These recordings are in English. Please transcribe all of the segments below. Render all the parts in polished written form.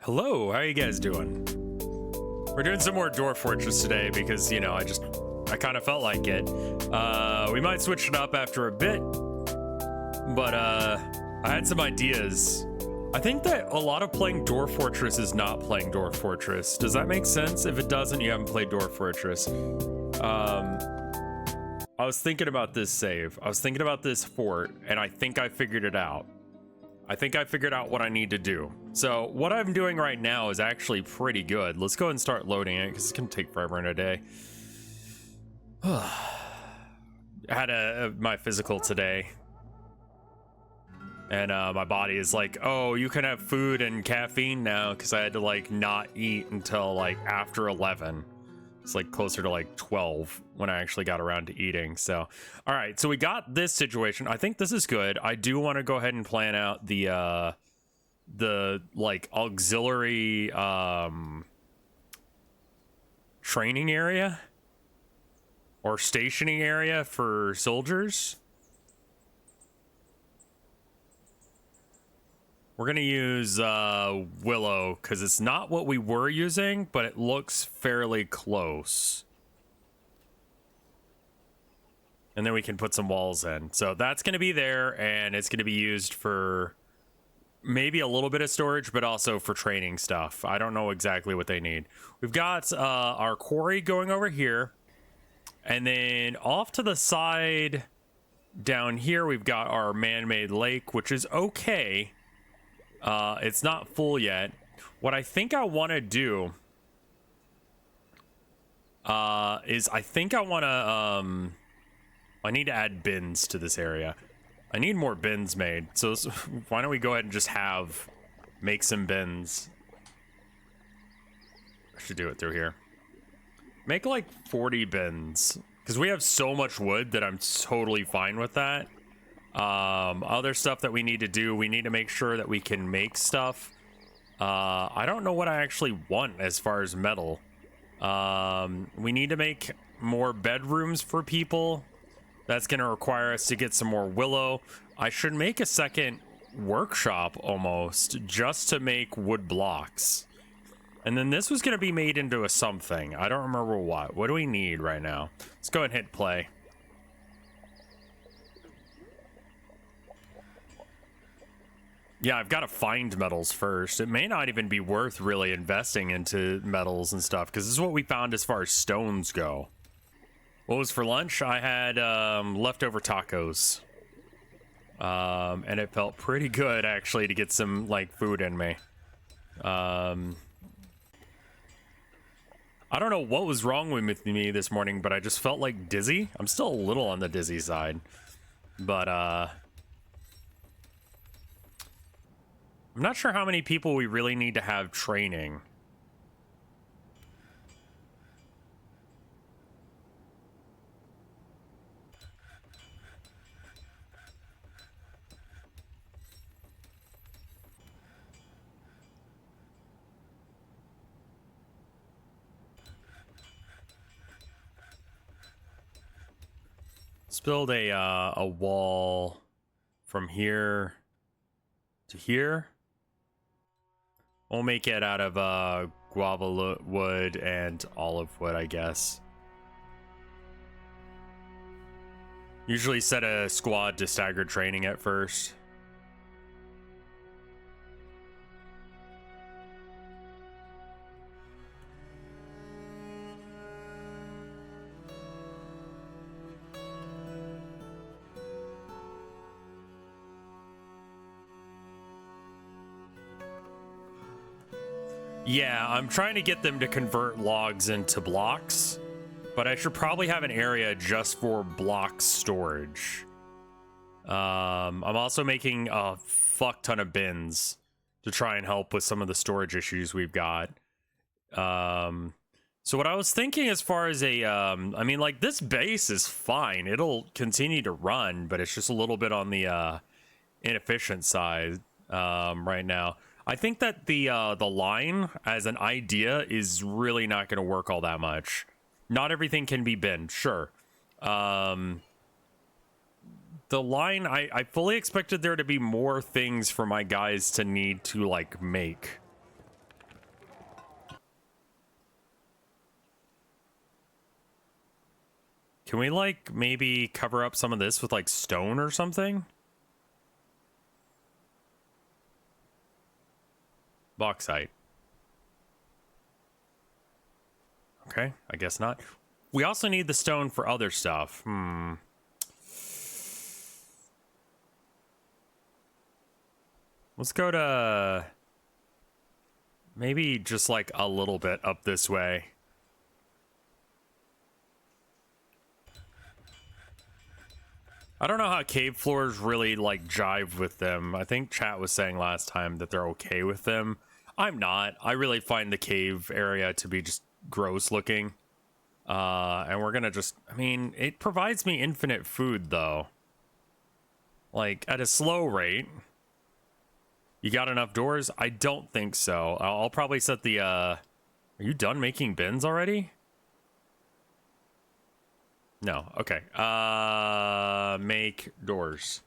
Hello, how you guys doing? We're doing some more Dwarf Fortress today because, you know, I kind of felt like it. We might switch it up after a bit, but I had some ideas. I think that a lot of playing Dwarf Fortress is not playing Dwarf Fortress. Does that make sense? If it doesn't, you haven't played Dwarf Fortress. I was thinking about this save. I was thinking about this fort, and I think I figured it out. I think I figured out what I need to do. So what I'm doing right now is actually pretty good. Let's go ahead and start loading it because it's gonna take forever in a day. I had my physical today, and my body is like, oh, you can have food and caffeine now, because I had to like not eat until like after 11. It's like closer to like 12 when I actually got around to eating. So, all right, so we got this situation. I think this is good. I do want to go ahead and plan out the like auxiliary training area or stationing area for soldiers. We're gonna use Willow because it's not what we were using, but it looks fairly close. And then we can put some walls in. So that's gonna be there, and it's gonna be used for maybe a little bit of storage, but also for training stuff. I don't know exactly what they need. We've got our quarry going over here, and then off to the side down here, we've got our man-made lake, which is okay. It's not full yet. What I think I want to do is I think I want to I need to add bins to this area. I need more bins made. So why don't we go ahead and just make some bins. I should do it through here. Make like 40 bins because we have so much wood that I'm totally fine with that. Other stuff that we need to do, we need to make sure that we can make stuff. I don't know what I actually want as far as metal. We need to make more bedrooms for people. That's going to require us to get some more willow. I should make a second workshop almost just to make wood blocks. And then this was going to be made into a something. I don't remember what. What do we need right now? Let's go ahead and hit play. Yeah, I've got to find metals first. It may not even be worth really investing into metals and stuff, because this is what we found as far as stones go. What was for lunch? I had leftover tacos. And it felt pretty good, actually, to get some, like, food in me. I don't know what was wrong with me this morning, but I just felt, like, dizzy. I'm still a little on the dizzy side. But, I'm not sure how many people we really need to have training. Let's build a wall from here to here. We'll make it out of guava wood and olive wood, I guess. Usually set a squad to staggered training at first. Yeah, I'm trying to get them to convert logs into blocks, but I should probably have an area just for block storage. I'm also making a fuck ton of bins to try and help with some of the storage issues we've got. So what I was thinking as far as I mean, like, this base is fine. It'll continue to run, but it's just a little bit on the inefficient side right now. I think that the line as an idea is really not going to work all that much. Not everything can be binned, sure. The line, I fully expected there to be more things for my guys to need to, like, make. Can we, like, maybe cover up some of this with, like, stone or something? Bauxite. Okay, I guess not. We also need the stone for other stuff. Let's go to... maybe just, like, a little bit up this way. I don't know how cave floors really, like, jive with them. I think chat was saying last time that they're okay with them. I'm not. I really find the cave area to be just gross looking. And we're gonna just... I mean, it provides me infinite food, though. Like, at a slow rate. You got enough doors? I don't think so. I'll probably set the, Are you done making bins already? No. Okay. Make doors.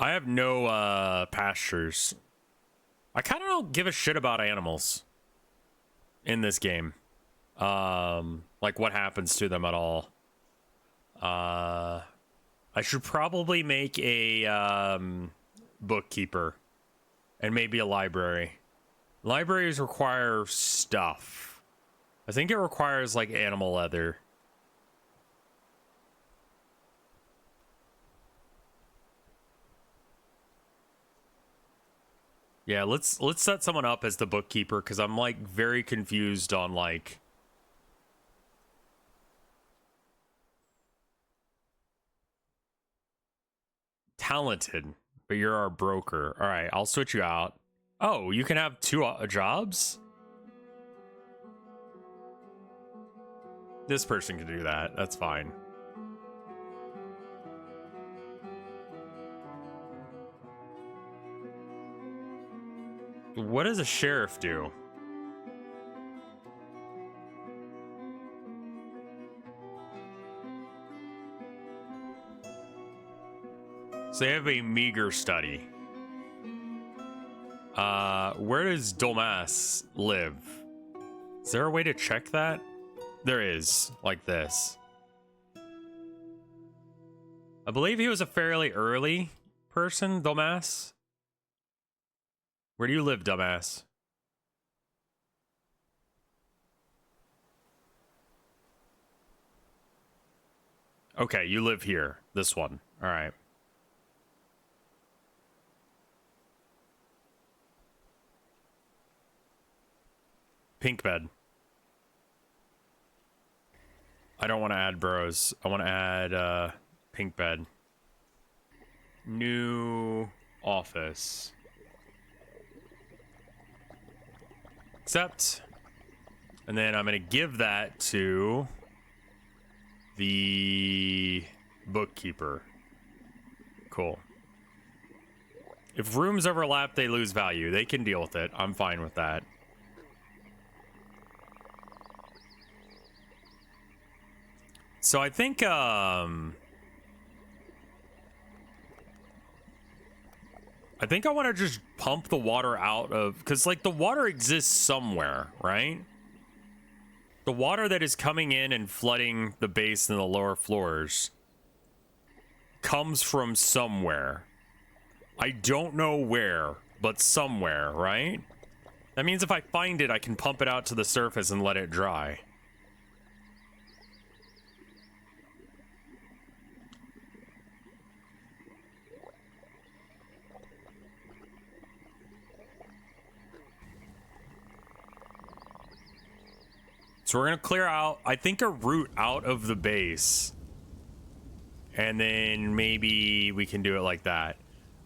I have no, pastures. I kind of don't give a shit about animals in this game. Like what happens to them at all. I should probably make a bookkeeper and maybe a library. Libraries require stuff. I think it requires like animal leather. Yeah, let's set someone up as the bookkeeper because I'm like very confused on like talented, but you're our broker. All right, I'll switch you out. Oh, you can have two jobs? This person can do that. That's fine. What does a sheriff do? So they have a meager study. Where does Dolmas live? Is there a way to check that? There is, like this. I believe he was a fairly early person, Dolmas. Where do you live, dumbass? Okay, you live here. This one. All right. Pink bed. I don't want to add bros. I want to add pink bed. New office. Accept. And then I'm going to give that to the bookkeeper. Cool. If rooms overlap, they lose value. They can deal with it. I'm fine with that. So I think, I want to just pump the water out of... because, like, the water exists somewhere, right? The water that is coming in and flooding the base and the lower floors comes from somewhere. I don't know where, but somewhere, right? That means if I find it, I can pump it out to the surface and let it dry. So we're going to clear out, I think, a route out of the base. And then maybe we can do it like that.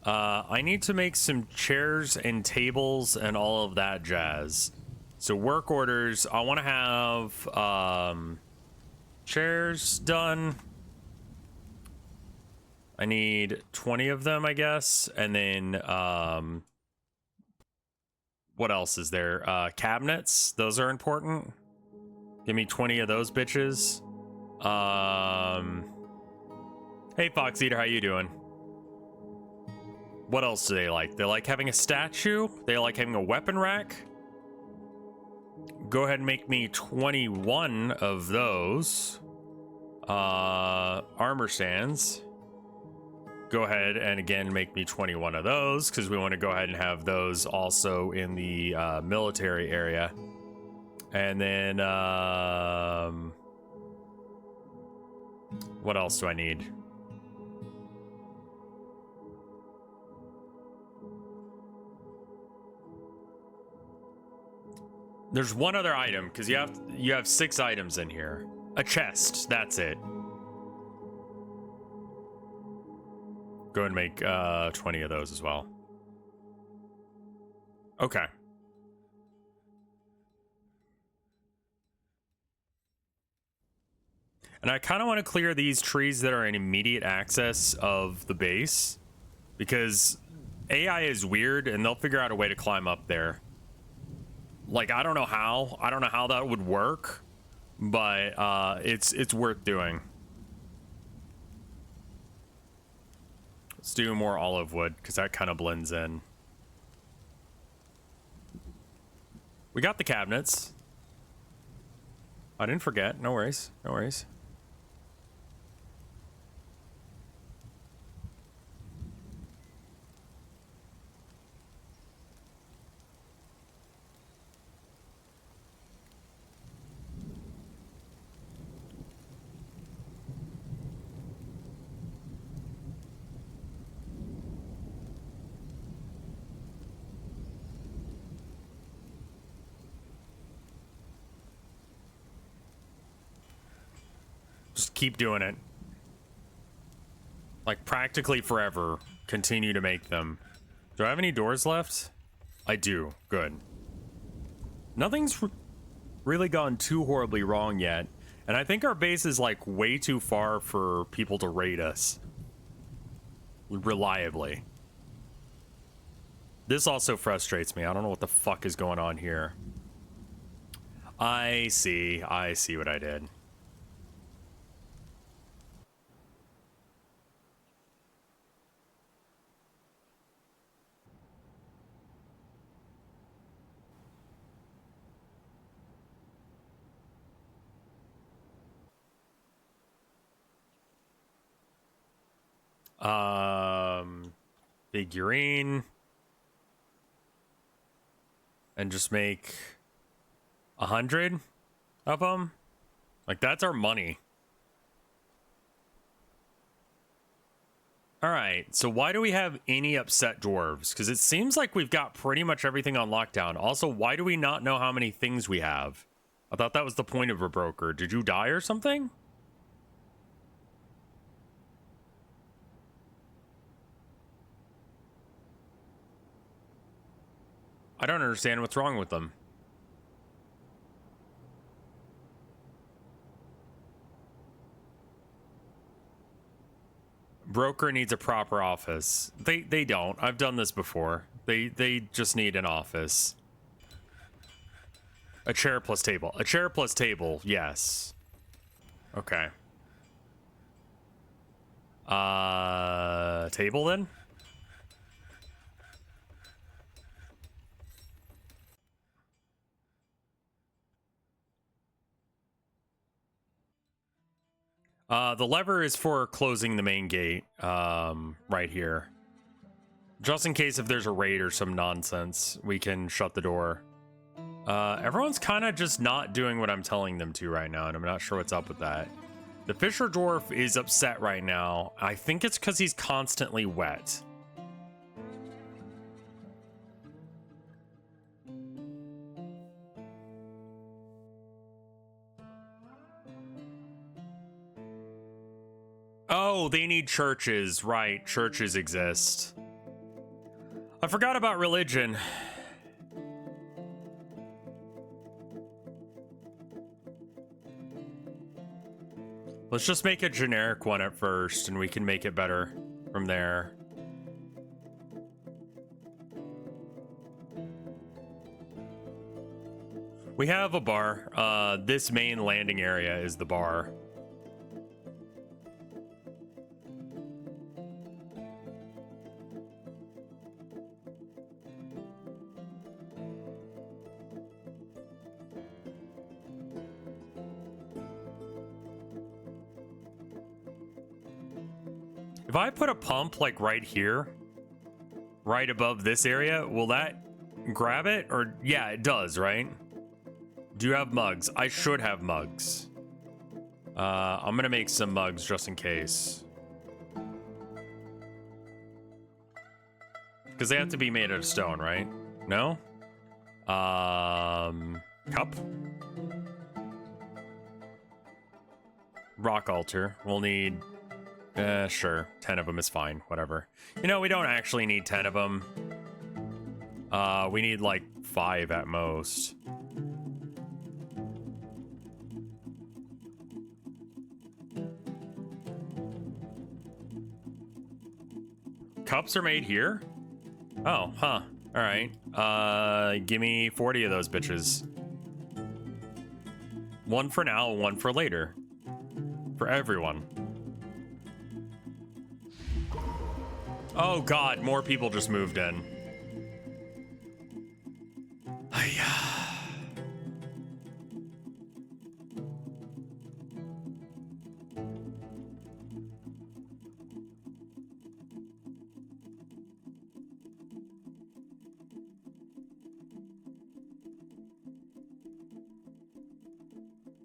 I need to make some chairs and tables and all of that jazz. So work orders, I want to have chairs done. I need 20 of them, I guess. And then what else is there? Cabinets, those are important. Give me 20 of those bitches. Hey, Fox Eater, how you doing? What else do they like? They like having a statue. They like having a weapon rack. Go ahead and make me 21 of those. Armor stands. Go ahead and again make me 21 of those because we want to go ahead and have those also in the military area. And then what else do I need? There's one other item because you have 6 items in here. A chest, that's it. Go and make 20 of those as well. Okay. And I kind of want to clear these trees that are in immediate access of the base because AI is weird and they'll figure out a way to climb up there. Like, I don't know how that would work, but it's worth doing. Let's do more olive wood because that kind of blends in. We got the cabinets. I didn't forget. No worries. No worries. Just keep doing it. Like, practically forever. Continue to make them. Do I have any doors left? I do. Good. Nothing's really gone too horribly wrong yet. And I think our base is, like, way too far for people to raid us. Reliably. This also frustrates me. I don't know what the fuck is going on here. I see. I see what I did. Figurine. And just make 100 of them. Like, that's our money. All right, so why do we have any upset dwarves? Because it seems like we've got pretty much everything on lockdown. Also, why do we not know how many things we have? I thought that was the point of a broker. Did you die or something? I don't understand what's wrong with them. Broker needs a proper office. They don't. I've done this before. They just need an office. A chair plus table. A chair plus table, yes. Okay. Table then? The lever is for closing the main gate, right here. Just in case if there's a raid or some nonsense, we can shut the door. Everyone's kind of just not doing what I'm telling them to right now, and I'm not sure what's up with that. The Fisher Dwarf is upset right now. I think it's because he's constantly wet. Oh, they need churches. Right, churches exist. I forgot about religion. Let's just make a generic one at first, and we can make it better from there. We have a bar. This main landing area is the bar. If I put a pump like right here, right above this area, will that grab it? Or yeah, it does, right? Do you have mugs? I should have mugs. I'm gonna make some mugs just in case. Because they have to be made out of stone, right? No? Cup? Rock altar. We'll need... sure. 10 of them is fine. Whatever. You know, we don't actually need 10 of them. We need like 5 at most. Cups are made here? Oh, huh. All right. Give me 40 of those bitches. One for now, one for later. For everyone. Oh god, more people just moved in.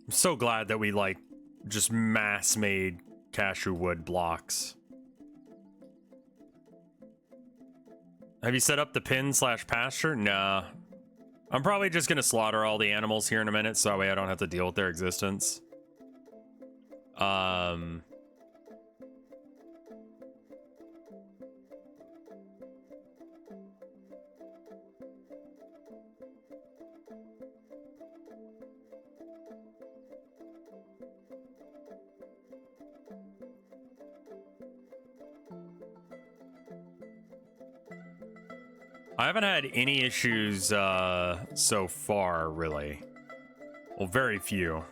I'm so glad that we like just mass made cashew wood blocks. Have you set up the pin/pasture? Nah. I'm probably just gonna slaughter all the animals here in a minute so that way I don't have to deal with their existence. I haven't had any issues so far, really. Well, very few.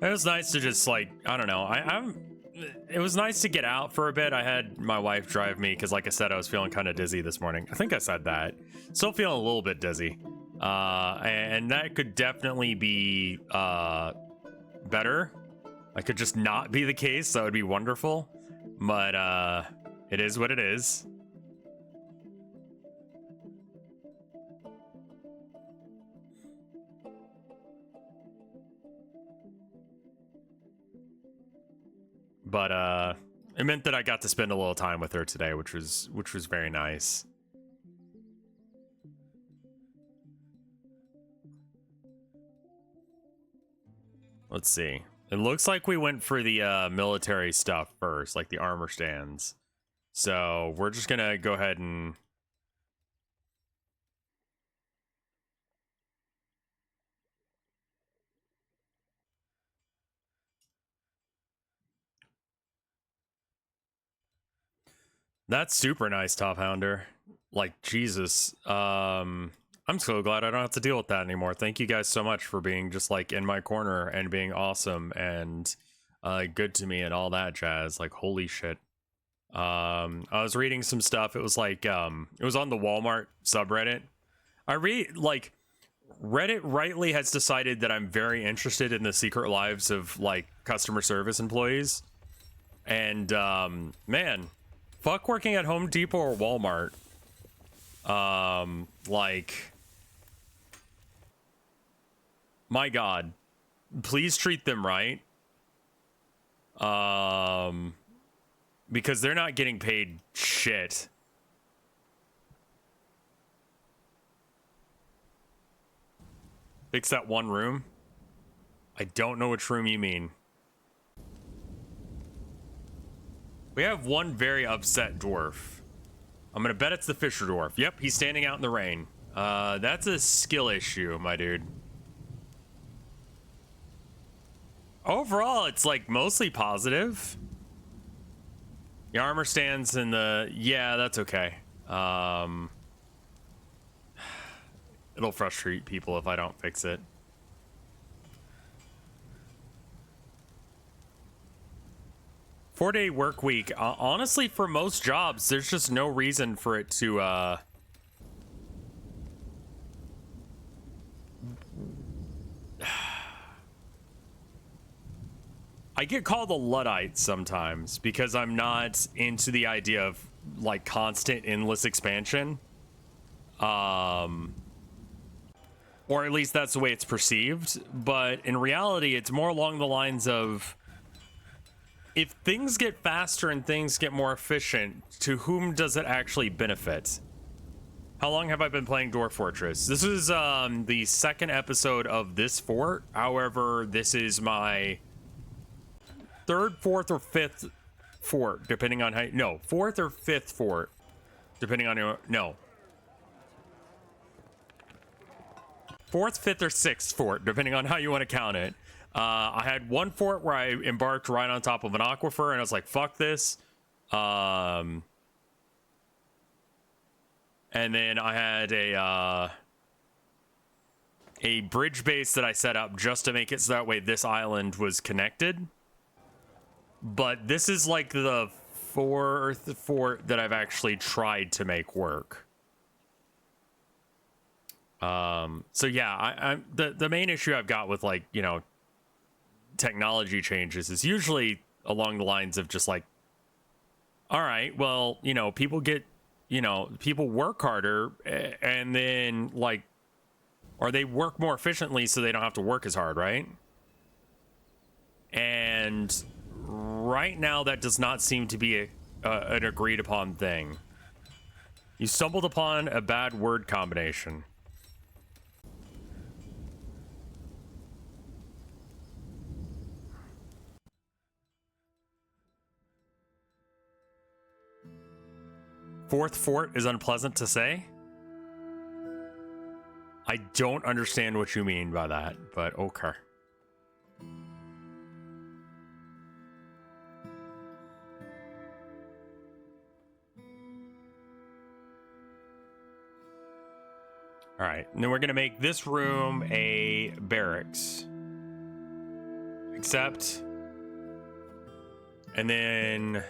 It was nice to just like, I don't know. It was nice to get out for a bit. I had my wife drive me because, like I said, I was feeling kind of dizzy this morning. I think I said that. Still feeling a little bit dizzy. And that could definitely be better. I could just not be the case. That would be wonderful. But it is what it is. But it meant that I got to spend a little time with her today, which was very nice. Let's see. It looks like we went for the military stuff first, like the armor stands. So we're just gonna go ahead and that's super nice, Top Hounder. Like, Jesus. I'm so glad I don't have to deal with that anymore. Thank you guys so much for being just like in my corner and being awesome and good to me and all that jazz. Like, holy shit. I was reading some stuff. It was like it was on the Walmart subreddit. I read like Reddit rightly has decided that I'm very interested in the secret lives of like customer service employees. And man, fuck working at Home Depot or Walmart. Like, my God, please treat them right. Because they're not getting paid shit. Fix that one room? I don't know which room you mean. We have one very upset dwarf. I'm gonna bet it's the Fisher Dwarf. Yep, he's standing out in the rain. That's a skill issue, my dude. Overall, it's like mostly positive. The armor stands in the... Yeah, that's okay. It'll frustrate people if I don't fix it. 4-day work week. Honestly, for most jobs, there's just no reason for it to I get called a Luddite sometimes because I'm not into the idea of like constant endless expansion. Or at least that's the way it's perceived. But in reality, it's more along the lines of if things get faster and things get more efficient, to whom does it actually benefit? How long have I been playing Dwarf Fortress? This is the second episode of this fort. However, this is my third, fourth, or fifth fort, depending on how... No, fourth or fifth fort, depending on your... No. Fourth, fifth, or sixth fort, depending on how you want to count it. I had one fort where I embarked right on top of an aquifer, and I was like, fuck this. And then I had a bridge base that I set up just to make it so that way this island was connected. But this is like the fourth fort that I've actually tried to make work. So yeah, the main issue I've got with, like, you know, technology changes is usually along the lines of just like, all right, well, you know, people work harder, and then like, or they work more efficiently so they don't have to work as hard, right? And right now that does not seem to be an agreed upon thing. You stumbled upon a bad word combination. Fourth fort is unpleasant to say? I don't understand what you mean by that, but okay. All right, and then we're gonna make this room a barracks. Except, and then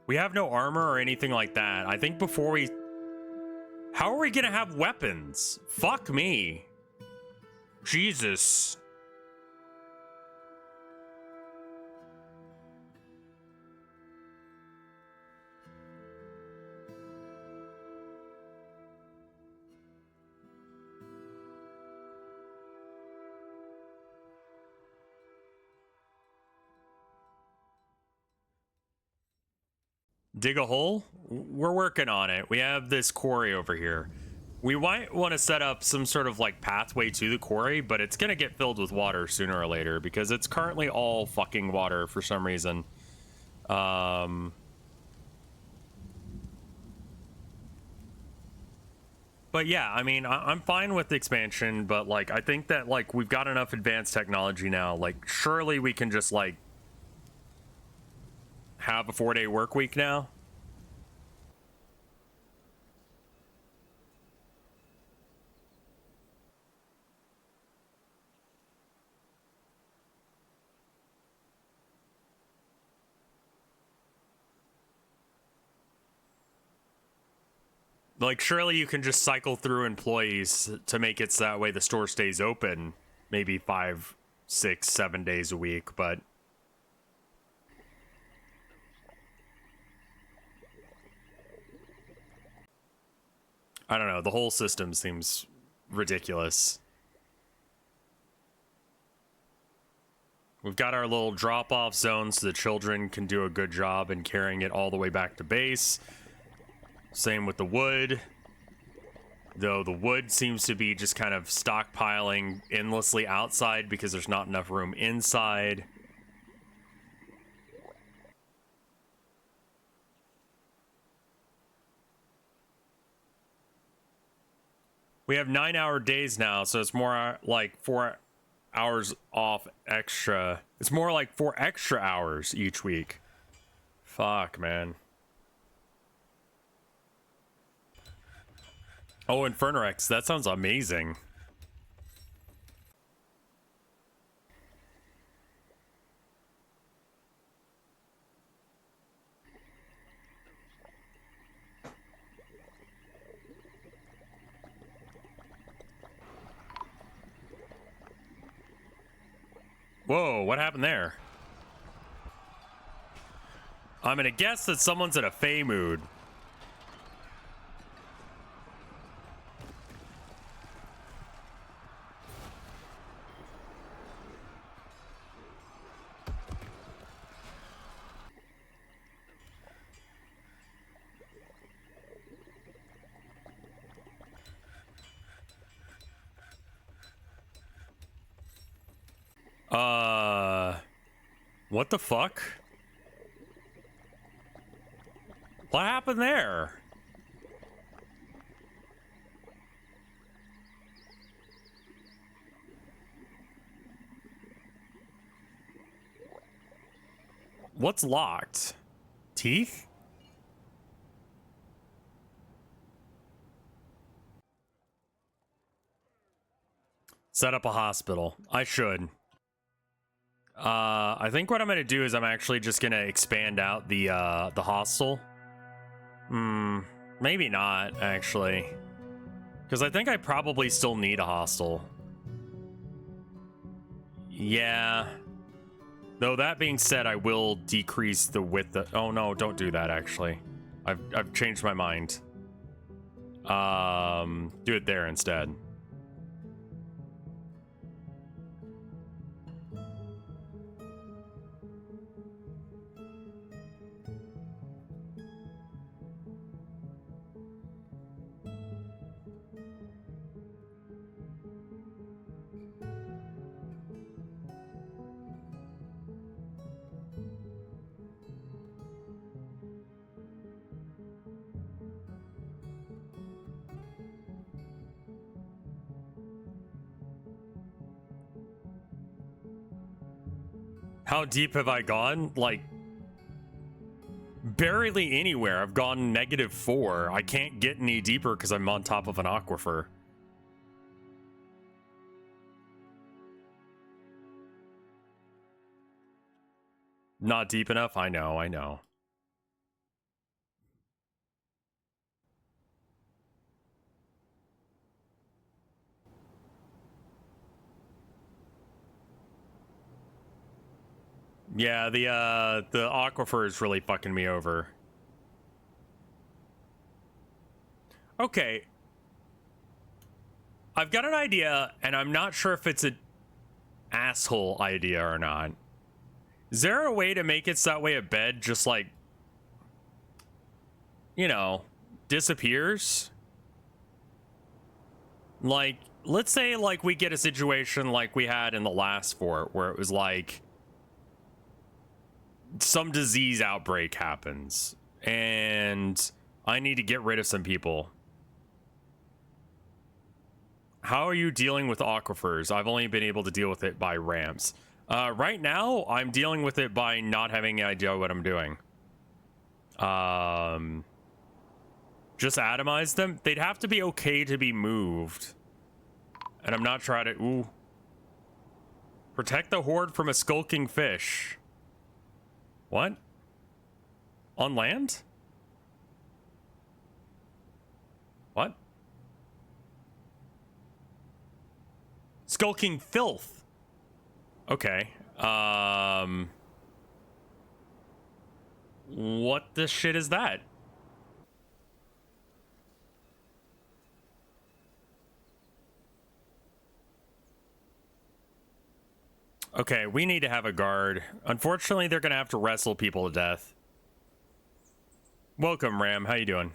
we have no armor or anything like that. I think before we... How are we gonna have weapons? Fuck me. Jesus. Dig a hole? We're working on it. We have this quarry over here. We might want to set up some sort of like pathway to the quarry, but it's gonna get filled with water sooner or later because it's currently all fucking water for some reason. But yeah, I mean, I'm fine with the expansion, but like, I think that like we've got enough advanced technology now. Like, surely we can just like have a 4-day work week now. Like, surely you can just cycle through employees to make it so that way the store stays open maybe 5, 6, 7 days a week, but I don't know. The whole system seems ridiculous. We've got our little drop-off zone so the children can do a good job in carrying it all the way back to base. Same with the wood. Though the wood seems to be just kind of stockpiling endlessly outside because there's not enough room inside. We have 9-hour days now, so it's more like 4 hours off extra. It's more like 4 extra hours each week. Fuck, man. Oh, Infernorex, that sounds amazing. Whoa, what happened there? I'm gonna guess that someone's in a Fey mood. What the fuck? What happened there? What's locked? Teeth? Set up a hospital. I should. I think what I'm gonna do is I'm actually just gonna expand out the hostel. Maybe not, actually. Because I think I probably still need a hostel. Yeah. Though that being said, I will decrease the width of... Oh no, don't do that, actually. I've changed my mind. Do it there instead. How deep have I gone? Like, barely anywhere. I've gone -4. I can't get any deeper because I'm on top of an aquifer. Not deep enough? I know, I know. Yeah, the aquifer is really fucking me over. Okay. I've got an idea, and I'm not sure if it's an asshole idea or not. Is there a way to make it so that way a bed just, like, you know, disappears? Like, let's say, like, we get a situation like we had in the last fort, where it was like some disease outbreak happens and I need to get rid of some people. How are you dealing with aquifers? I've only been able to deal with it by ramps. Right now, I'm dealing with it by not having any idea what I'm doing. Just atomize them? They'd have to be okay to be moved. And I'm not trying to... Ooh. Protect the horde from a skulking fish. What? On land? What? Skulking filth. Okay. What the shit is that? Okay, we need to have a guard. Unfortunately, they're gonna have to wrestle people to death. Welcome, Ram. How you doing?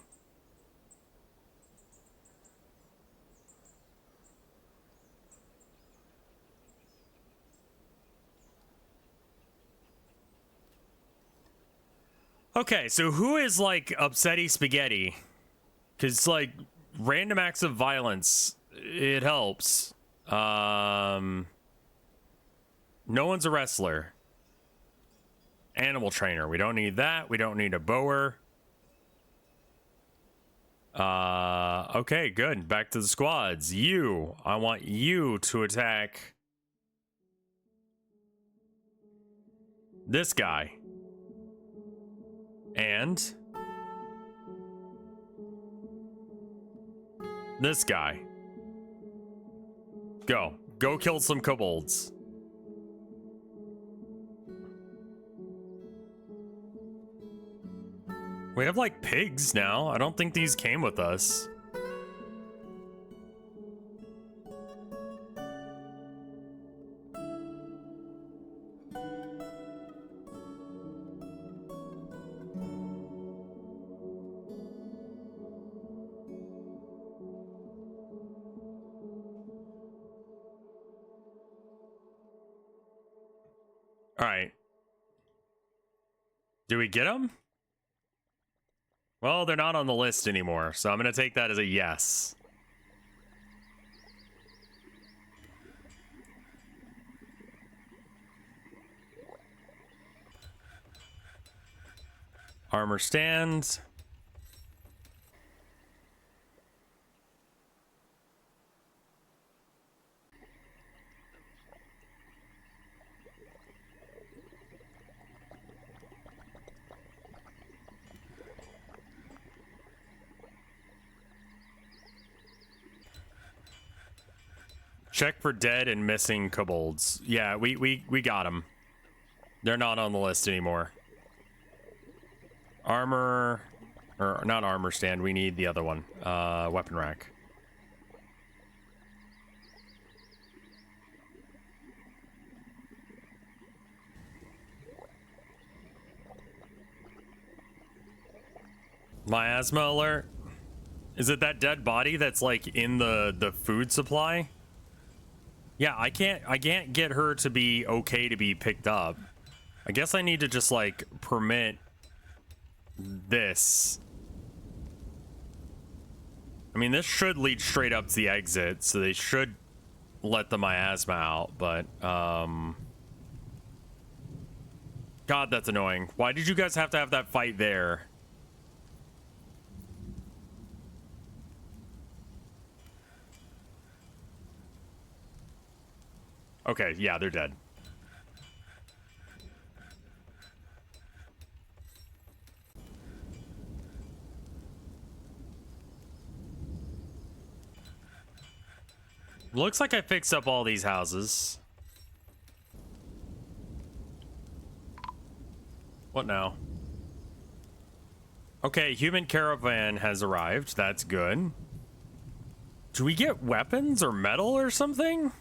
Okay, so who is, like, upsetty spaghetti? Because, like, random acts of violence, it helps. No one's a wrestler. Animal trainer. We don't need that. We don't need a bower. Okay, good. Back to the squads. You. I want you to attack this guy. And this guy. Go. Go kill some kobolds. We have like pigs now. I don't think these came with us. All right. Do we get them? Well, they're not on the list anymore, so I'm going to take that as a yes. Armor stand. Check for dead and missing kobolds. Yeah, we got them. They're not on the list anymore. Armor, or not armor stand. We need the other one. Weapon rack. Miasma alert. Is it that dead body that's like in the food supply? Yeah, I can't get her to be okay to be picked up. I guess I need to just like permit this. I mean, this should lead straight up to the exit, so they should let the miasma out, but God, that's annoying. Why did you guys have to have that fight there? Okay, yeah, they're dead. Looks like I fixed up all these houses. What now? Okay, human caravan has arrived. That's good. Do we get weapons or metal or something?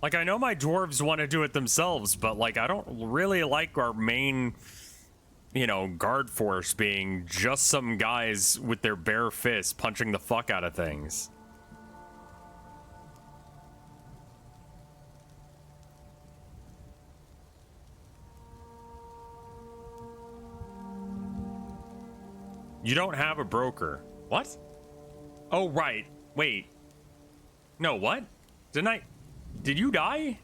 Like, I know my dwarves want to do it themselves, but, like, I don't really like our main, you know, guard force being just some guys with their bare fists punching the fuck out of things. You don't have a broker. What? Oh, right. Wait. No, what? Didn't I... Did you die?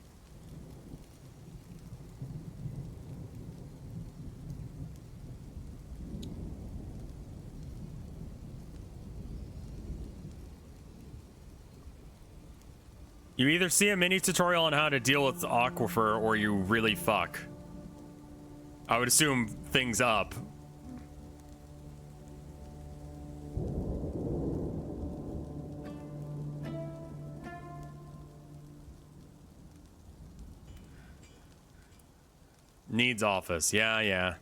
You either see a mini tutorial on how to deal with the aquifer or you really fuck. I would assume things up. Needs office. Yeah, yeah.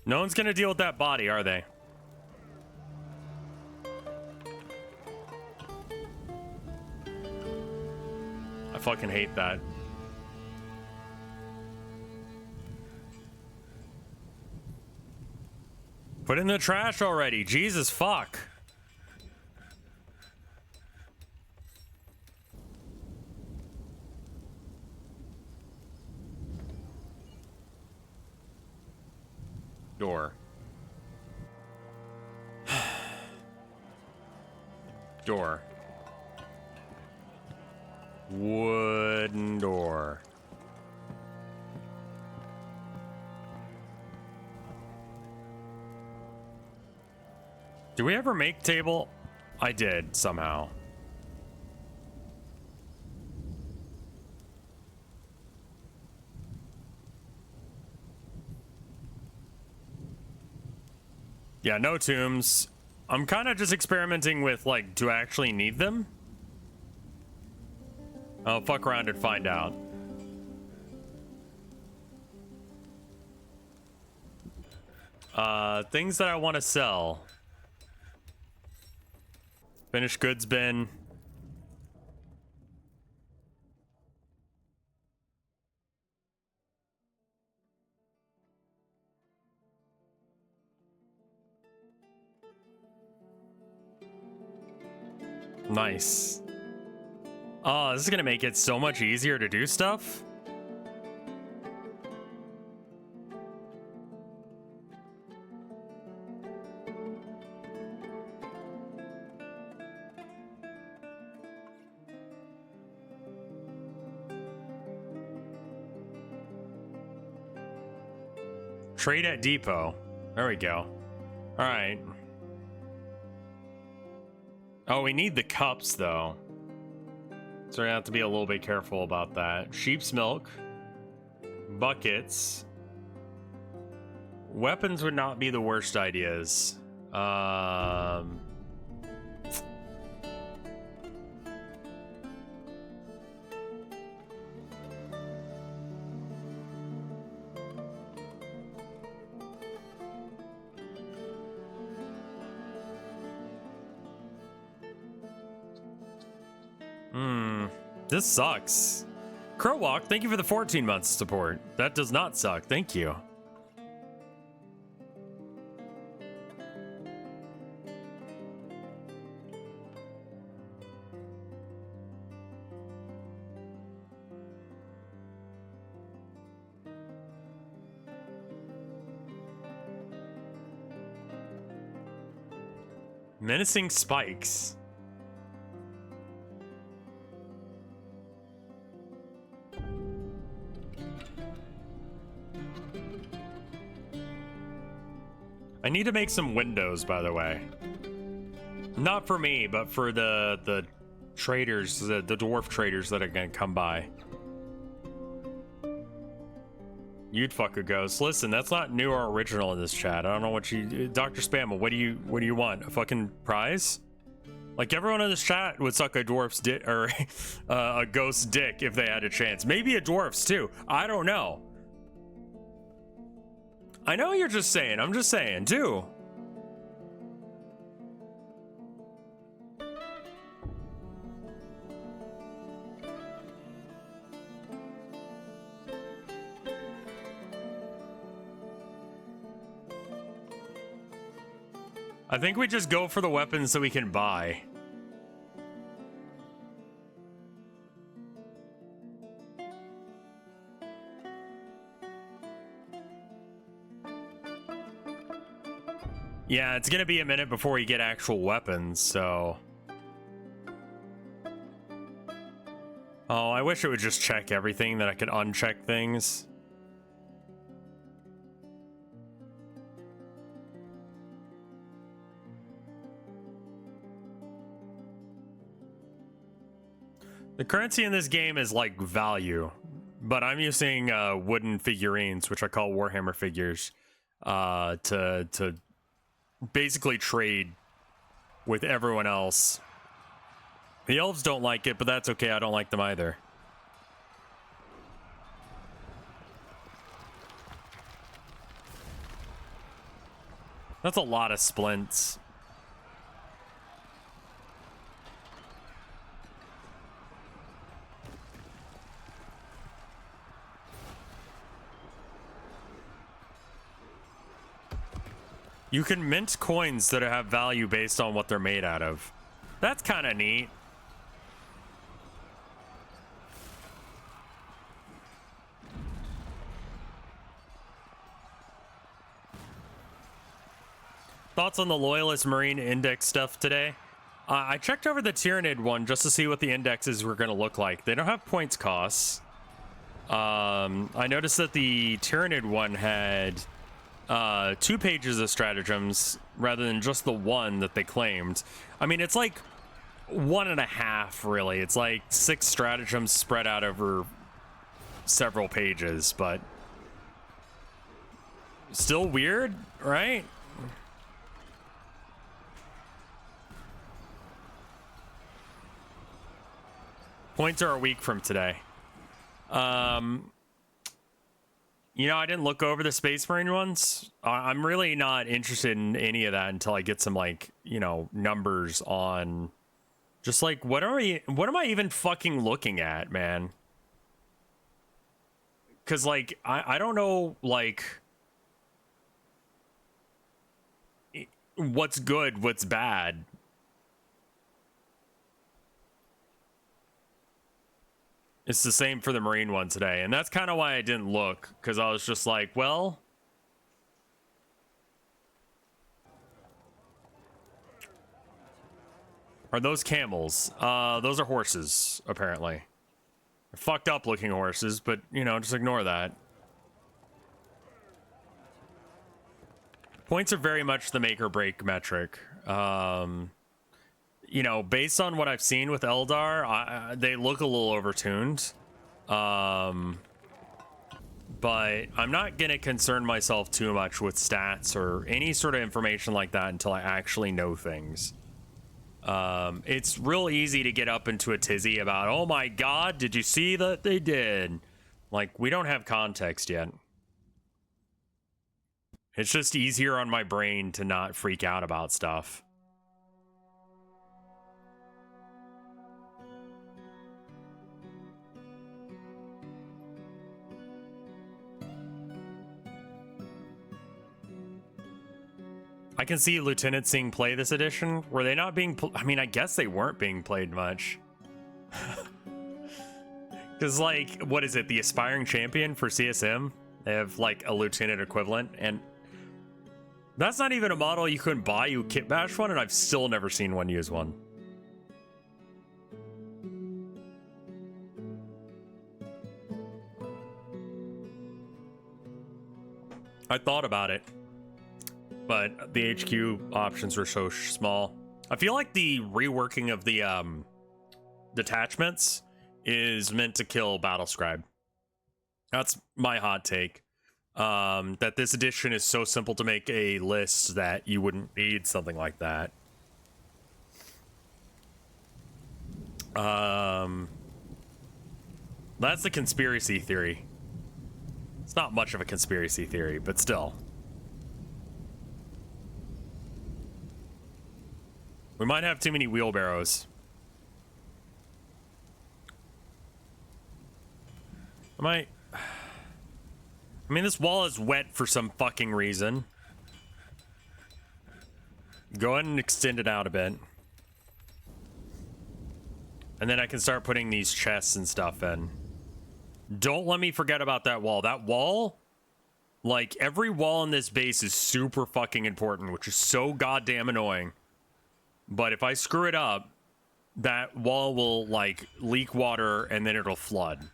No one's gonna deal with that body, are they? I fucking hate that. Put it in the trash already. Jesus fuck. Door. Door. Wooden door. Do we ever make table? I did somehow. Yeah, no tombs. I'm kind of just experimenting with, like, do I actually need them? I'll fuck around and find out. Things that I want to sell. Finished goods bin. Nice. Oh, this is gonna make it so much easier to do stuff. Trade at depot. There we go. All right. Oh, we need the cups though. So we're gonna have to be a little bit careful about that. Sheep's milk. Buckets. Weapons would not be the worst ideas. This sucks. Crowwalk, thank you for the 14 months support. That does not suck. Thank you. Menacing spikes. I need to make some windows, by the way. Not for me, but for the traders, the dwarf traders that are gonna come by. You'd fuck a ghost. Listen, that's not new or original in this chat. I don't know what you, Dr. Spam. What do you want? A fucking prize? Like everyone in this chat would suck a dwarf's dick or a ghost's dick if they had a chance. Maybe a dwarf's too. I don't know. I know you're just saying. I'm just saying too. I think we just go for the weapons that we can buy. Yeah, it's gonna be a minute before we get actual weapons, so... Oh, I wish it would just check everything, that I could uncheck things. The currency in this game is like value, but I'm using wooden figurines, which I call Warhammer figures, to basically trade with everyone else. The elves don't like it, but that's okay. I don't like them either. That's a lot of splints. You can mint coins that have value based on what they're made out of. That's kind of neat. Thoughts on the Loyalist Marine Index stuff today? I checked over the Tyrannid one just to see what the indexes were going to look like. They don't have points costs. I noticed that the Tyrannid one had 2 pages of stratagems rather than just the one that they claimed. I mean, it's like 1.5 really. It's like 6 stratagems spread out over several pages, but still weird, right? Points are a week from today. You know, I didn't look over the Space Marine ones. I'm really not interested in any of that until I get some, like, you know, numbers on just like what am I even fucking looking at, man? Because like I don't know like what's good, what's bad. It's the same for the Marine one today, and that's kind of why I didn't look, because I was just like, well, are those camels? Those are horses, apparently. They're fucked up looking horses, but, you know, just ignore that. Points are very much the make or break metric. You know, based on what I've seen with Eldar, they look a little overtuned. But I'm not gonna concern myself too much with stats or any sort of information like that until I actually know things. It's real easy to get up into a tizzy about, oh my god, did you see that they did? Like, we don't have context yet. It's just easier on my brain to not freak out about stuff. I can see Lieutenant Singh play this edition. Were they not being... I mean, I guess they weren't being played much. Because, like, what is it? The Aspiring Champion for CSM? They have, like, a Lieutenant equivalent. And that's not even a model you couldn't buy. You kit bash one, and I've still never seen one use one. I thought about it, but the HQ options were so small. I feel like the reworking of the detachments is meant to kill Battlescribe. That's my hot take. That this edition is so simple to make a list that you wouldn't need something like that. That's the conspiracy theory. It's not much of a conspiracy theory, but still. We might have too many wheelbarrows. I mean, this wall is wet for some fucking reason. Go ahead and extend it out a bit. And then I can start putting these chests and stuff in. Don't let me forget about that wall. That wall, like, every wall in this base is super fucking important, which is so goddamn annoying. But if I screw it up, that wall will, like, leak water and then it'll flood.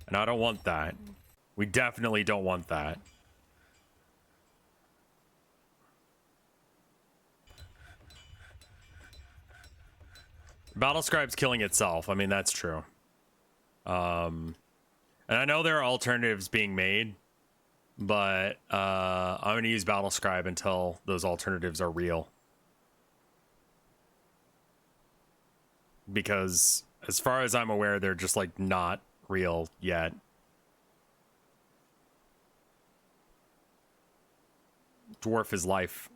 And I don't want that. We definitely don't want that. Battlescribe's killing itself. I mean, that's true. And I know there are alternatives being made, but I'm going to use Battlescribe until those alternatives are real. Because as far as I'm aware, they're just, like, not real yet. Dwarf is life.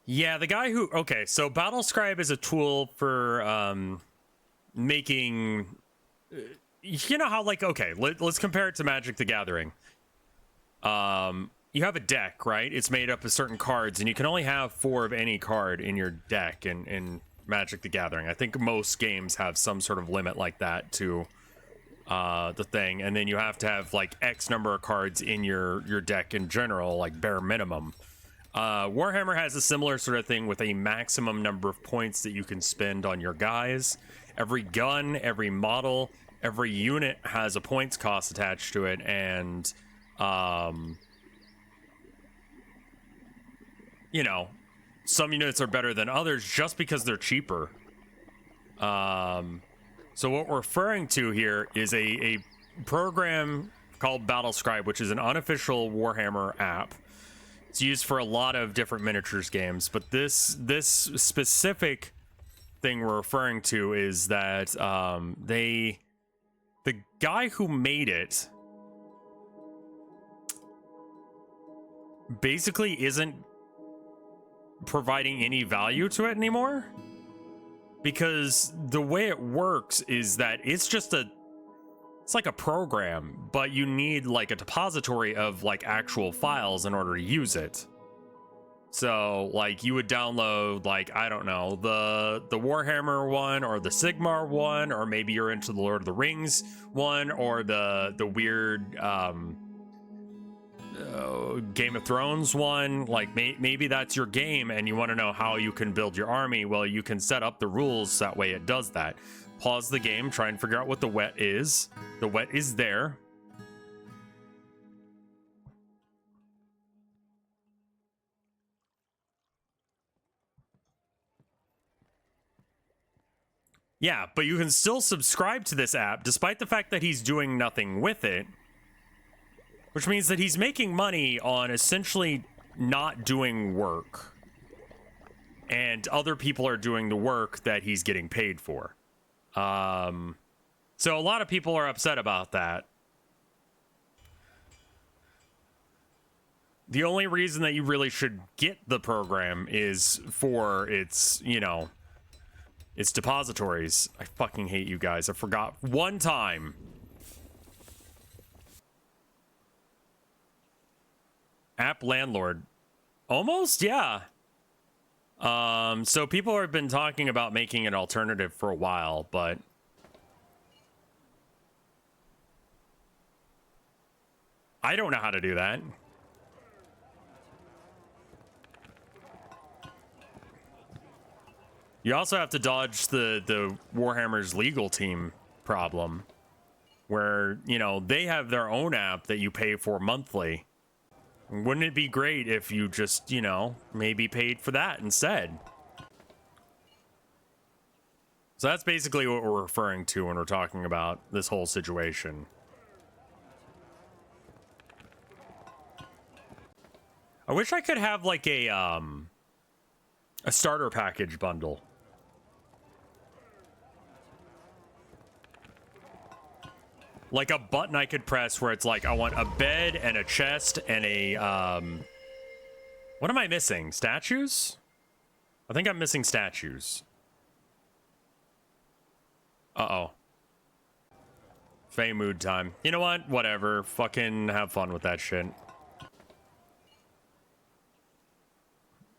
Yeah, the guy who... Okay, so Battlescribe is a tool for making... you know how, like, okay, let's compare it to Magic the Gathering. You have a deck, right? It's made up of certain cards, and you can only have 4 of any card in your deck in Magic the Gathering. I think most games have some sort of limit like that to the thing, and then you have to have, like, X number of cards in your deck in general, like, bare minimum. Warhammer has a similar sort of thing with a maximum number of points that you can spend on your guys. Every gun, every model, every unit has a points cost attached to it, and you know, some units are better than others just because they're cheaper. So what we're referring to here is a program called Battlescribe, which is an unofficial Warhammer app. It's used for a lot of different miniatures games, but this thing we're referring to is that the guy who made it basically isn't providing any value to it anymore, because the way it works is that it's like a program, but you need like a depository of like actual files in order to use it. So like you would download, like, I don't know, the Warhammer one or the Sigmar one, or maybe you're into the Lord of the Rings one, or the weird Game of Thrones one. Like maybe that's your game and you want to know how you can build your army. Well, you can set up the rules that way it does that. Pause the game, try and figure out what the wet is. The wet is there. Yeah, but you can still subscribe to this app despite the fact that he's doing nothing with it, which means that he's making money on essentially not doing work, and other people are doing the work that he's getting paid for. So a lot of people are upset about that. The only reason that you really should get the program is for its, you know, its depositories. I fucking hate you guys. I forgot one time. App landlord. Almost, yeah. So people have been talking about making an alternative for a while, but I don't know how to do that. You also have to dodge the Warhammer's legal team problem, where, you know, they have their own app that you pay for monthly. Wouldn't it be great if you just, you know, maybe paid for that instead? So that's basically what we're referring to when we're talking about this whole situation. I wish I could have like a starter package bundle. Like a button I could press where it's like, I want a bed and a chest and a, what am I missing? Statues? I think I'm missing statues. Uh-oh. Fey mood time. You know what? Whatever. Fucking have fun with that shit.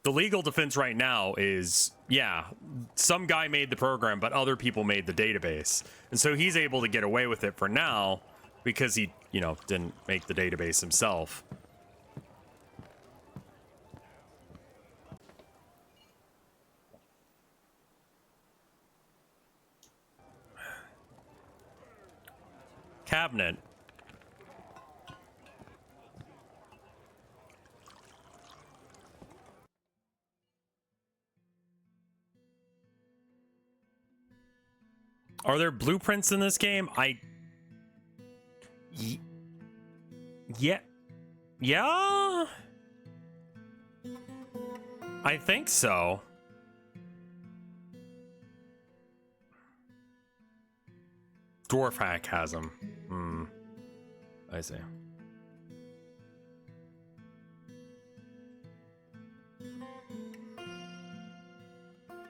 The legal defense right now is, yeah, some guy made the program, but other people made the database. And so he's able to get away with it for now because he, you know, didn't make the database himself. Cabinet. Are there blueprints in this game? Yeah. Yeah? I think so. Dwarf hack has them. I see.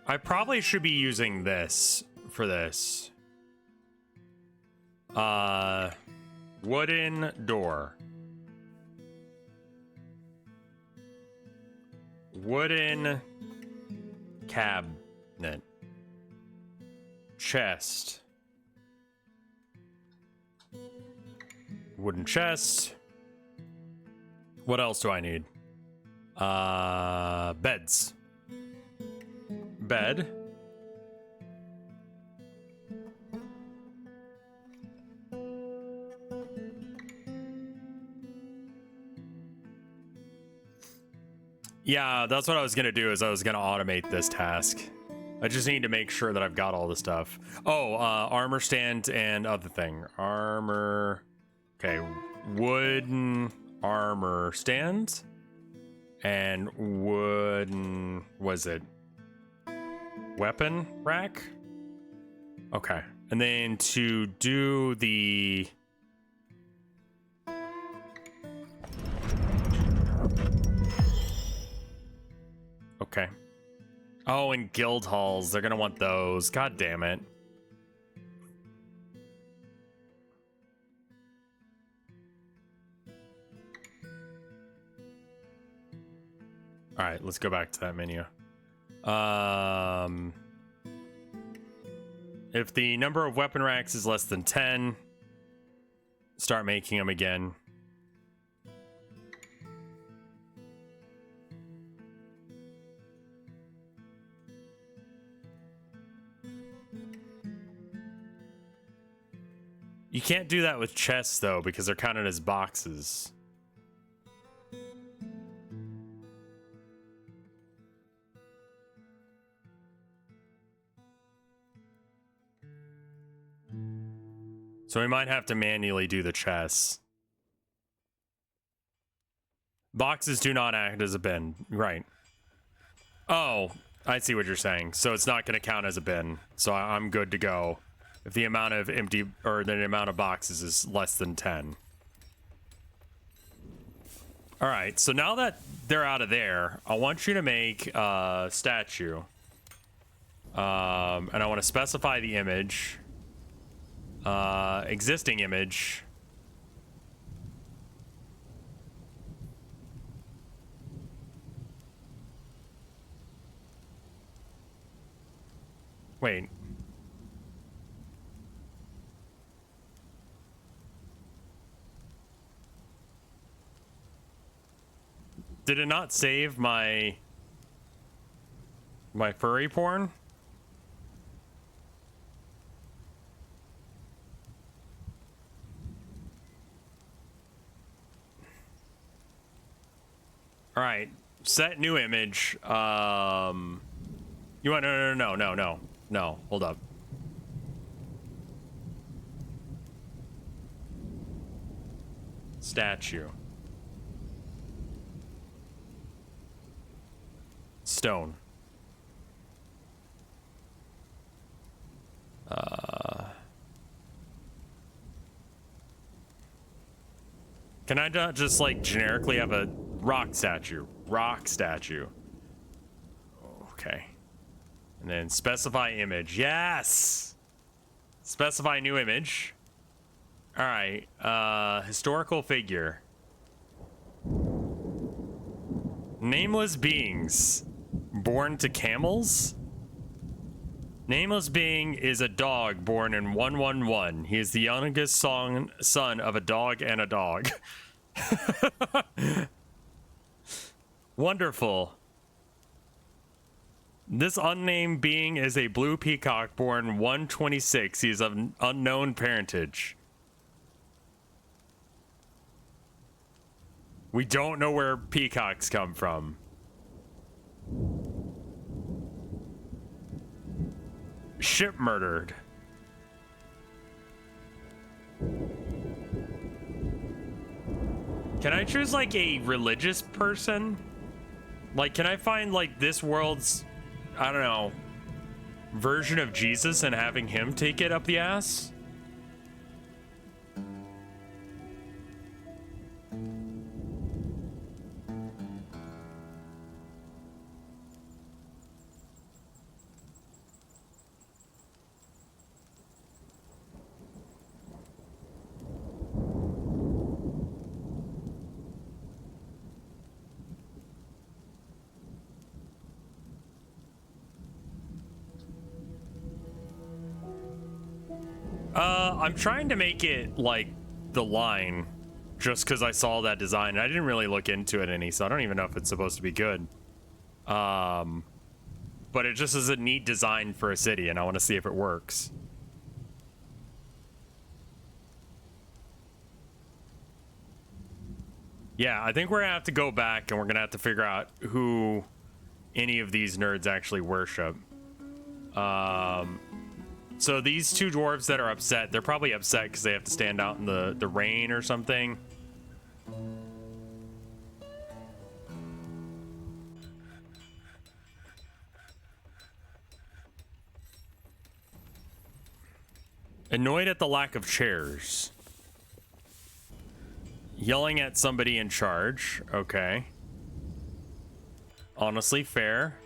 I probably should be using this for this. Wooden door. Wooden cabinet. Chest. Wooden chest. What else do I need? Beds. Bed. Yeah, that's what I was gonna do, is I was gonna automate this task. I just need to make sure that I've got all the stuff. Oh, armor stand and other thing. Armor. Okay, wooden armor stand. And wooden, was it weapon rack? Okay, And then to do the... Okay. Oh, and guild halls. They're going to want those. God damn it. All right, let's go back to that menu. If the number of weapon racks is less than 10, start making them again. You can't do that with chests, though, because they're counted as boxes. So we might have to manually do the chests. Boxes do not act as a bin. Right. Oh, I see what you're saying. So it's not going to count as a bin. So I'm good to go. If the amount of empty, or the amount of boxes is less than 10. All right, so now that they're out of there, I want you to make a statue. And I want to specify the image. Existing image. Wait. Did it not save my furry porn? All right, set new image. You want no, hold up. Statue. Stone. Can I not just like generically have a rock statue? Rock statue. Okay. And then specify image. Yes! Specify new image. All right. Historical figure. Nameless beings. Born to camels? Nameless being is a dog born in 111. He is the youngest son of a dog and a dog. Wonderful. This unnamed being is a blue peacock born 126. He is of unknown parentage. We don't know where peacocks come from. Ship murdered. Can I choose like a religious person? Like, can I find like this world's, I don't know, version of Jesus and having him take it up the ass? I'm trying to make it like the line just because I saw that design. I didn't really look into it any, so I don't even know if it's supposed to be good. But it just is a neat design for a city, and I want to see if it works. Yeah, I think we're gonna have to go back and we're gonna have to figure out who any of these nerds actually worship. So these two dwarves that are upset, they're probably upset because they have to stand out in the rain or something. Annoyed at the lack of chairs. Yelling at somebody in charge. Okay. Honestly, fair.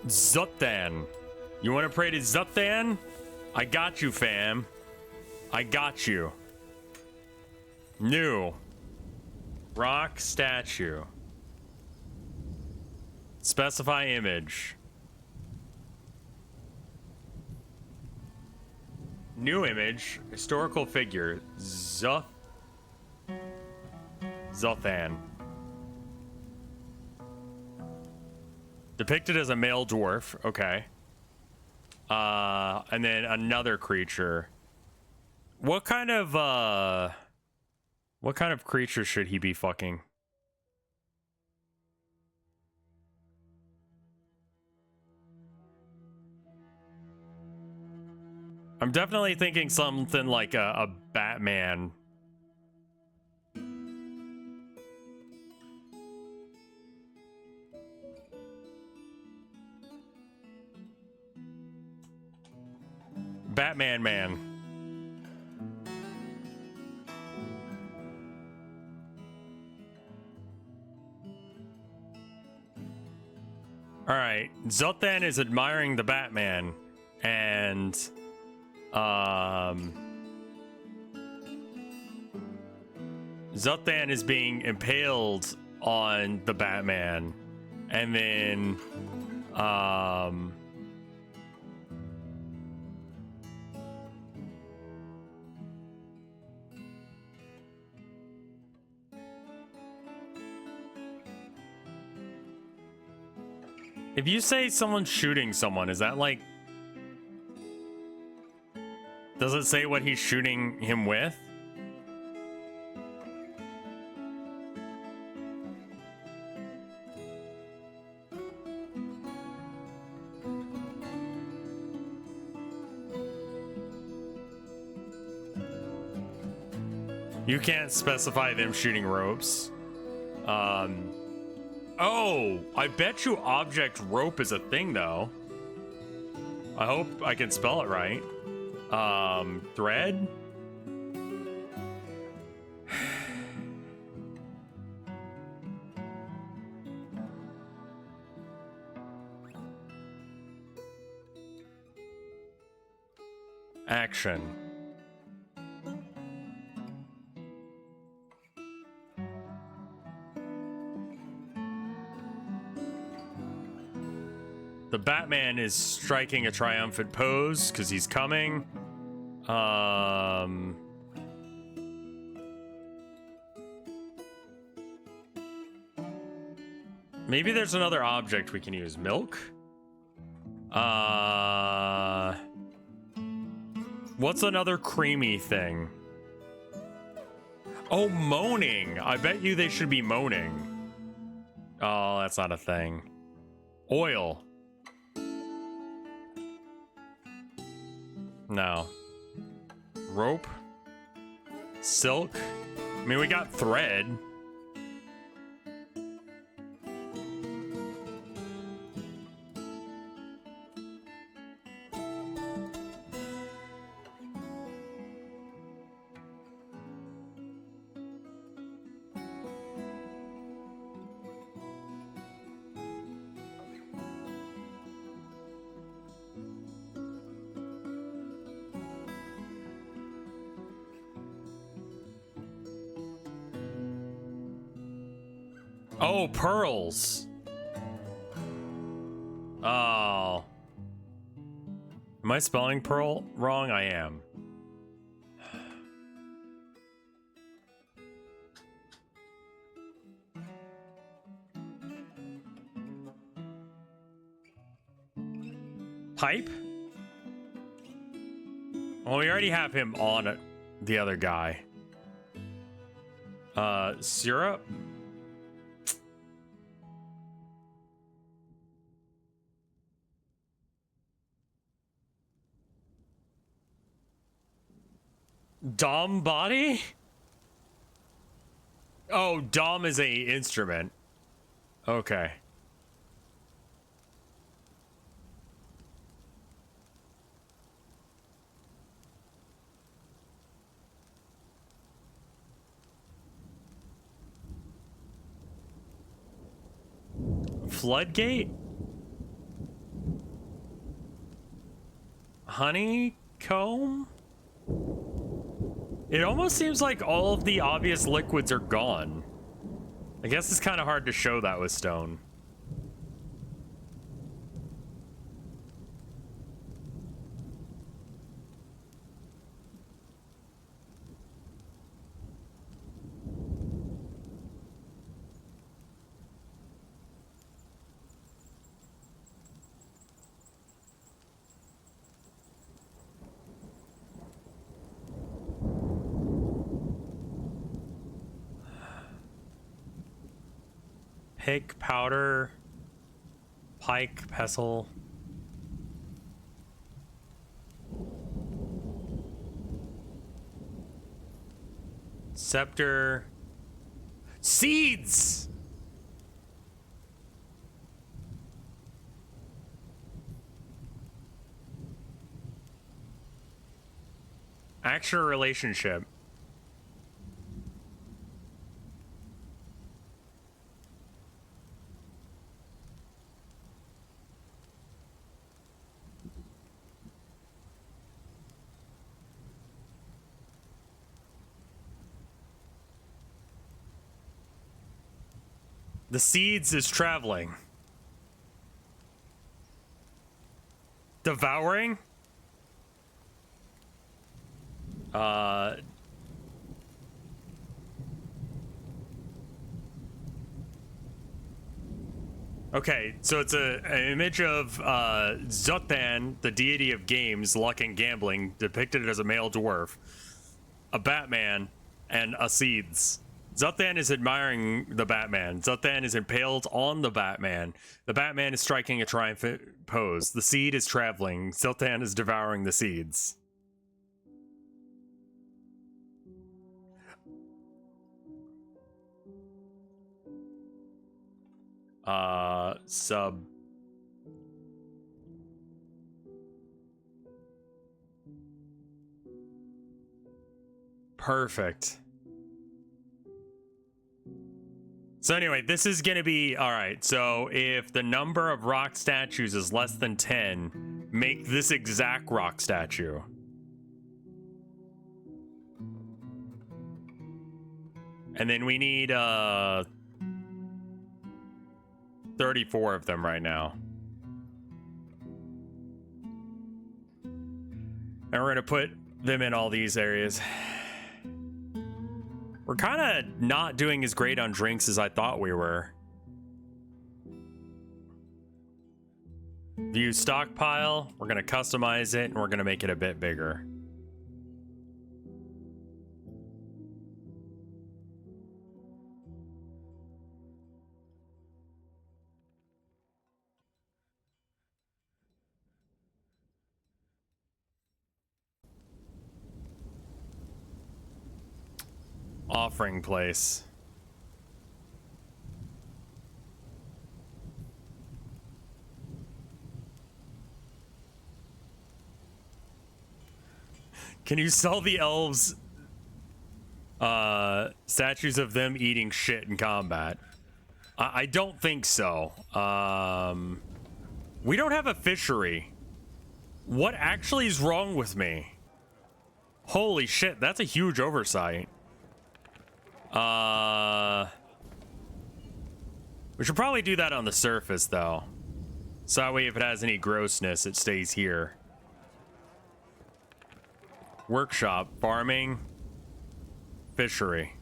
Zuthan. You want to pray to Zuthan? I got you, fam. I got you. New. Rock statue. Specify image. New image. Historical figure. Zuthan. Depicted as a male dwarf. Okay. And then another creature. What kind of creature should he be fucking? I'm definitely thinking something like a Batman. Batman man. All right, Zuthan is admiring the Batman, and Zuthan is being impaled on the Batman, and then if you say someone's shooting someone, is that like, does it say what he's shooting him with? You can't specify them shooting ropes. Oh, I bet you object rope is a thing though. I hope I can spell it right. Thread? Action. The Batman is striking a triumphant pose because he's coming. Maybe there's another object we can use. Milk? What's another creamy thing? Oh, moaning. I bet you they should be moaning. Oh, that's not a thing. Oil. No. Rope. Silk. I mean, we got thread. Oh, pearls. Oh. Am I spelling pearl wrong? I am. Pipe? Well, we already have him on the other guy. Syrup? Dom body? Oh, Dom is a instrument. Okay. floodgate? Honeycomb? It almost seems like all of the obvious liquids are gone. I guess it's kind of hard to show that with stone. Pick, powder, pike, pestle. Scepter. Seeds! Action or relationship? The seeds is traveling. Devouring? Okay, so it's an image of Zuthan, the deity of games, luck, and gambling, depicted as a male dwarf, a Batman, and a seeds. Zuthan is admiring the Batman. Zuthan is impaled on the Batman. The Batman is striking a triumphant pose. The seed is traveling. Zuthan is devouring the seeds. Sub. Perfect. So anyway, this is gonna be all right. So if the number of rock statues is less than 10, make this exact rock statue. And then we need 34 of them right now. And we're gonna put them in all these areas. We're kind of not doing as great on drinks as I thought we were. View stockpile. We're gonna customize it and we're gonna make it a bit bigger. Offering place. Can you sell the elves statues of them eating shit in combat? I don't think so. We don't have a fishery. What actually is wrong with me? Holy shit, that's a huge oversight. We should probably do that on the surface, though. So that way, if it has any grossness, it stays here. Workshop, farming, fishery.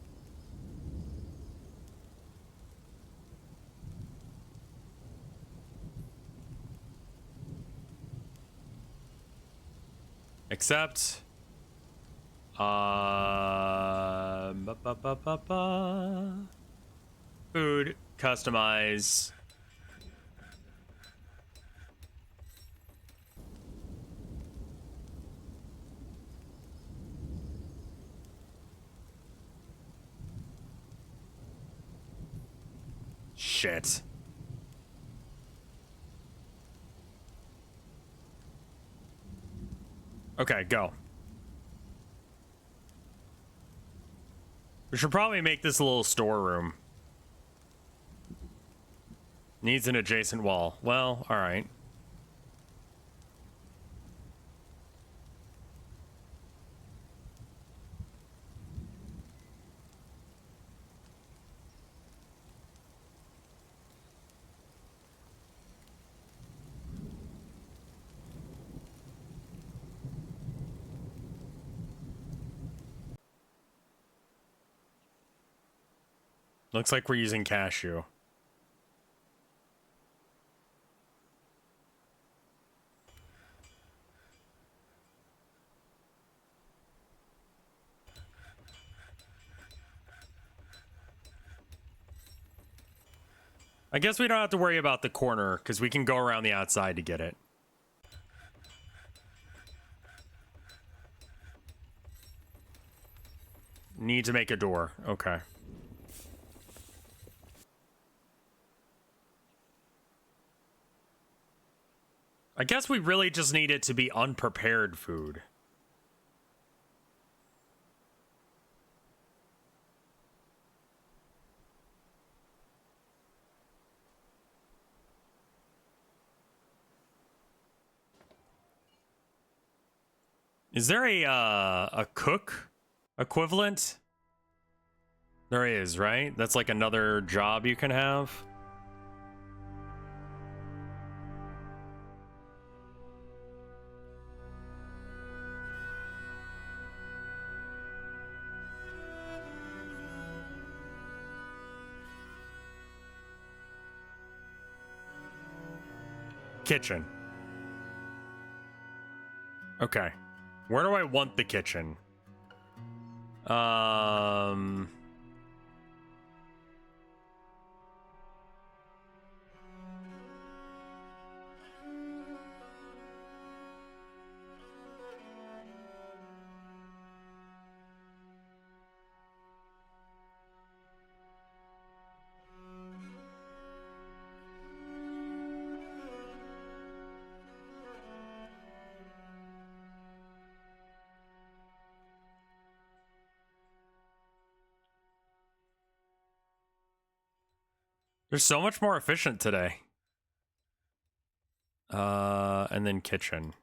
Accept. Food, customize. Shit. Okay, go. We should probably make this a little storeroom. Needs an adjacent wall. Well, all right. Looks like we're using cashew. I guess we don't have to worry about the corner because we can go around the outside to get it. Need to make a door. Okay. I guess we really just need it to be unprepared food. Is there a cook equivalent? There is, right? That's like another job you can have. Kitchen. Okay. Where do I want the kitchen? They're so much more efficient today. And then kitchen.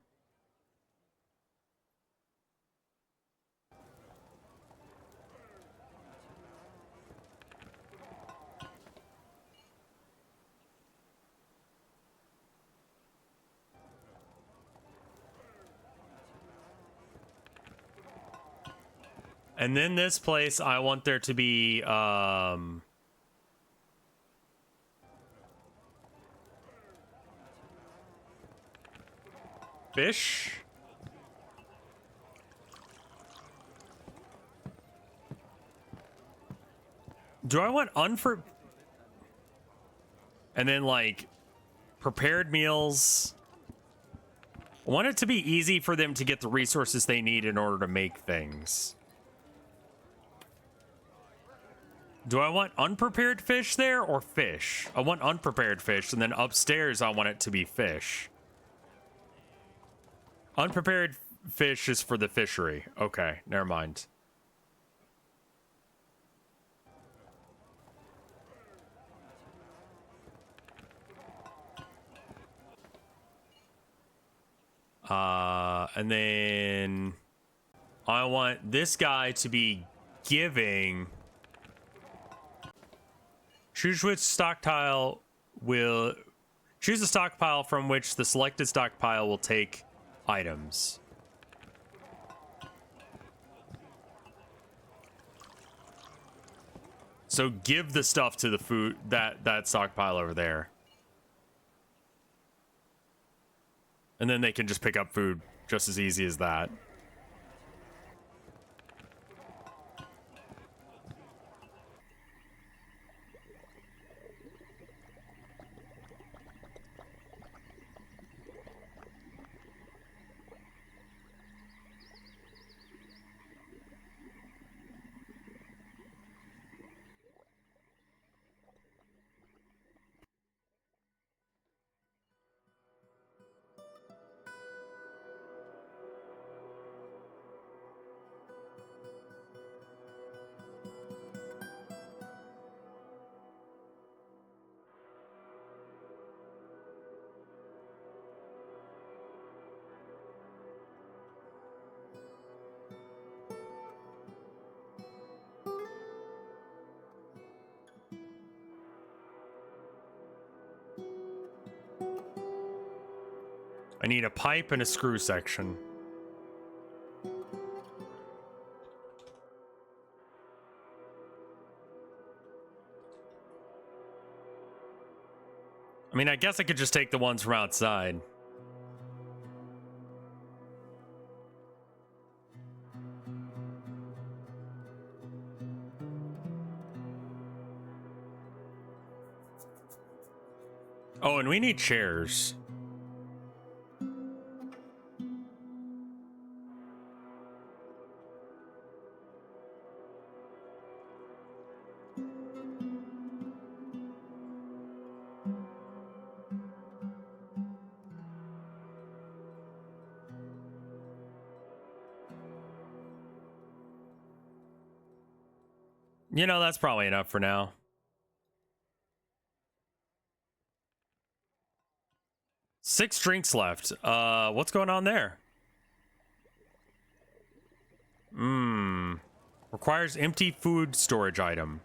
And then this place, I want there to be, fish? Do I want and then, like, prepared meals? I want it to be easy for them to get the resources they need in order to make things. Do I want unprepared fish there or fish? I want unprepared fish, and then upstairs I want it to be fish. Unprepared fish is for the fishery. Okay, never mind. And then I want this guy to be giving. Choose which stockpile will choose a stockpile from which the selected stockpile will take items. So give the stuff to the food that stockpile over there. And then they can just pick up food just as easy as that. I need a pipe and a screw section. I mean, I guess I could just take the ones from outside. Oh, and we need chairs. You know, that's probably enough for now. Six drinks left. What's going on there? Requires empty food storage item.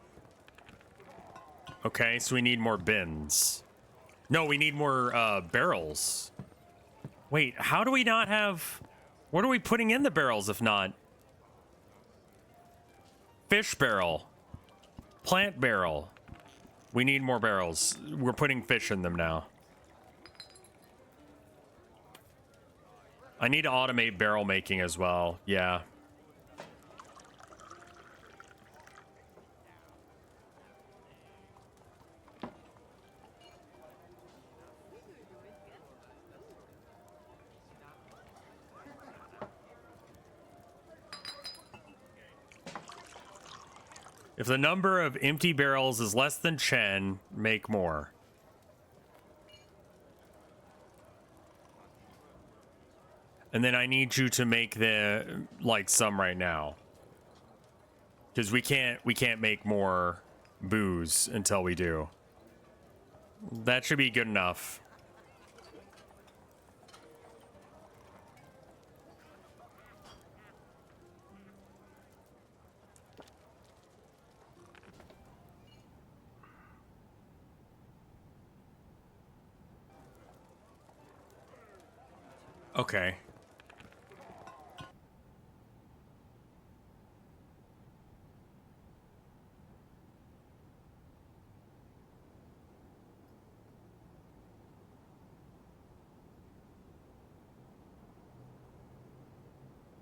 Okay, so we need more bins. No, we need more barrels. Wait, how do we not have... What are we putting in the barrels if not? Fish barrel. Plant barrel. We need more barrels. We're putting fish in them now. I need to automate barrel making as well. Yeah. If the number of empty barrels is less than 10, make more. And then I need you to make the some right now. Because we can't make more booze until we do. That should be good enough. Okay.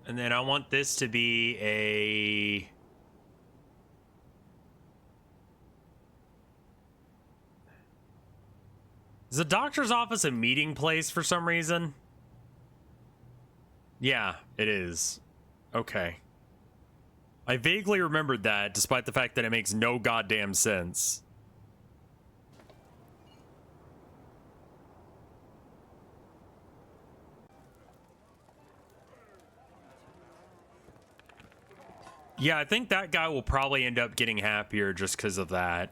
And then I want this to be a... Is the doctor's office a meeting place for some reason? Yeah, it is. Okay. I vaguely remembered that, despite the fact that it makes no goddamn sense. Yeah, I think that guy will probably end up getting happier just because of that.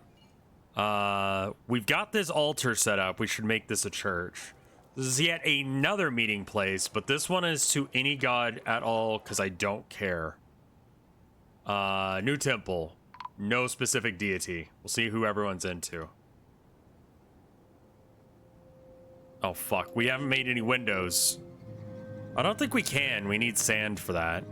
We've got this altar set up. We should make this a church. This is yet another meeting place, but this one is to any god at all because I don't care. New temple. No specific deity. We'll see who everyone's into. Oh, fuck. We haven't made any windows. I don't think we can. We need sand for that.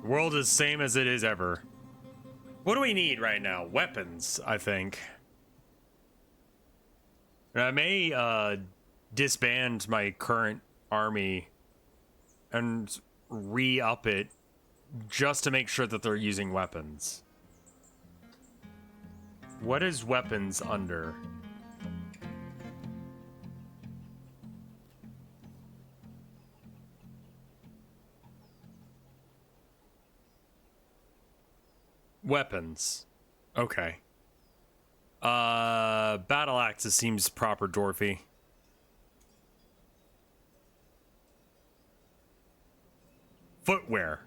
World is same as it is ever. What do we need right now? Weapons, I think. And I may disband my current army and re-up it just to make sure that they're using weapons. What is weapons under? Weapons. Okay. Battle axes seems proper, Dwarfy. Footwear.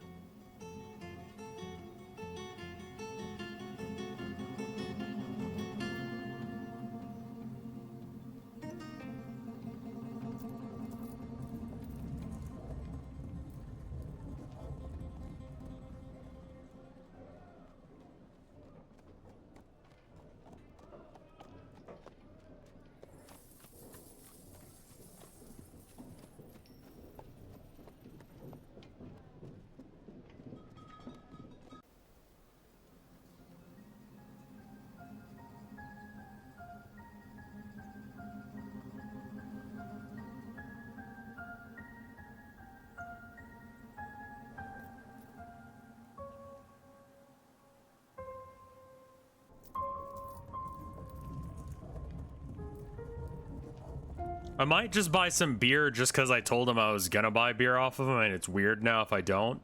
I might just buy some beer just because I told him I was gonna buy beer off of him, and it's weird now if I don't.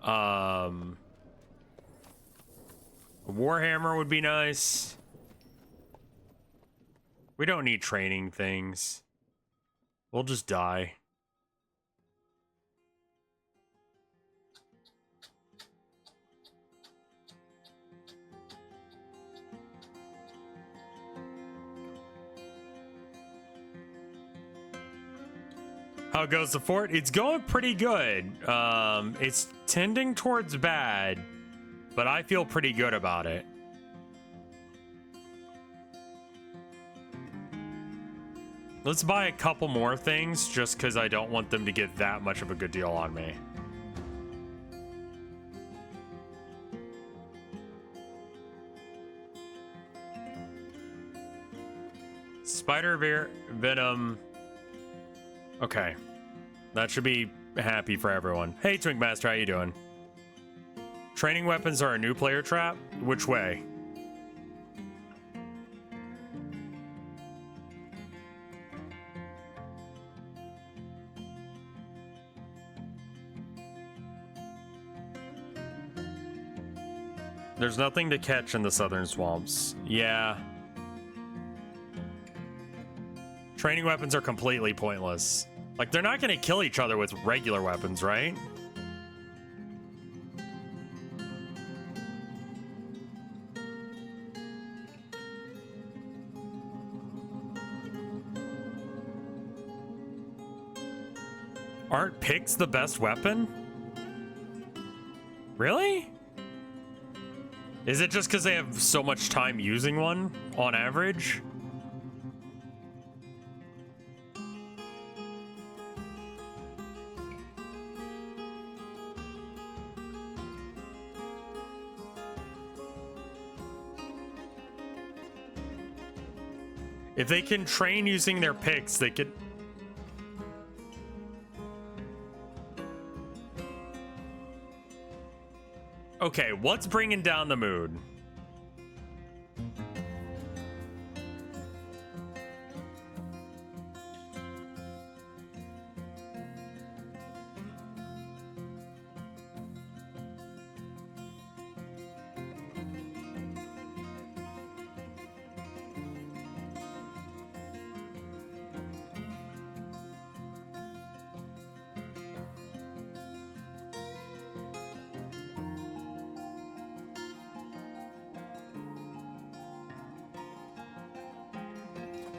A Warhammer would be nice. We don't need training things. We'll just die. How goes the fort? It's going pretty good. It's tending towards bad, but I feel pretty good about it. Let's buy a couple more things just because I don't want them to get that much of a good deal on me. Spider venom. Okay. That should be happy for everyone. Hey, Twink Master, how you doing? Training weapons are a new player trap? Which way? There's nothing to catch in the southern swamps. Yeah. Training weapons are completely pointless. Like, they're not gonna kill each other with regular weapons, right? Aren't picks the best weapon? Really? Is it just because they have so much time using one, on average? If they can train using their picks, they could... Okay, what's bringing down the mood?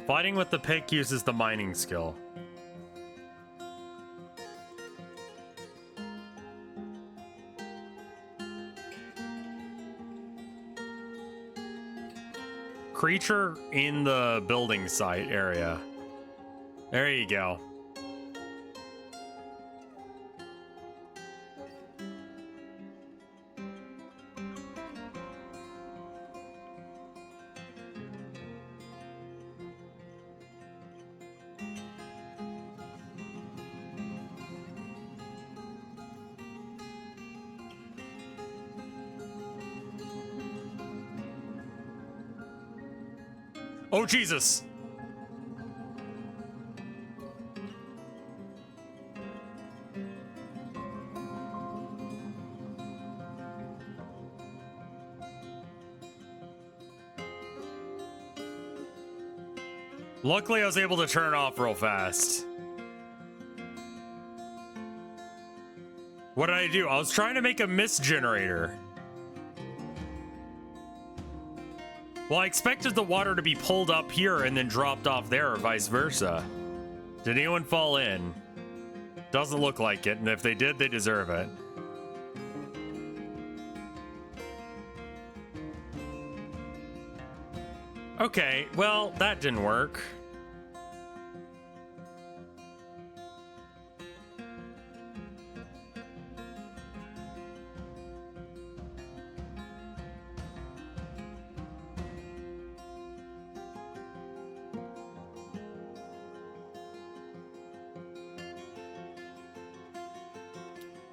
Fighting with the pick uses the mining skill. Creature in the building site area. There you go. Oh, Jesus. Luckily, I was able to turn it off real fast. What did I do? I was trying to make a mist generator. Well, I expected the water to be pulled up here and then dropped off there, or vice versa. Did anyone fall in? Doesn't look like it, and if they did, they deserve it. Okay, well, that didn't work.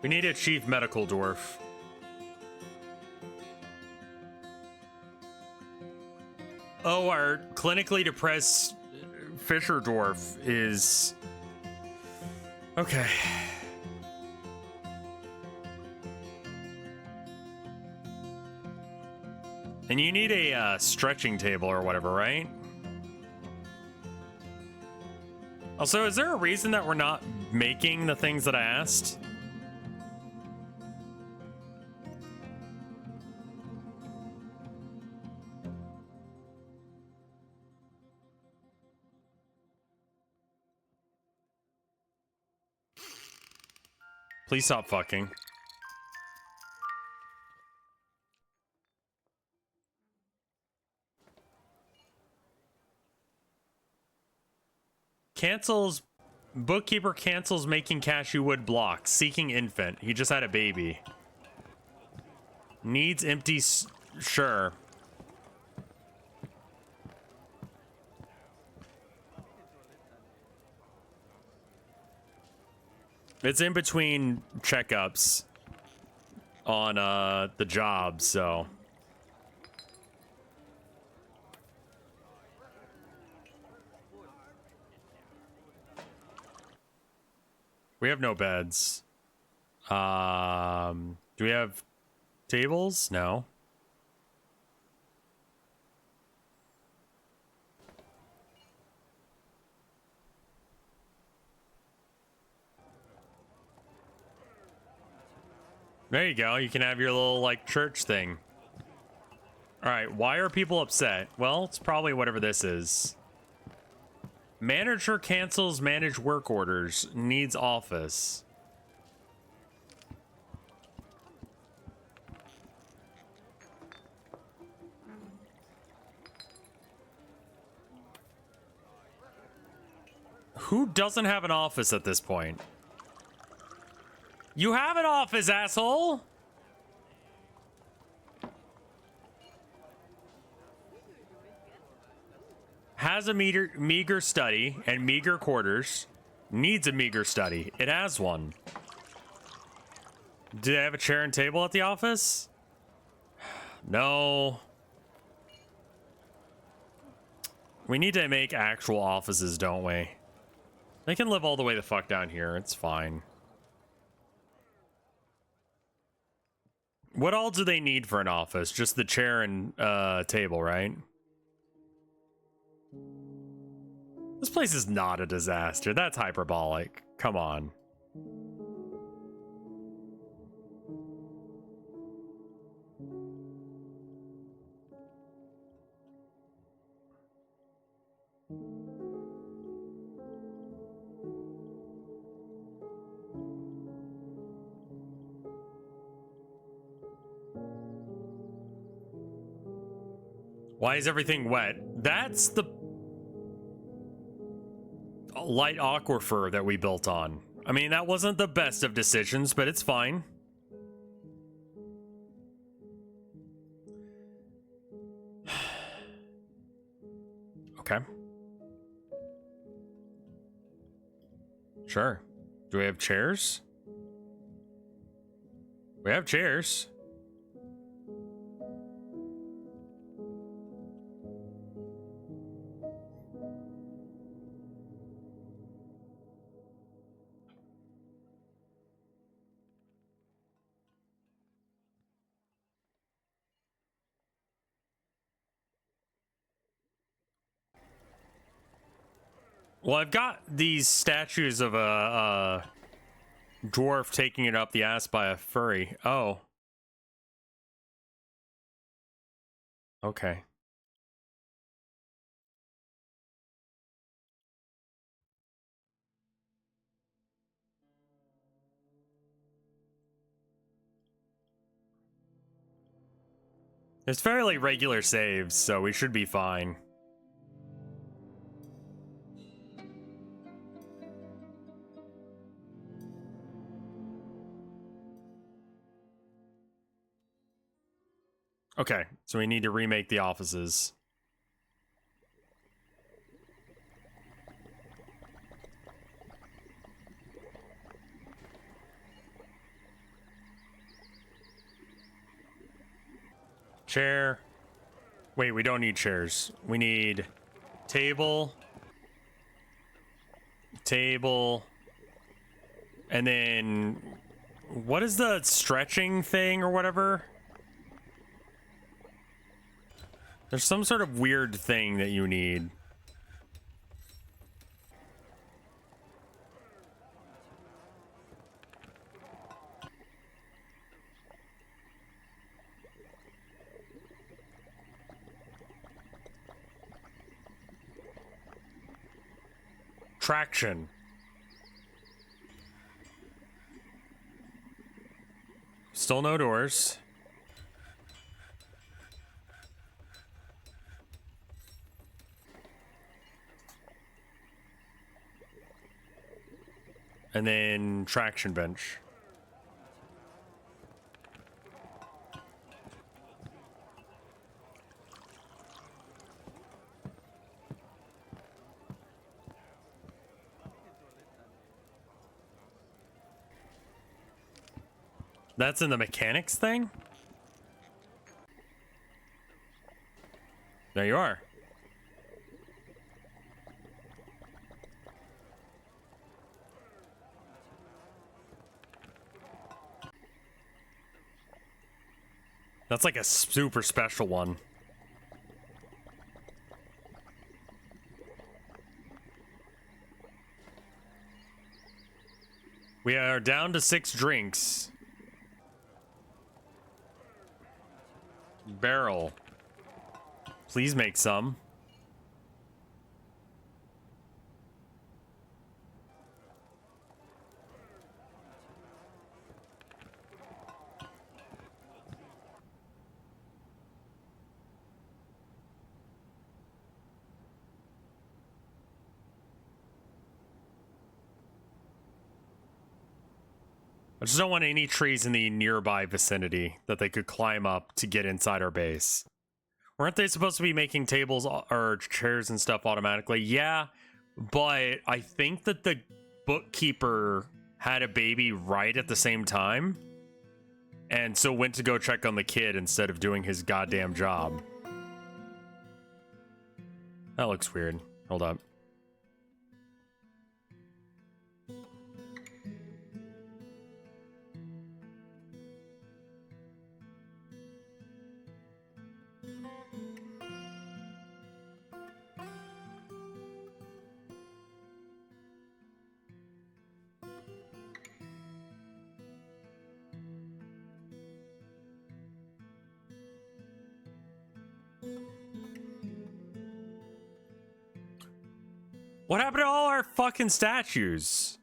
We need a chief medical dwarf. Oh, our clinically depressed Fisher dwarf is... Okay. And you need a stretching table or whatever, right? Also, is there a reason that we're not making the things that I asked? Please stop fucking. Cancels. Bookkeeper cancels making cashew wood blocks. Seeking infant. He just had a baby. Needs empty. Sure. It's in between checkups on the job, so. We have no beds. Do we have tables? No. There you go. You can have your little, like, church thing. All right. Why are people upset? Well, it's probably whatever this is. Manager cancels manage work orders. Needs office. Who doesn't have an office at this point? You have an office, asshole! Has a meager study and meager quarters. Needs a meager study. It has one. Do they have a chair and table at the office? No. We need to make actual offices, don't we? They can live all the way the fuck down here. It's fine. What all do they need for an office? Just the chair and table, right? This place is not a disaster. That's hyperbolic. Come on. Why is everything wet? That's the light aquifer that we built on. I mean, that wasn't the best of decisions, but it's fine. Okay. Sure. Do we have chairs? We have chairs. Well, I've got these statues of a dwarf taking it up the ass by a furry. Oh. Okay. It's fairly regular saves, so we should be fine. Okay, so we need to remake the offices. Chair. Wait, we don't need chairs. We need table. Table. And then what is the stretching thing or whatever? There's some sort of weird thing that you need. Traction. Still no doors. And then traction bench. That's in the mechanics thing? There you are. That's like a super special one. We are down to 6 drinks. Barrel. Please make some. I just don't want any trees in the nearby vicinity that they could climb up to get inside our base. Weren't they supposed to be making tables or chairs and stuff automatically? Yeah, but I think that the bookkeeper had a baby right at the same time, and so went to go check on the kid instead of doing his goddamn job. That looks weird. Hold up. What happened to all our fucking statues?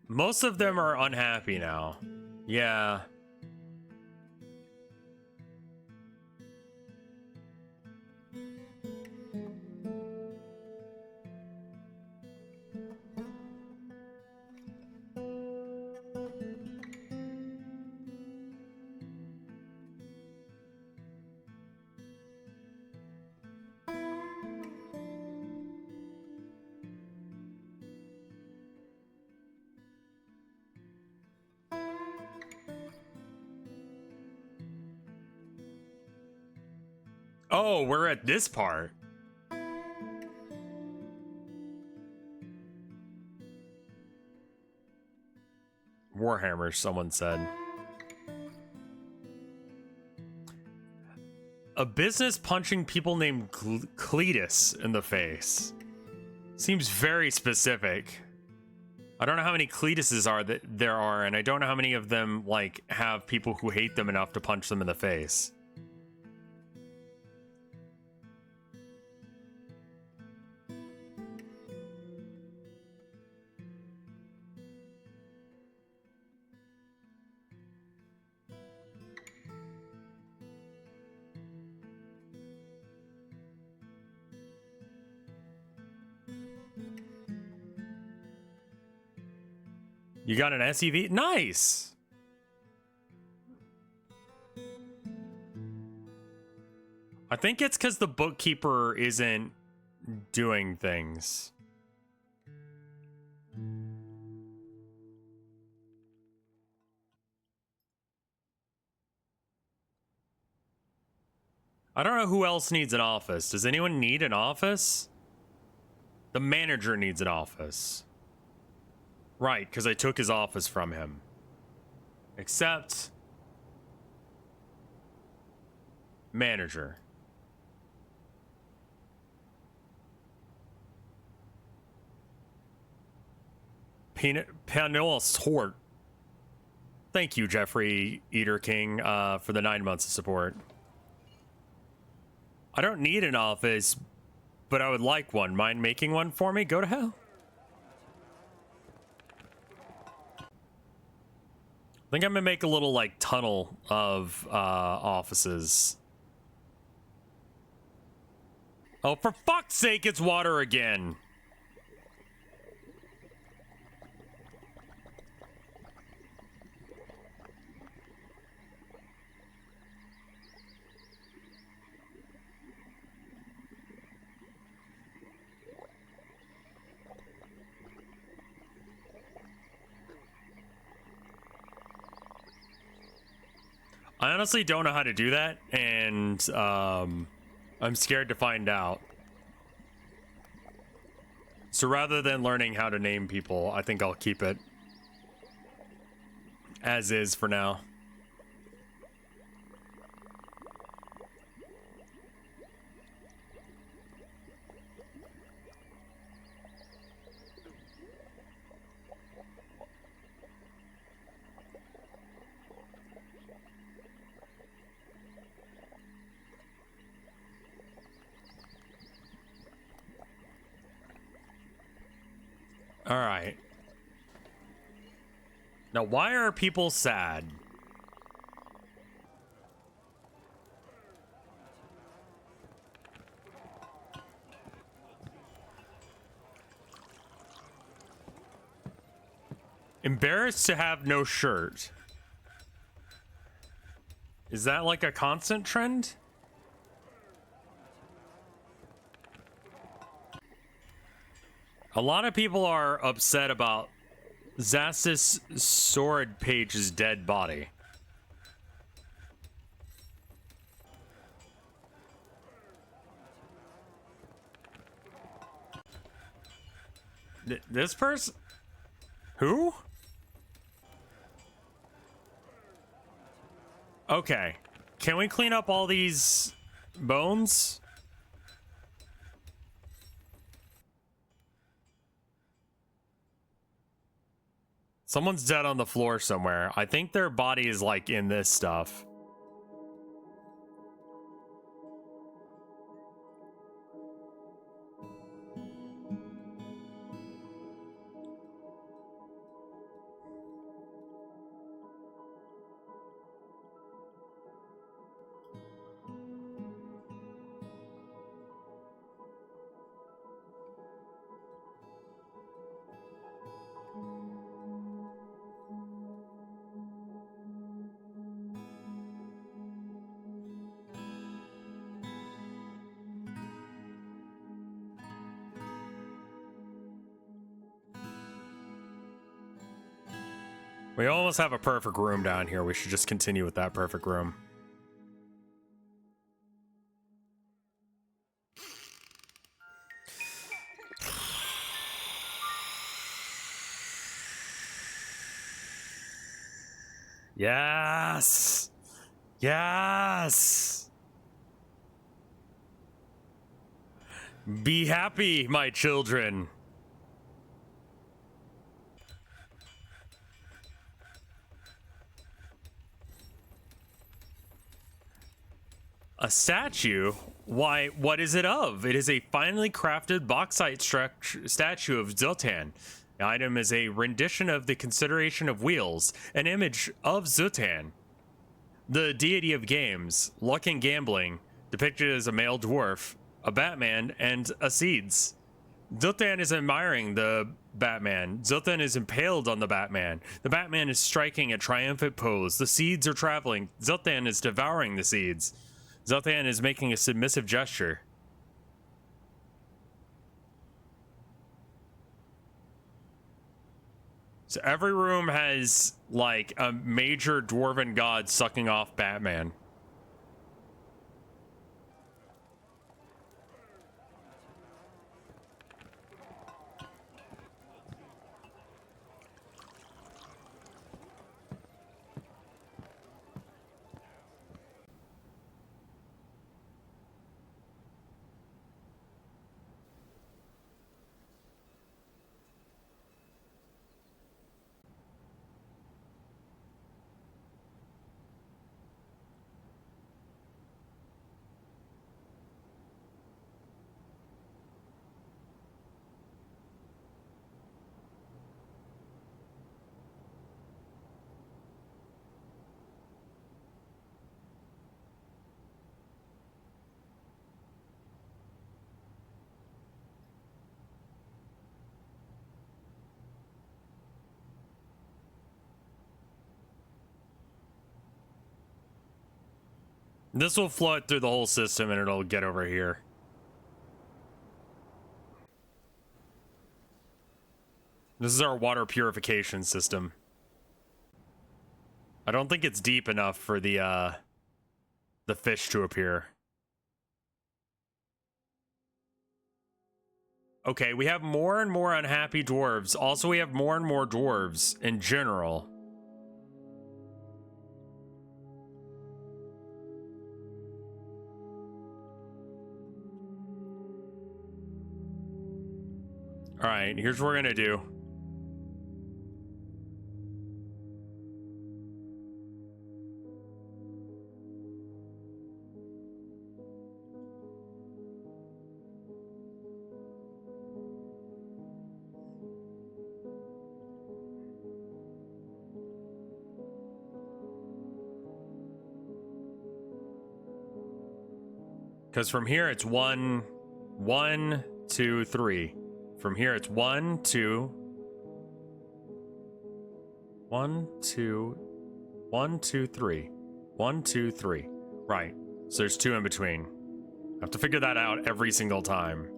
Most of them are unhappy now. Yeah. Oh, we're at this part. Warhammer, someone said. A business punching people named Cletus in the face. Seems very specific. I don't know how many Cletuses there are, and I don't know how many of them like have people who hate them enough to punch them in the face. You got an SUV? Nice! I think it's because the bookkeeper isn't doing things. I don't know who else needs an office. Does anyone need an office? The manager needs an office. Right, because I took his office from him. Except... manager. Panel Sort. Thank you, Jeffrey Eater King, for the 9 months of support. I don't need an office, but I would like one. Mind making one for me? Go to hell. I think I'm gonna make a little, like, tunnel of offices. Oh, for fuck's sake, it's water again. I honestly don't know how to do that, and I'm scared to find out. So rather than learning how to name people, I think I'll keep it as is for now. All right. Now, why are people sad? Embarrassed to have no shirt. Is that like a constant trend? A lot of people are upset about Zastis Sword Page's dead body. This person? Who? Okay. Can we clean up all these bones? Someone's dead on the floor somewhere. I think their body is like in this stuff. We almost have a perfect room down here. We should just continue with that perfect room. Yes! Yes! Be happy, my children. A statue? Why, what is it of? It is a finely crafted bauxite statue of Zoltan. The item is a rendition of the consideration of wheels, an image of Zoltan, the deity of games, luck and gambling, depicted as a male dwarf, a Batman, and a seeds. Zoltan is admiring the Batman. Zoltan is impaled on the Batman. The Batman is striking a triumphant pose. The seeds are traveling. Zoltan is devouring the seeds. Zoltan is making a submissive gesture. So every room has, like, a major dwarven god sucking off Batman. This will flood through the whole system and it'll get over here. This is our water purification system. I don't think it's deep enough for the fish to appear. Okay, we have more and more unhappy dwarves. Also, we have more and more dwarves in general. All right, here's what we're gonna do. Because from here it's 1, 2, 3. From here it's 1, 2, 1, 2, 1, 2, 3, 1, 2, 3. Right. So there's 2 in between. I have to figure that out every single time.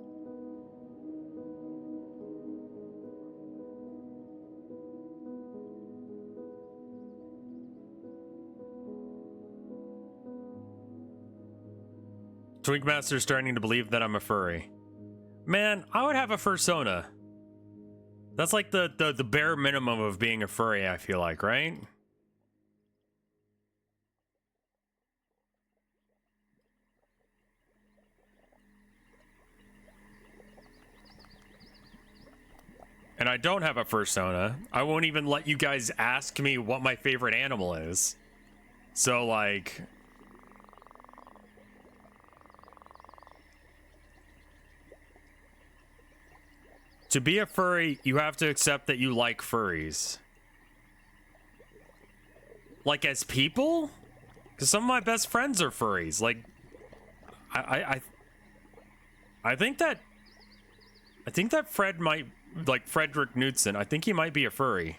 Twinkmaster's starting to believe that I'm a furry. Man, I would have a fursona. That's like the bare minimum of being a furry, I feel like, right? And I don't have a fursona. I won't even let you guys ask me what my favorite animal is. So, like... to be a furry, you have to accept that you like furries. Like, as people? Because some of my best friends are furries. Like, I think that... I think that Fred might... like, Frederick Knudsen, I think he might be a furry.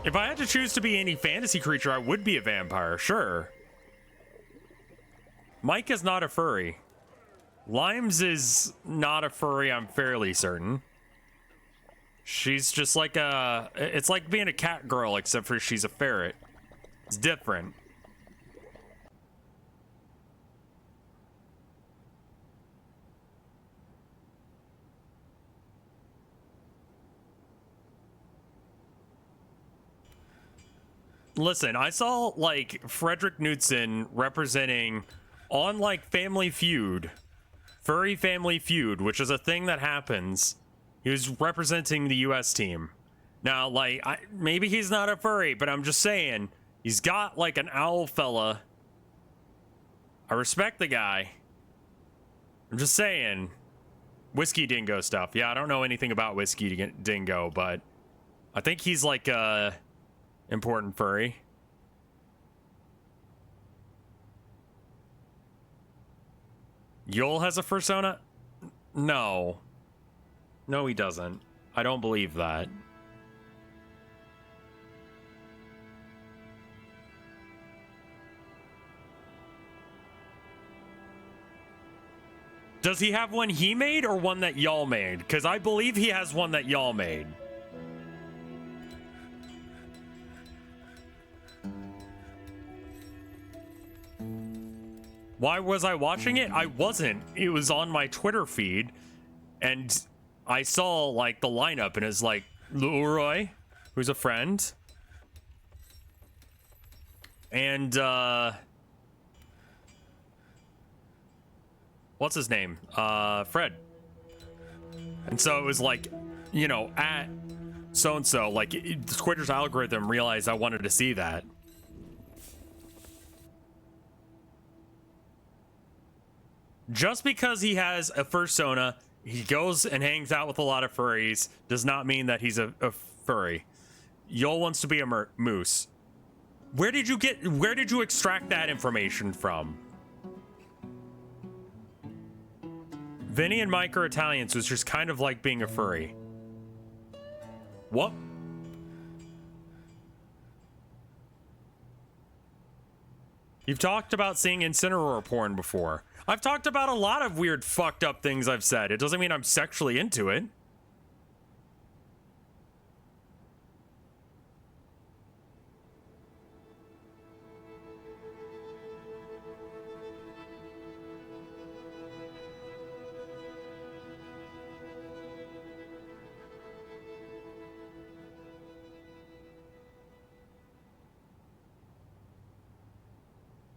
If I had to choose to be any fantasy creature, I would be a vampire, sure. Mike is not a furry. Limes is not a furry, I'm fairly certain. She's just like a... it's like being a cat girl, except for she's a ferret. It's different. listen, I saw like Frederick Knudsen representing on like Family Feud, Furry Family Feud, which is a thing that happens. He was representing the US team. Now, like, maybe he's not a furry, but I'm just saying, he's got like an owl fella. I respect the guy. I'm just saying, Whiskey Dingo stuff. Yeah, I don't know anything about Whiskey Dingo, but I think he's like a important furry. Yul has a fursona? No. No, he doesn't. I don't believe that. Does he have one he made or one that y'all made? Because I believe he has one that y'all made. Why was I watching it? I wasn't. It was on my Twitter feed, and I saw like the lineup, and it's like Leroy, who's a friend, and what's his name? Fred. And so it was like, you know, at so and so, like Twitter's algorithm realized I wanted to see that. Just because he has a fursona, he goes and hangs out with a lot of furries, does not mean that he's a furry. Yol wants to be a moose. Where did you extract that information from? Vinny and Mike are Italians, so it's just kind of like being a furry. What? You've talked about seeing Incineroar porn before. I've talked about a lot of weird fucked up things I've said. It doesn't mean I'm sexually into it.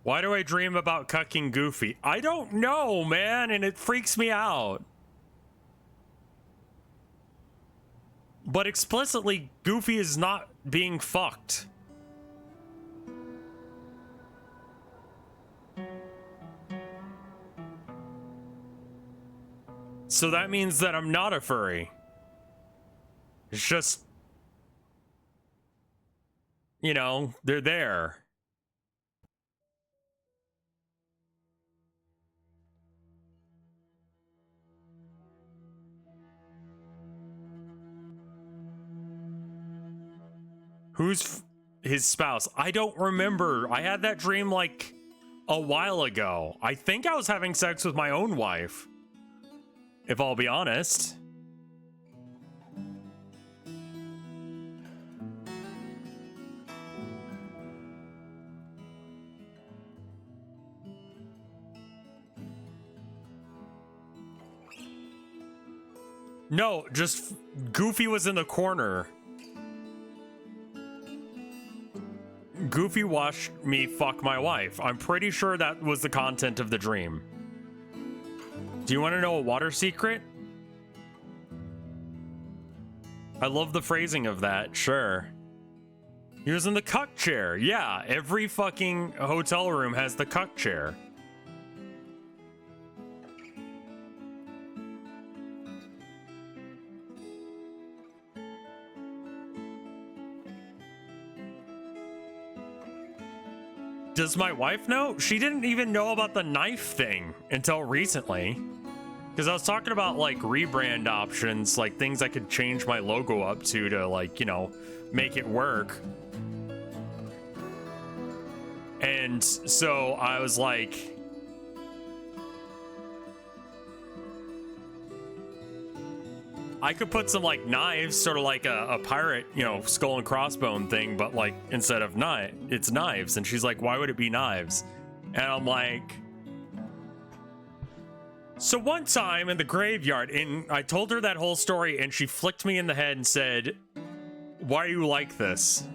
Why do I dream about cucking Goofy? I don't know, man, and it freaks me out. But explicitly, Goofy is not being fucked. So that means that I'm not a furry. It's just, you know, they're there. Who's his spouse? I don't remember. I had that dream like a while ago. I think I was having sex with my own wife, if I'll be honest. No, just Goofy was in the corner. Goofy watched me fuck my wife. I'm pretty sure that was the content of the dream. Do you want to know a water secret? I love the phrasing of that, sure. He was in the cuck chair. Yeah, every fucking hotel room has the cuck chair. Does my wife know? She didn't even know about the knife thing until recently. Because I was talking about like rebrand options, like things I could change my logo up to like, you know, make it work. And so I was like, I could put some like knives, sort of like a pirate, you know, skull and crossbone thing, but like instead of knife, it's knives. And she's like, why would it be knives? And I'm like, so one time in the graveyard, and I told her that whole story, and she flicked me in the head and said, why are you like this?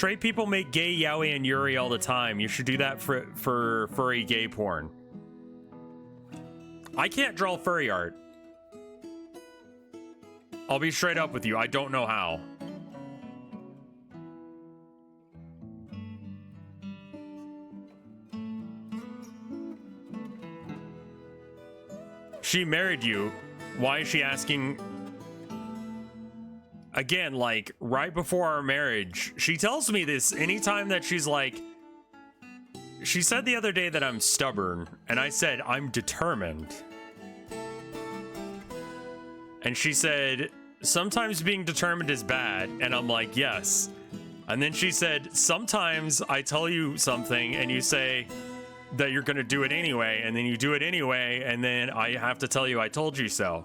Straight people make gay yaoi and yuri all the time. You should do that for furry gay porn. I can't draw furry art. I'll be straight up with you. I don't know how. She married you. Why is she asking? Again, like, right before our marriage, she tells me this anytime that she's like, she said the other day that I'm stubborn, and I said, I'm determined. And she said, sometimes being determined is bad, and I'm like, yes. And then she said, sometimes I tell you something, and you say that you're gonna do it anyway, and then you do it anyway, and then I have to tell you I told you so.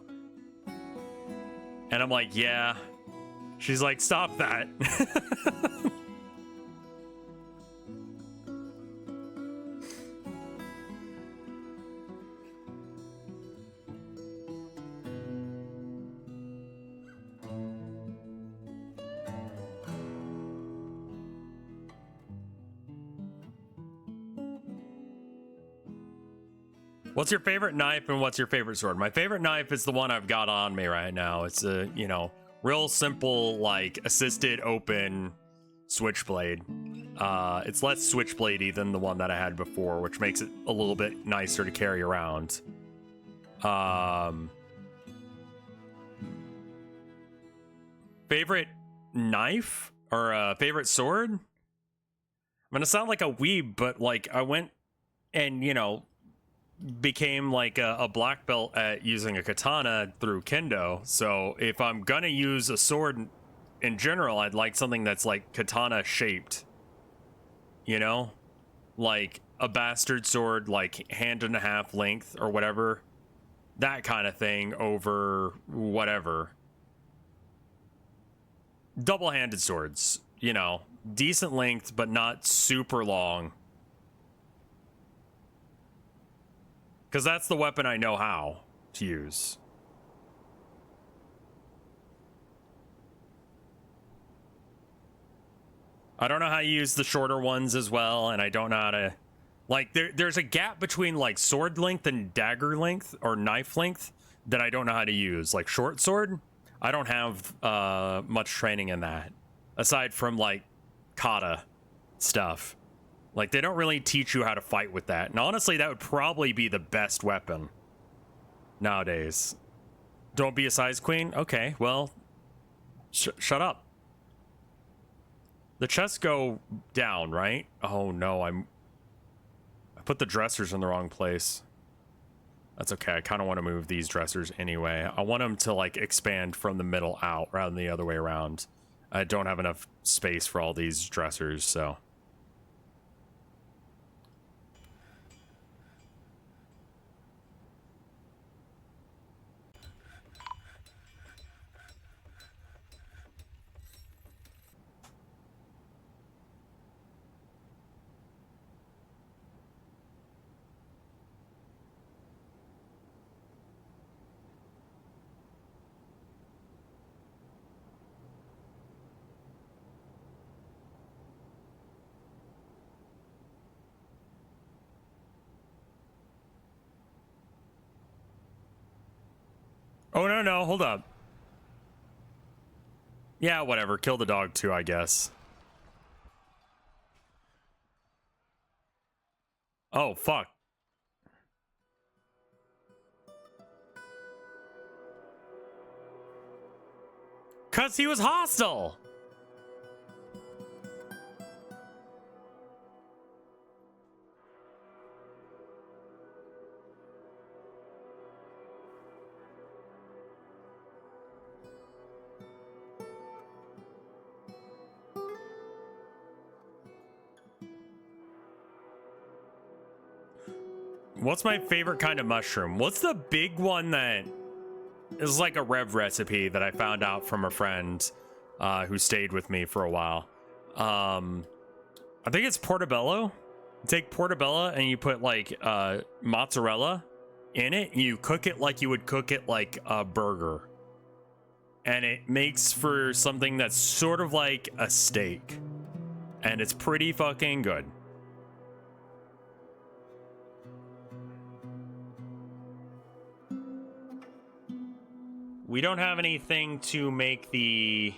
And I'm like, yeah. She's like, stop that. What's your favorite knife and what's your favorite sword? My favorite knife is the one I've got on me right now. It's a, you know, real simple, like, assisted open switchblade. It's less switchbladey than the one that I had before, which makes it a little bit nicer to carry around. Favorite knife or favorite sword? I'm gonna sound like a weeb, but like I went and, you know, became like a black belt at using a katana through kendo. So if I'm gonna use a sword in general, I'd like something that's like katana shaped, you know, like a bastard sword, like hand and a half length or whatever, that kind of thing, over whatever. Double-handed swords, you know, decent length but not super long. Because that's the weapon I know how to use. I don't know how to use the shorter ones as well, and I don't know how to... Like, there's a gap between, like, sword length and dagger length, or knife length, that I don't know how to use. Like, short sword, I don't have much training in that. Aside from, like, kata stuff. Like, they don't really teach you how to fight with that. And honestly, that would probably be the best weapon nowadays. Don't be a size queen? Okay, well, shut up. The chests go down, right? Oh, no, I put the dressers in the wrong place. That's okay. I kind of want to move these dressers anyway. I want them to, like, expand from the middle out rather than the other way around. I don't have enough space for all these dressers, so... Oh, no, hold up. Yeah, whatever. Kill the dog too, I guess. Oh, fuck. Cause he was hostile. What's my favorite kind of mushroom? What's the big one that is like a Rev recipe that I found out from a friend who stayed with me for a while? I think it's portobello. You take portobello and you put like mozzarella in it. And you cook it like you would cook it like a burger. And it makes for something that's sort of like a steak. And it's pretty fucking good. We don't have anything to make the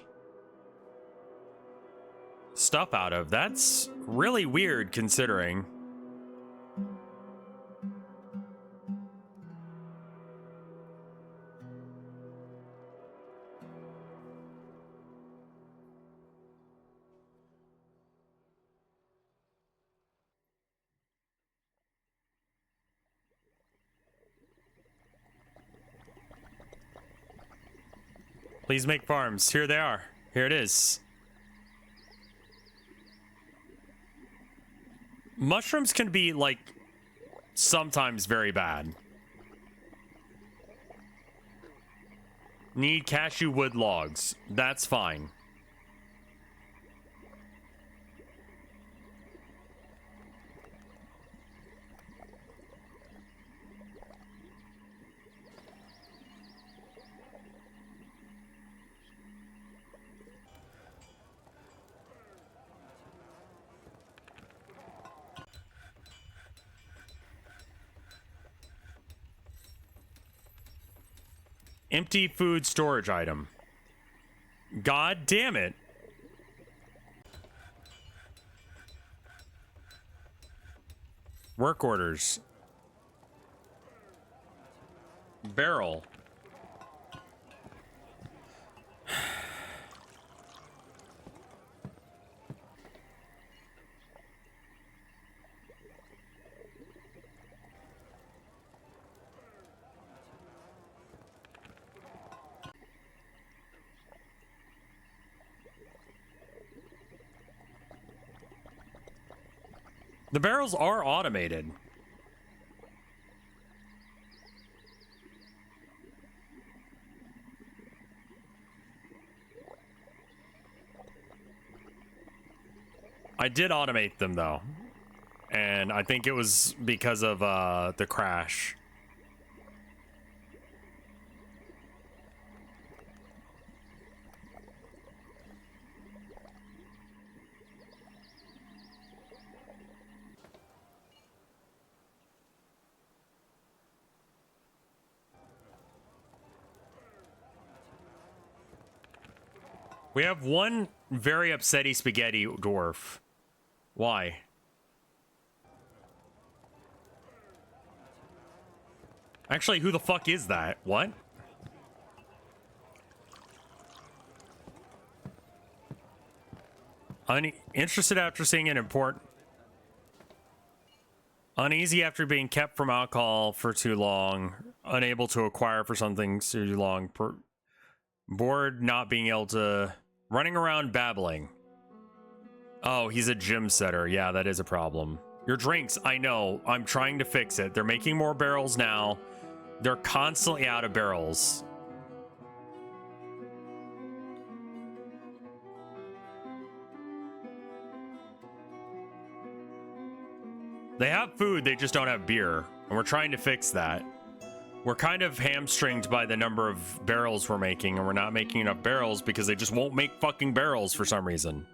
stuff out of. That's really weird considering. Please make farms. Here they are. Here it is. Mushrooms can be, like, sometimes very bad. Need cashew wood logs. That's fine. Empty food storage item. God damn it. Work orders. Barrel. The barrels are automated. I did automate them though. And I think it was because of the crash. We have one very upsetty spaghetti dwarf. Why? Actually, who the fuck is that? What? Interested after seeing an important... Uneasy after being kept from alcohol for too long. Unable to acquire for something too long. Bored not being able to... Running around babbling. Oh, he's a gym setter. Yeah, that is a problem. Your drinks, I know. I'm trying to fix it. They're making more barrels now. They're constantly out of barrels. They have food, they just don't have beer. And we're trying to fix that. We're kind of hamstringed by the number of barrels we're making, and we're not making enough barrels because they just won't make fucking barrels for some reason.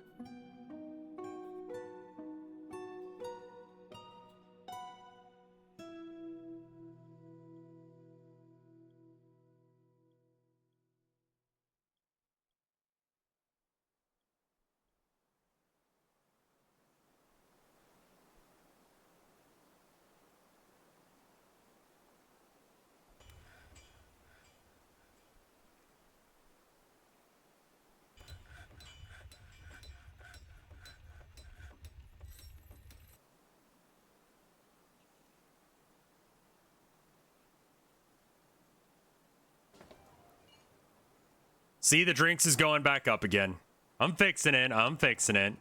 See, the drinks is going back up again. I'm fixing it. I'm fixing it.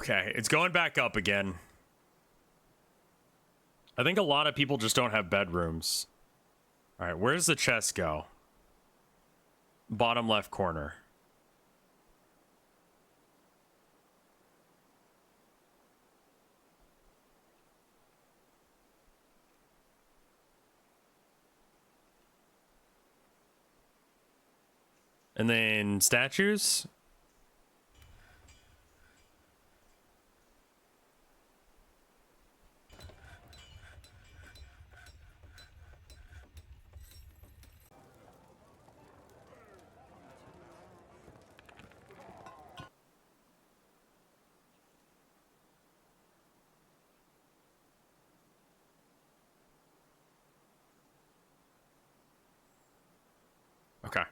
Okay, it's going back up again. I think a lot of people just don't have bedrooms. All right, where's the chest go? Bottom left corner. And then statues. Okay.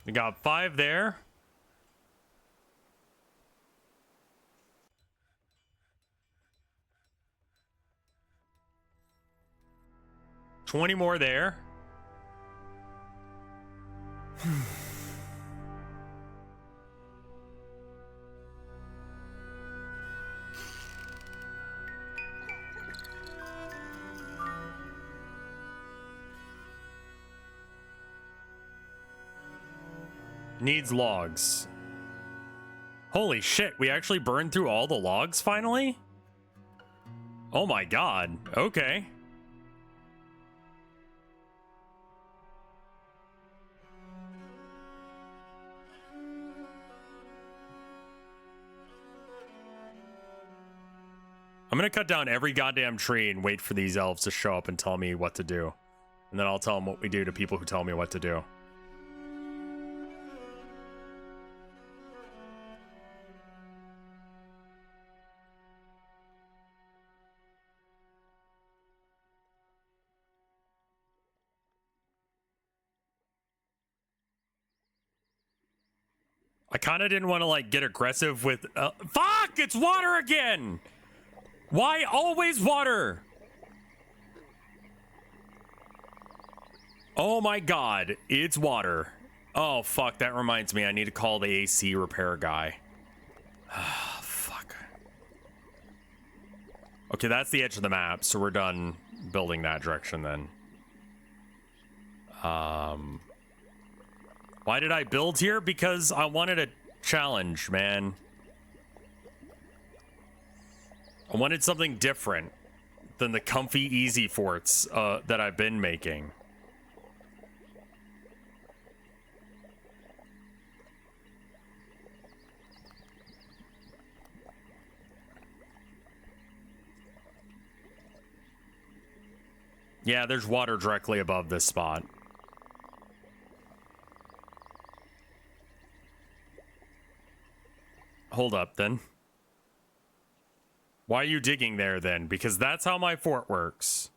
We got 5 there. $20 more there. Needs logs. Holy shit, we actually burned through all the logs finally? Oh my god. Okay. I'm gonna cut down every goddamn tree and wait for these elves to show up and tell me what to do. And then I'll tell them what we do to people who tell me what to do. I kind of didn't want to like get aggressive with fuck, it's water again. Why always water? Oh my god, it's water. Oh fuck, that reminds me, I need to call the AC repair guy. Fuck. Okay, that's the edge of the map, so we're done building that direction then. Why did I build here? Because I wanted a challenge, man. I wanted something different than the comfy easy forts that I've been making. Yeah, there's water directly above this spot. Hold up, then. Why are you digging there, then? Because that's how my fort works.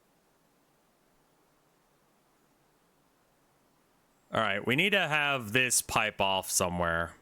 Alright, we need to have this pipe off somewhere.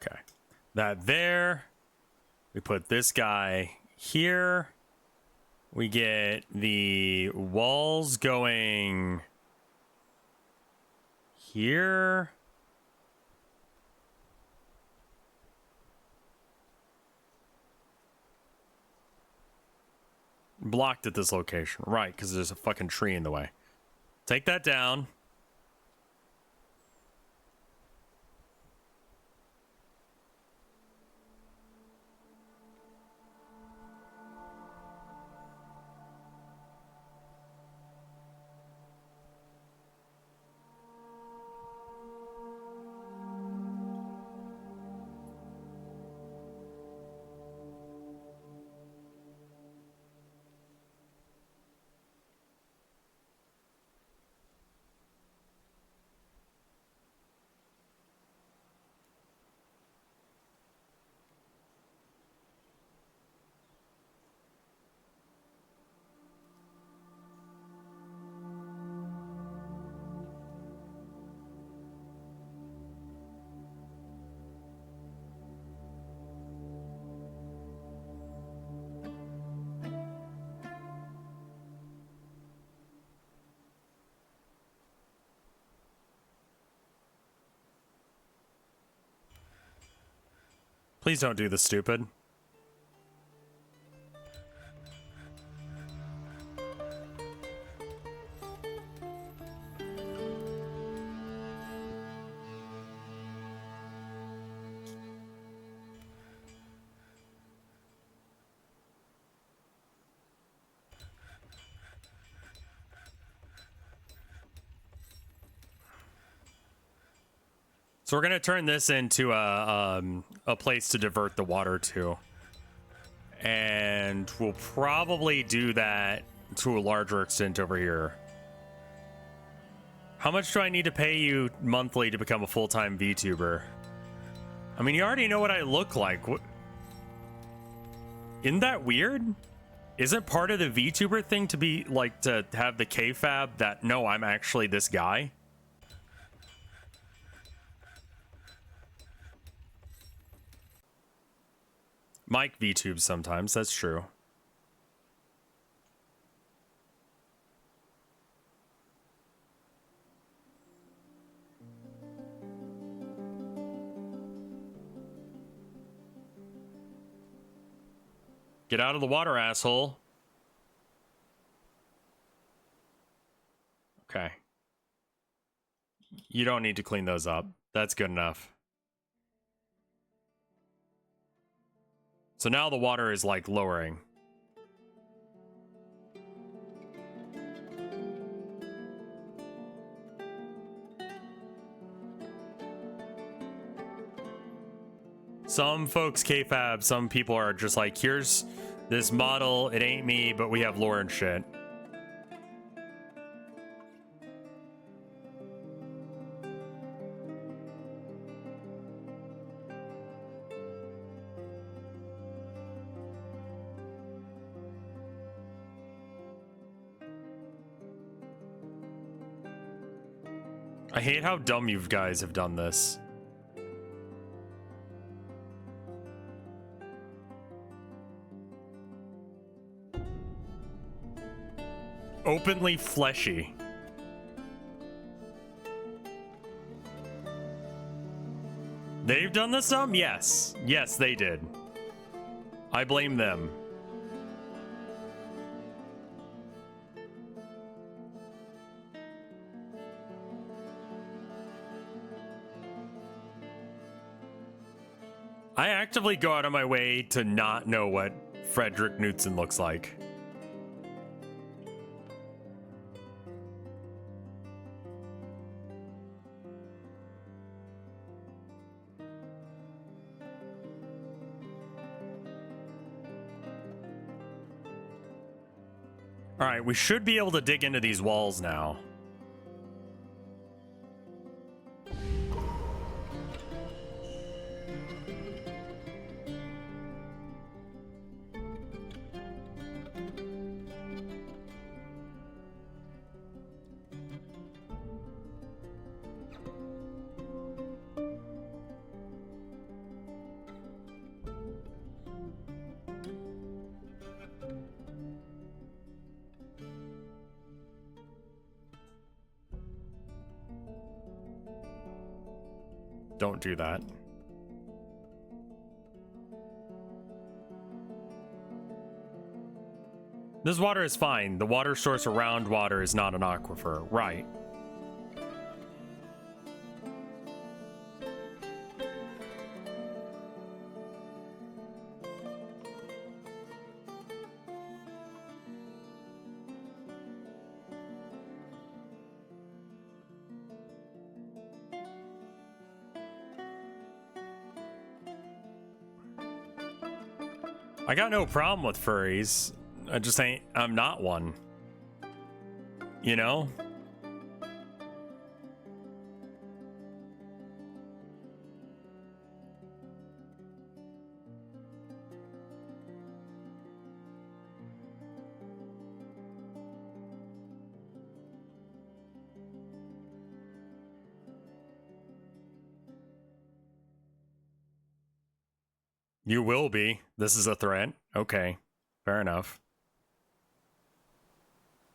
Okay. That there. We put this guy here. We get the walls going here. Blocked at this location. Right, because there's a fucking tree in the way. Take that down. Please don't do the stupid. So we're gonna turn this into a place to divert the water to, and we'll probably do that to a larger extent over here. How much do I need to pay you monthly to become a full-time VTuber? I mean, you already know what I look like. What? Isn't that weird? Isn't part of the VTuber thing to be like to have the kayfabe that no, I'm actually this guy? Mike VTubes sometimes, that's true. Get out of the water, asshole. Okay. You don't need to clean those up. That's good enough. So now the water is like lowering. Some folks kayfabe, some people are just like, here's this model, it ain't me, but we have lore and shit. I hate how dumb you guys have done this. Openly fleshy. They've done this dumb? Yes. Yes, they did. I blame them. I actively go out of my way to not know what Frederick Knudsen looks like. All right, we should be able to dig into these walls now. Don't do that. This water is fine. The water source around water is not an aquifer. Right. I got no problem with furries. I'm not one. You know? You will be. This is a threat. Okay. Fair enough.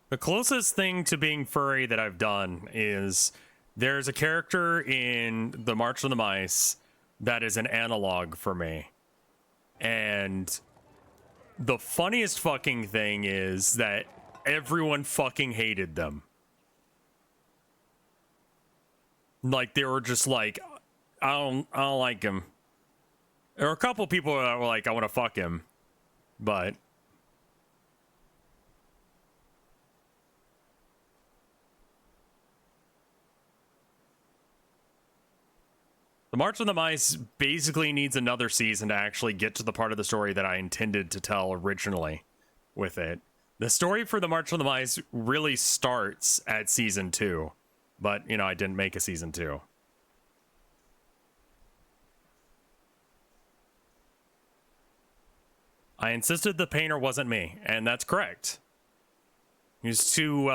The closest thing to being furry that I've done is there's a character in the March of the Mice that is an analog for me. And the funniest fucking thing is that everyone fucking hated them. Like, they were just like, I don't like him. There were a couple people that were like, I want to fuck him. But The March of the Mice basically needs another season to actually get to the part of the story that I intended to tell originally with it. The story for the March of the Mice really starts at season 2, but, you know, I didn't make a season 2. I insisted the painter wasn't me, and that's correct. He was too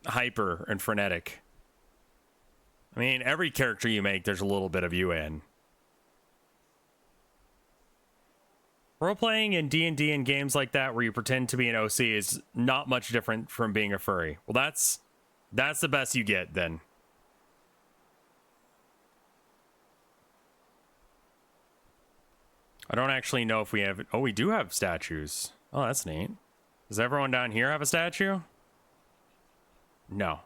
hyper and frenetic. I mean, every character you make, there's a little bit of you in. Role-playing in D&D and games like that where you pretend to be an OC is not much different from being a furry. Well, that's the best you get, then. I don't actually know if we have... Oh, we do have statues. Oh, that's neat. Does everyone down here have a statue? No.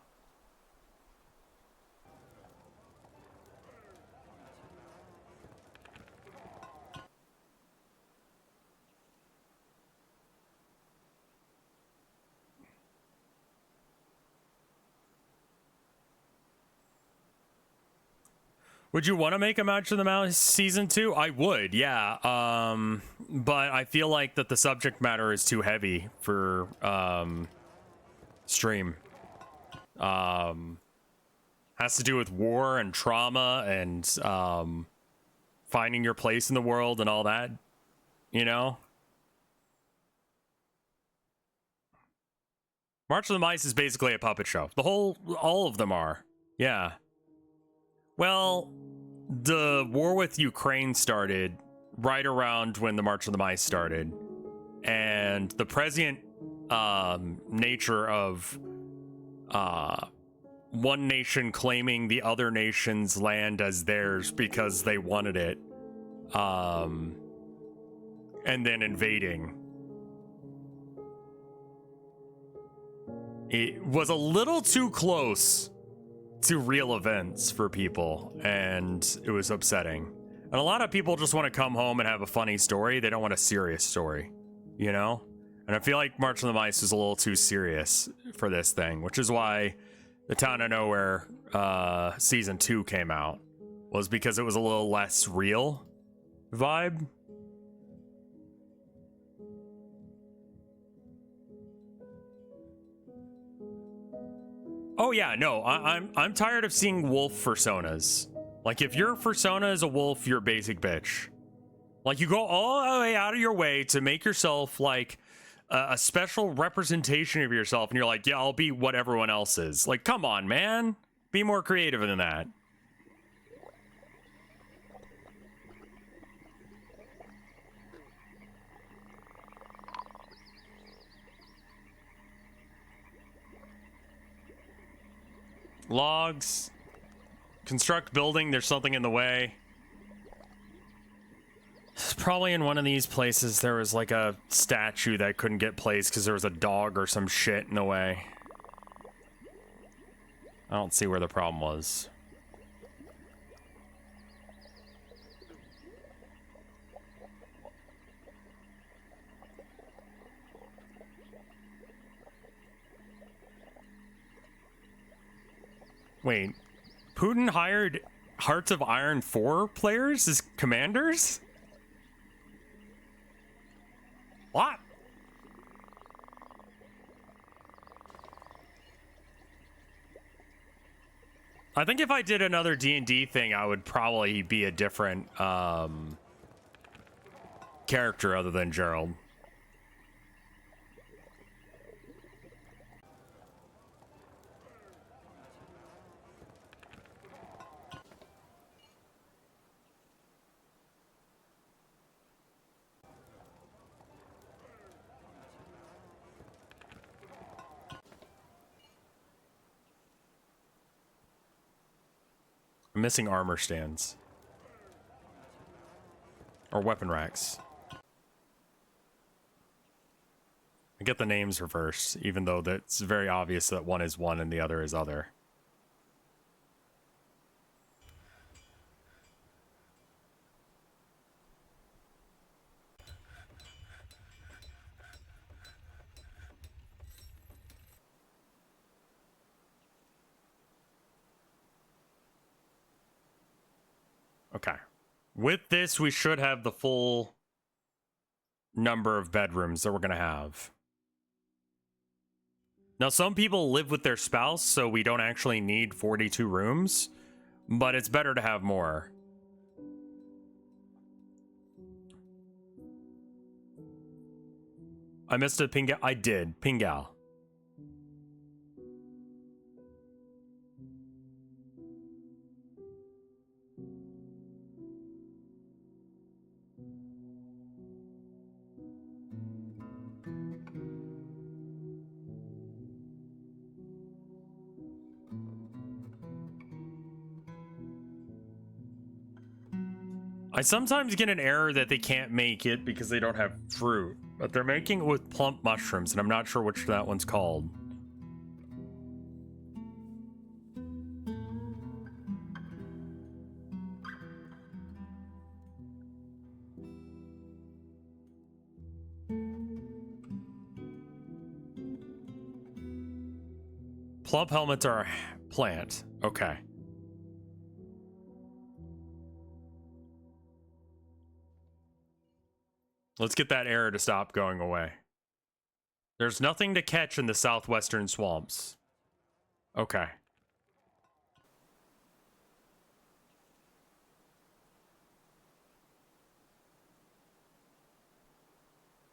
Would you want to make a Match of the Mouse season 2? I would, yeah. But I feel like that the subject matter is too heavy for stream. Has to do with war and trauma and finding your place in the world and all that, you know? March of the Mice is basically a puppet show. All of them are. Yeah. Well, the war with Ukraine started right around when the March of the Mice started. And the prescient nature of one nation claiming the other nation's land as theirs because they wanted it, and then invading. It was a little too close to real events for people, and it was upsetting. And a lot of people just want to come home and have a funny story. They don't want a serious story, you know? And I feel like March of the Mice is a little too serious for this thing, which is why The Town of Nowhere season 2 came out, was because it was a little less real vibe. Oh yeah, no, I'm tired of seeing wolf personas. Like, if your persona is a wolf, you're a basic bitch. Like, you go all the way out of your way to make yourself like a special representation of yourself, and you're like, yeah, I'll be what everyone else is. Like, come on, man, be more creative than that. Logs. Construct building. There's something in the way. Probably in one of these places there was like a statue that couldn't get placed because there was a dog or some shit in the way. I don't see where the problem was. Wait, Putin hired Hearts of Iron 4 players as commanders? What? I think if I did another D&D thing, I would probably be a different character other than Gerald. Missing armor stands. Or weapon racks. I get the names reversed, even though it's very obvious that one is one and the other is other. Okay. With this, we should have the full number of bedrooms that we're going to have. Now, some people live with their spouse, so we don't actually need 42 rooms, but it's better to have more. I missed a Pingal. I did. Pingal. I sometimes get an error that they can't make it because they don't have fruit, but they're making it with plump mushrooms, and I'm not sure which that one's called. Plump helmets are a plant. Okay. Let's get that error to stop going away. There's nothing to catch in the southwestern swamps. Okay.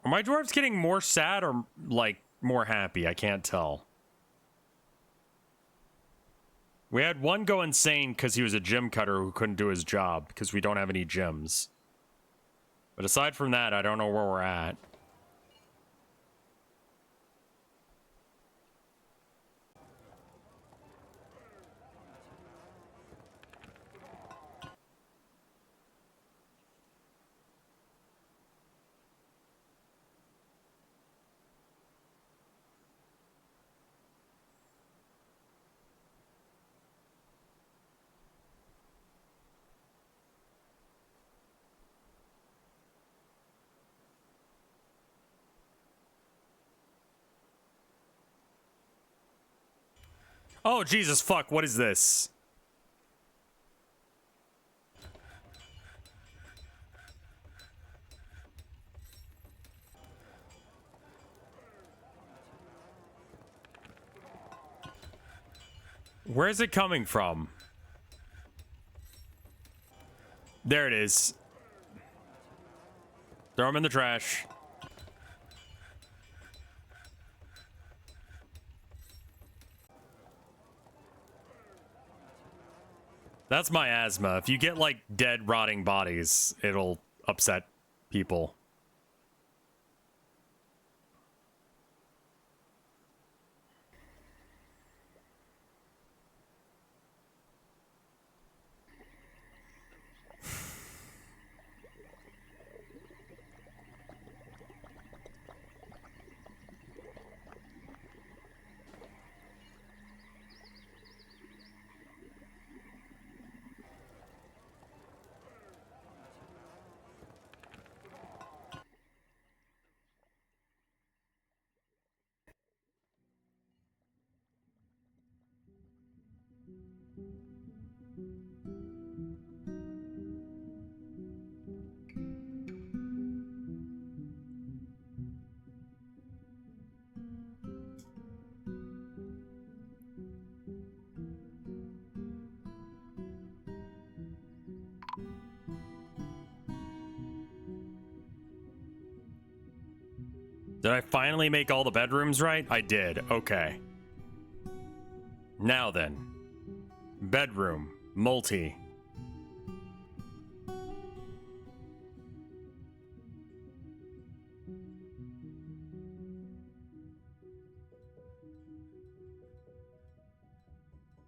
Are my dwarves getting more sad or, like, more happy? I can't tell. We had one go insane because he was a gym cutter who couldn't do his job because we don't have any gyms. But aside from that, I don't know where we're at. Oh, Jesus, fuck, what is this? Where is it coming from? There it is. Throw him in the trash. That's my asthma. If you get, like, dead, rotting bodies, it'll upset people. Did I finally make all the bedrooms right? I did. Okay. Now then. Bedroom. Multi.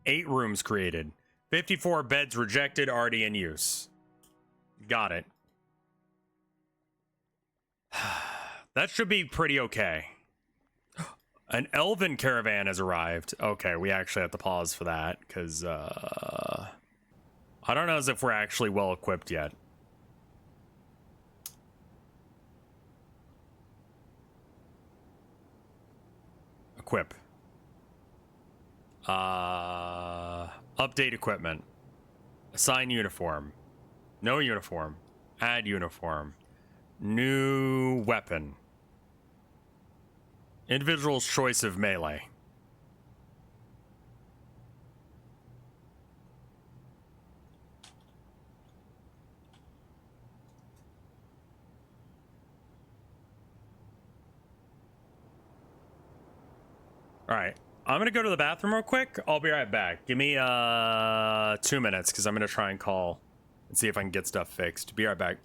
Eight rooms created. 54 beds rejected, already in use. Got it. That should be pretty okay. An elven caravan has arrived. Okay, we actually have to pause for that because I don't know as if we're actually well equipped yet. Equip. Update equipment. Assign uniform. No uniform. Add uniform. New weapon. Individual's choice of melee. All right. I'm going to go to the bathroom real quick. I'll be right back. Give me 2 minutes because I'm going to try and call and see if I can get stuff fixed. Be right back.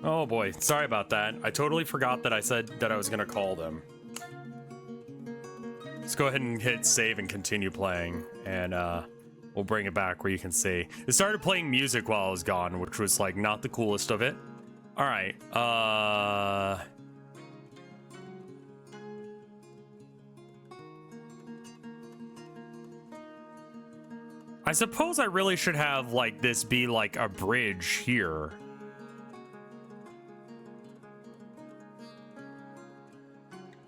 Oh boy, sorry about that. I totally forgot that I said that I was gonna call them. Let's go ahead and hit save and continue playing, and we'll bring it back where you can see. It started playing music while I was gone, which was like not the coolest of it. All right, I suppose I really should have like this be like a bridge here.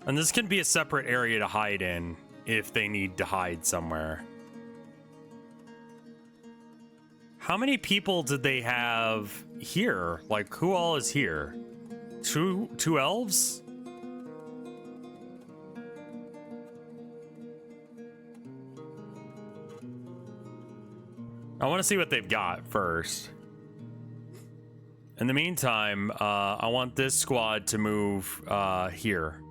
And this can be a separate area to hide in if they need to hide somewhere. How many people did they have here? Like, who all is here? Two elves? I want to see what they've got first. In the meantime, I want this squad to move here.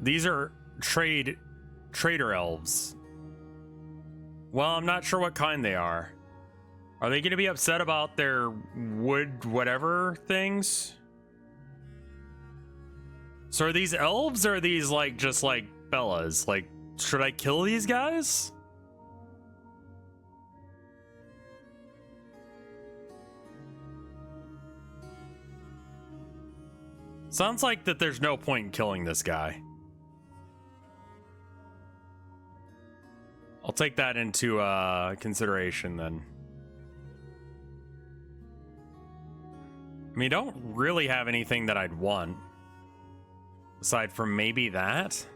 These are trader elves. Well, I'm not sure what kind they are. Are they going to be upset about their wood whatever things? So are these elves or are these like just like fellas? Like, should I kill these guys? Sounds like that there's no point in killing this guy. I'll take that into consideration then. I mean, I don't really have anything that I'd want. Aside from maybe that.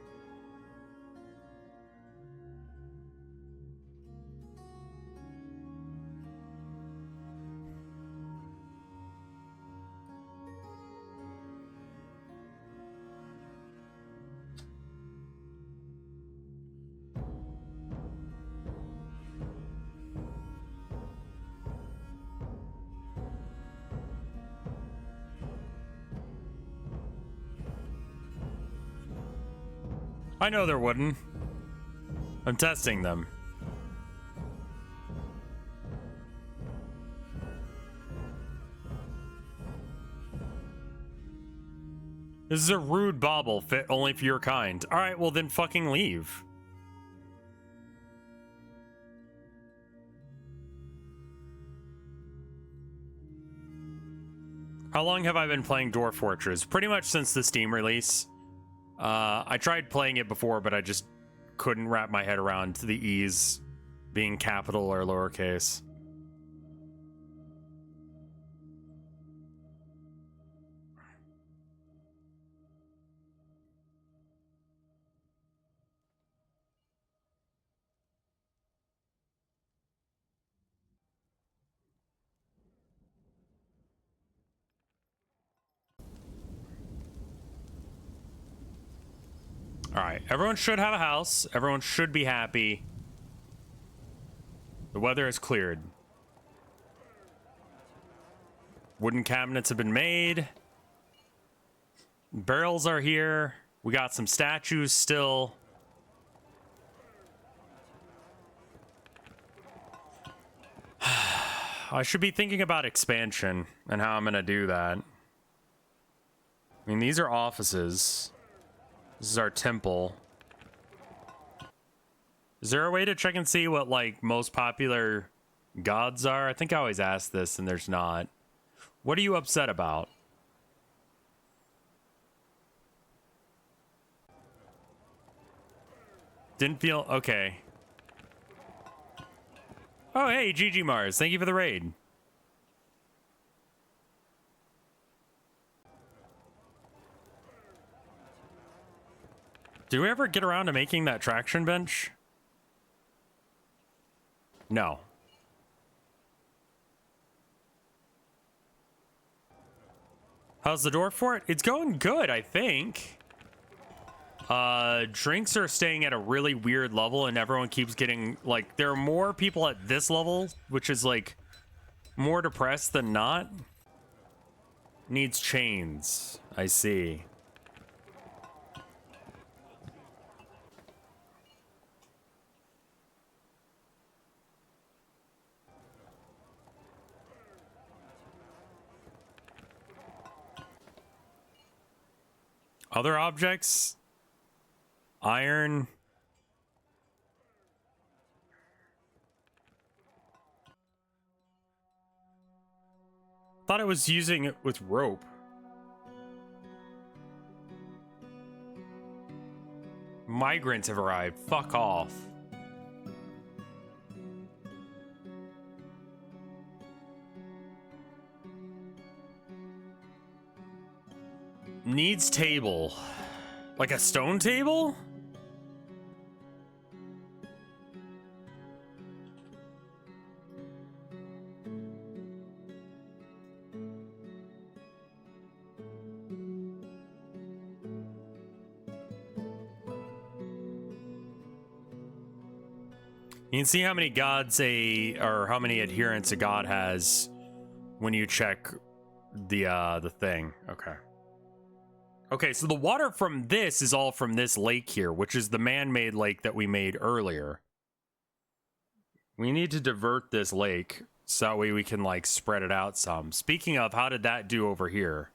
I know they're wooden. I'm testing them. This is a rude bauble fit only for your kind. All right, well then fucking leave. How long have I been playing Dwarf Fortress? Pretty much since the Steam release. I tried playing it before, but I just couldn't wrap my head around the E's being capital or lowercase. All right, everyone should have a house. Everyone should be happy. The weather has cleared. Wooden cabinets have been made. Barrels are here. We got some statues still. I should be thinking about expansion and how I'm gonna do that. I mean, these are offices. This is our temple. Is there a way to check and see what, like, most popular gods are? I think I always ask this and there's not. What are you upset about? Didn't feel... Okay. Oh, hey, GG Mars. Thank you for the raid. Did we ever get around to making that traction bench? No. How's the door for it? It's going good, I think. Drinks are staying at a really weird level and everyone keeps getting, like, there are more people at this level, which is, like, More depressed than not? Needs chains. I see. Other objects? Iron. Thought I was using it with rope. Migrants have arrived. Fuck off. Needs table. Like a stone table? You can see how many gods or how many adherents a god has when you check the thing. Okay. Okay, so the water from this is all from this lake here, which is the man-made lake that we made earlier. We need to divert this lake so that way we can like spread it out some. Speaking of, how did that do over here?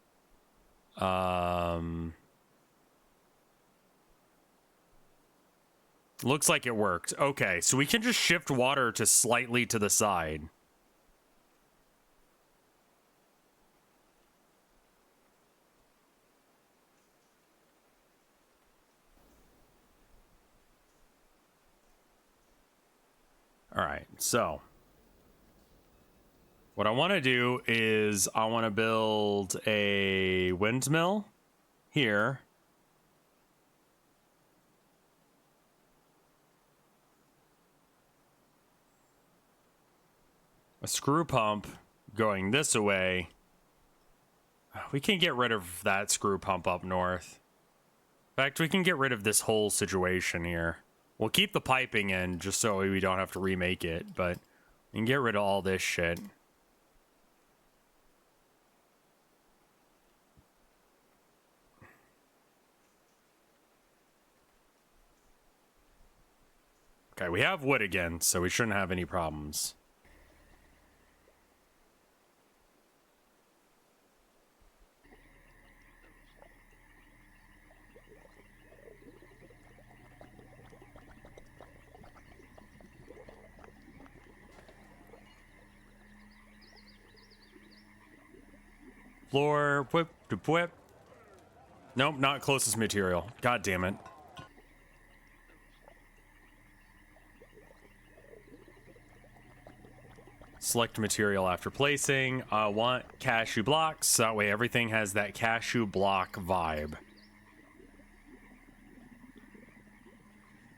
Looks like it worked. Okay, so we can just shift water to slightly to the side. All right, so what I want to do is I want to build a windmill here. A screw pump going this way. We can get rid of that screw pump up north. In fact, we can get rid of this whole situation here. We'll keep the piping in just so we don't have to remake it, but we can get rid of all this shit. Okay, we have wood again, so we shouldn't have any problems. Floor, whip, whip. Nope, not closest material. God damn it. Select material after placing. I want cashew blocks, so that way everything has that cashew block vibe.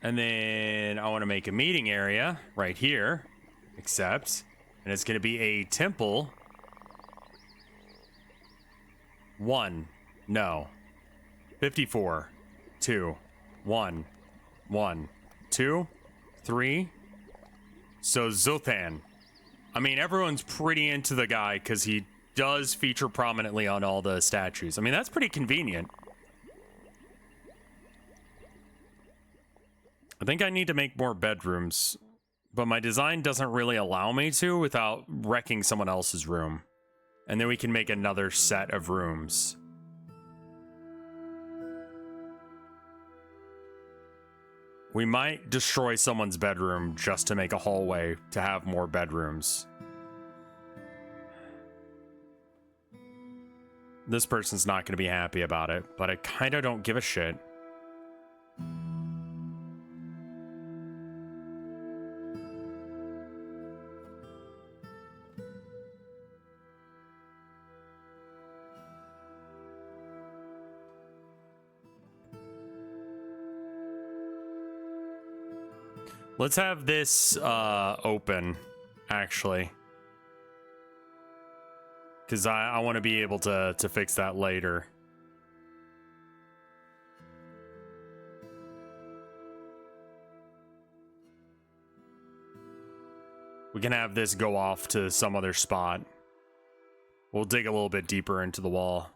And then I want to make a meeting area right here, except, and it's going to be a temple. 1, no. 54, 2, 1, 1, 2, 3. So Zothan. I mean, everyone's pretty into the guy because he does feature prominently on all the statues. I mean, that's pretty convenient. I think I need to make more bedrooms, but my design doesn't really allow me to without wrecking someone else's room. And then we can make another set of rooms. We might destroy someone's bedroom just to make a hallway to have more bedrooms. This person's not going to be happy about it, but I kind of don't give a shit. Let's have this open, actually. Because I want to be able to fix that later. We can have this go off to some other spot. We'll dig a little bit deeper into the wall.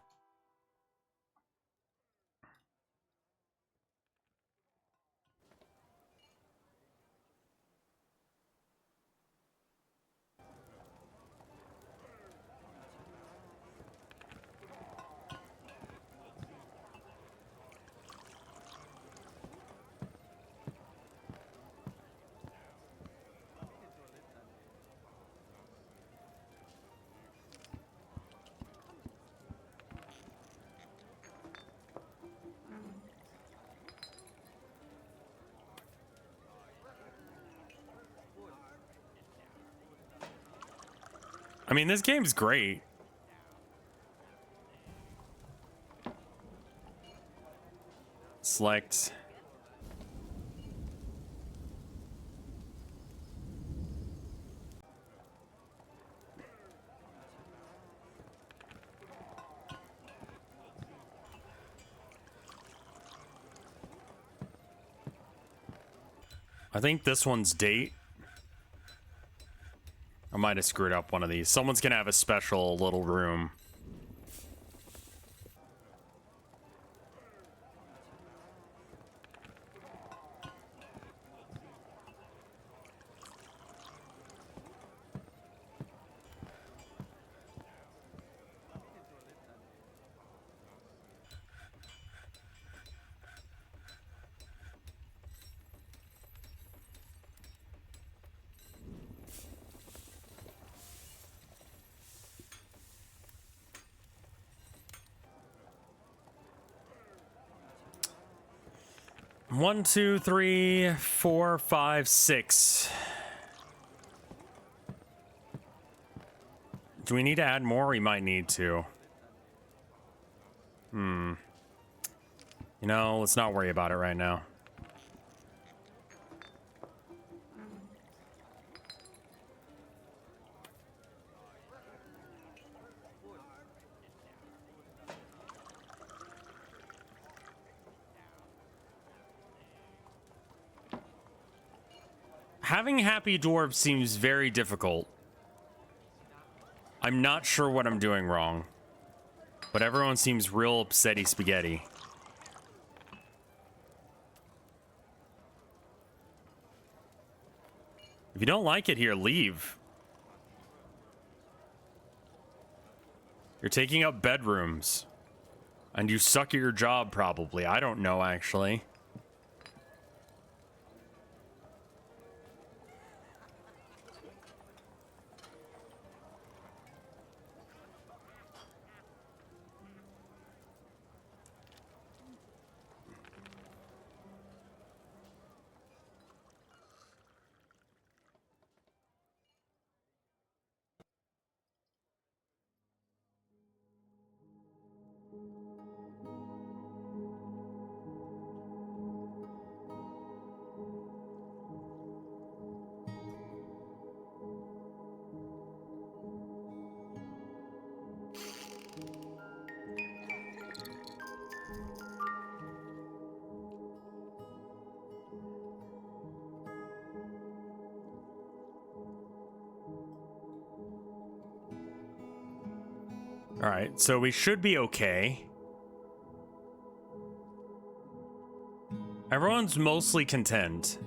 I mean, this game's great. Select. I think this one's date. I might have screwed up one of these. Someone's gonna have a special little room. One, two, three, four, five, six. Do we need to add more? We might need to. You know, let's not worry about it right now. Having happy dwarves seems very difficult. I'm not sure what I'm doing wrong, but everyone seems real upsetty spaghetti. If you don't like it here, leave. You're taking up bedrooms. And you suck at your job, probably. I don't know, actually. All right, so we should be okay. Everyone's mostly content.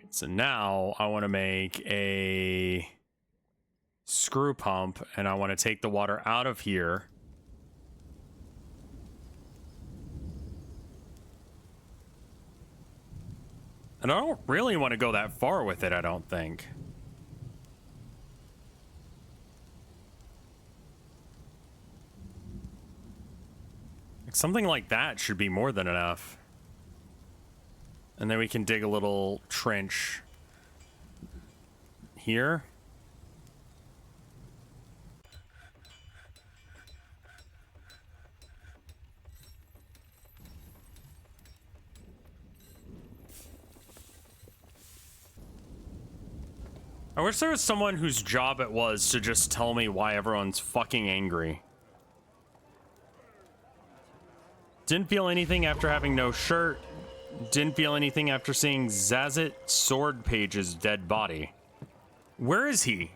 So now I want to make a screw pump, and I want to take the water out of here. And I don't really want to go that far with it, I don't think. Like something like that should be more than enough. And then we can dig a little trench here. I wish there was someone whose job it was to just tell me why everyone's fucking angry. Didn't feel anything after having no shirt. Didn't feel anything after seeing Zazit Sword Page's dead body. Where is he?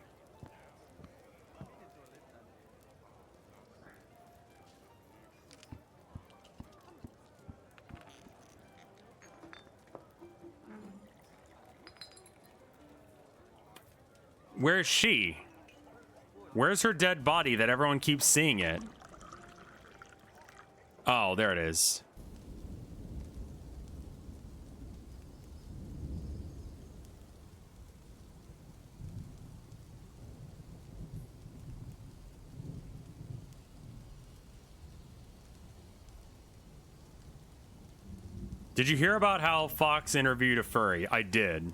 Where is she? Where's her dead body that everyone keeps seeing it? Oh, there it is. Did you hear about how Fox interviewed a furry? I did.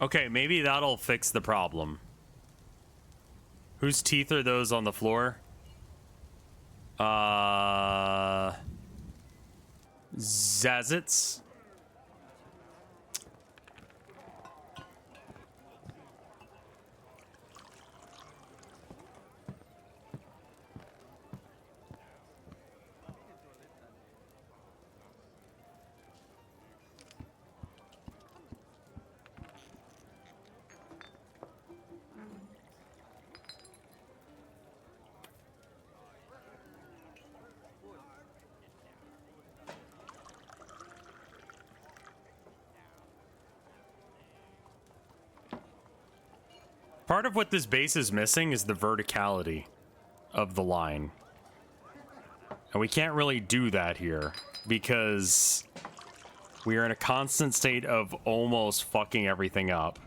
Okay, maybe that'll fix the problem. Whose teeth are those on the floor? Zazit's? Part of what this base is missing is the verticality of the line. And we can't really do that here because we are in a constant state of almost fucking everything up.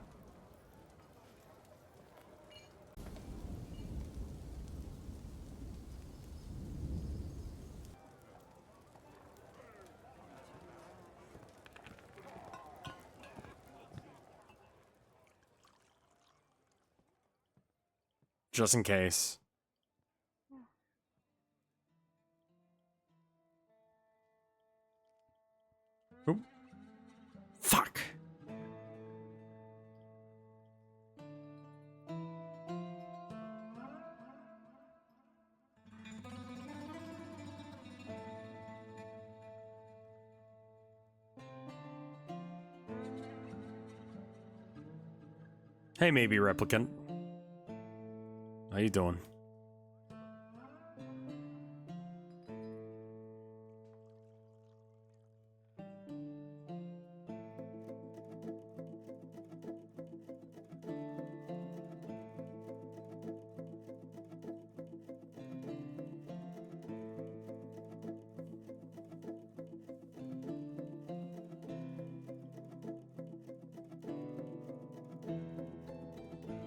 Just in case. Oop. Fuck. Hey, maybe replicant. How you doing?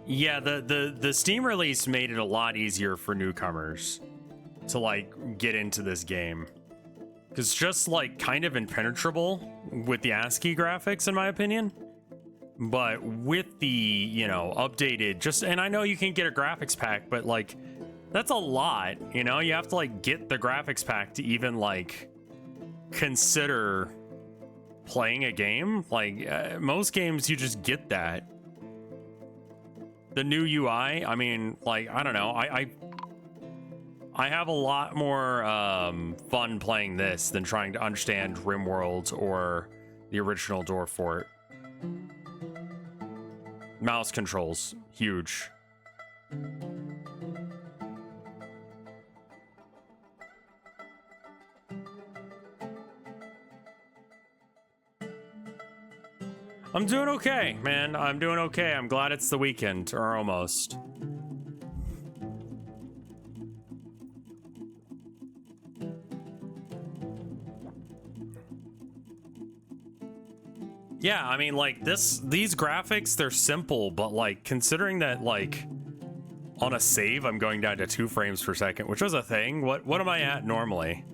Yeah, the Steam release made it a lot easier for newcomers to like get into this game. Cause just like kind of impenetrable with the ASCII graphics in my opinion. But with the, you know, updated just, and I know you can get a graphics pack, but like that's a lot, you know, you have to like get the graphics pack to even like consider playing a game. Like most games you just get that. The new UI, I mean, like, I don't know. I have a lot more fun playing this than trying to understand RimWorld or the original Dwarf Fort. Mouse controls, huge. I'm doing okay, man. I'm doing okay. I'm glad it's the weekend, or almost. Yeah, I mean, like, these graphics, they're simple, but, like, considering that, like, on a save, I'm going down to 2 frames per second, which was a thing. What am I at normally?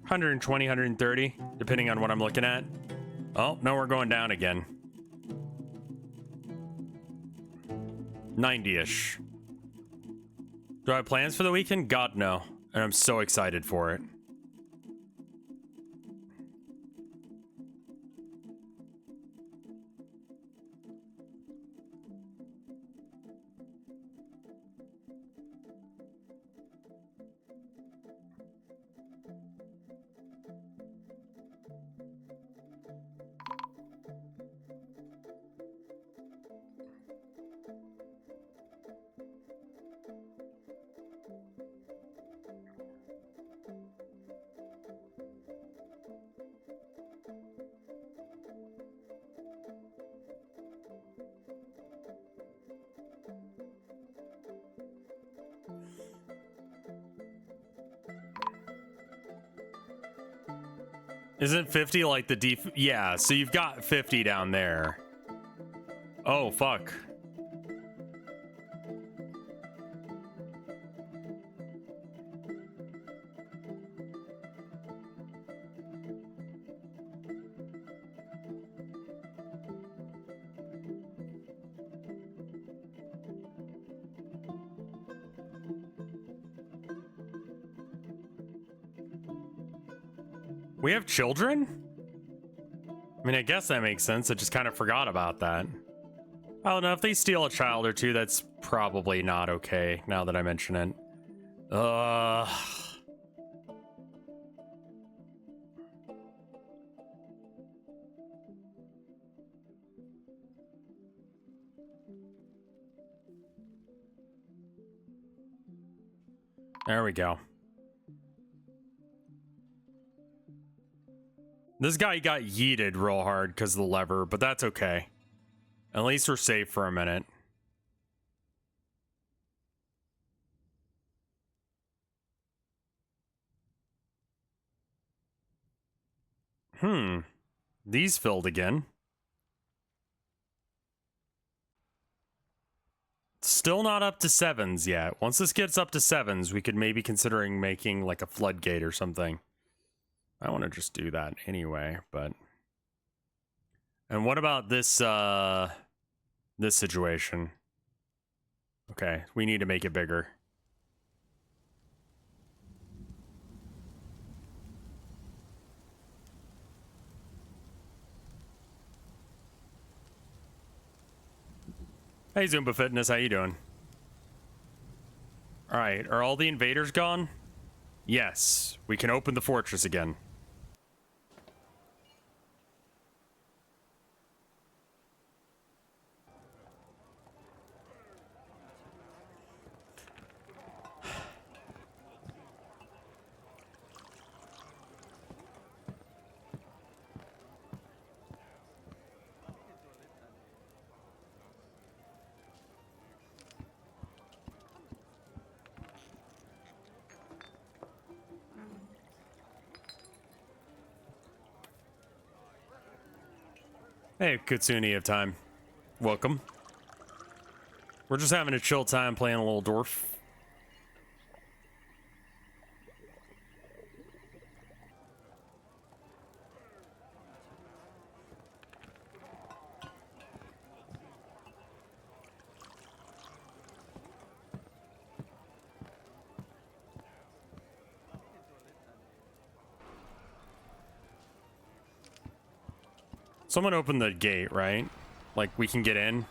$120, $130, depending on what I'm looking at. Oh, no, we're going down again. 90-ish. Do I have plans for the weekend? God, no. And I'm so excited for it. Isn't 50 like the def? Yeah, so you've got 50 down there. Oh, fuck. We have children? I mean, I guess that makes sense. I just kind of forgot about that. I don't know, if they steal a child or two, that's probably not okay, now that I mention it. There we go. This guy got yeeted real hard because of the lever, but that's okay. At least we're safe for a minute. These filled again. Still not up to 7s yet. Once this gets up to 7s, we could maybe considering making like a floodgate or something. I want to just do that anyway, but... And what about this, this situation? Okay, we need to make it bigger. Hey, Zumba Fitness, how you doing? Alright, are all the invaders gone? Yes, we can open the fortress again. Hey, Kutsuni of time. Welcome. We're just having a chill time playing a little Dwarf. Someone opened the gate, right? Like, we can get in?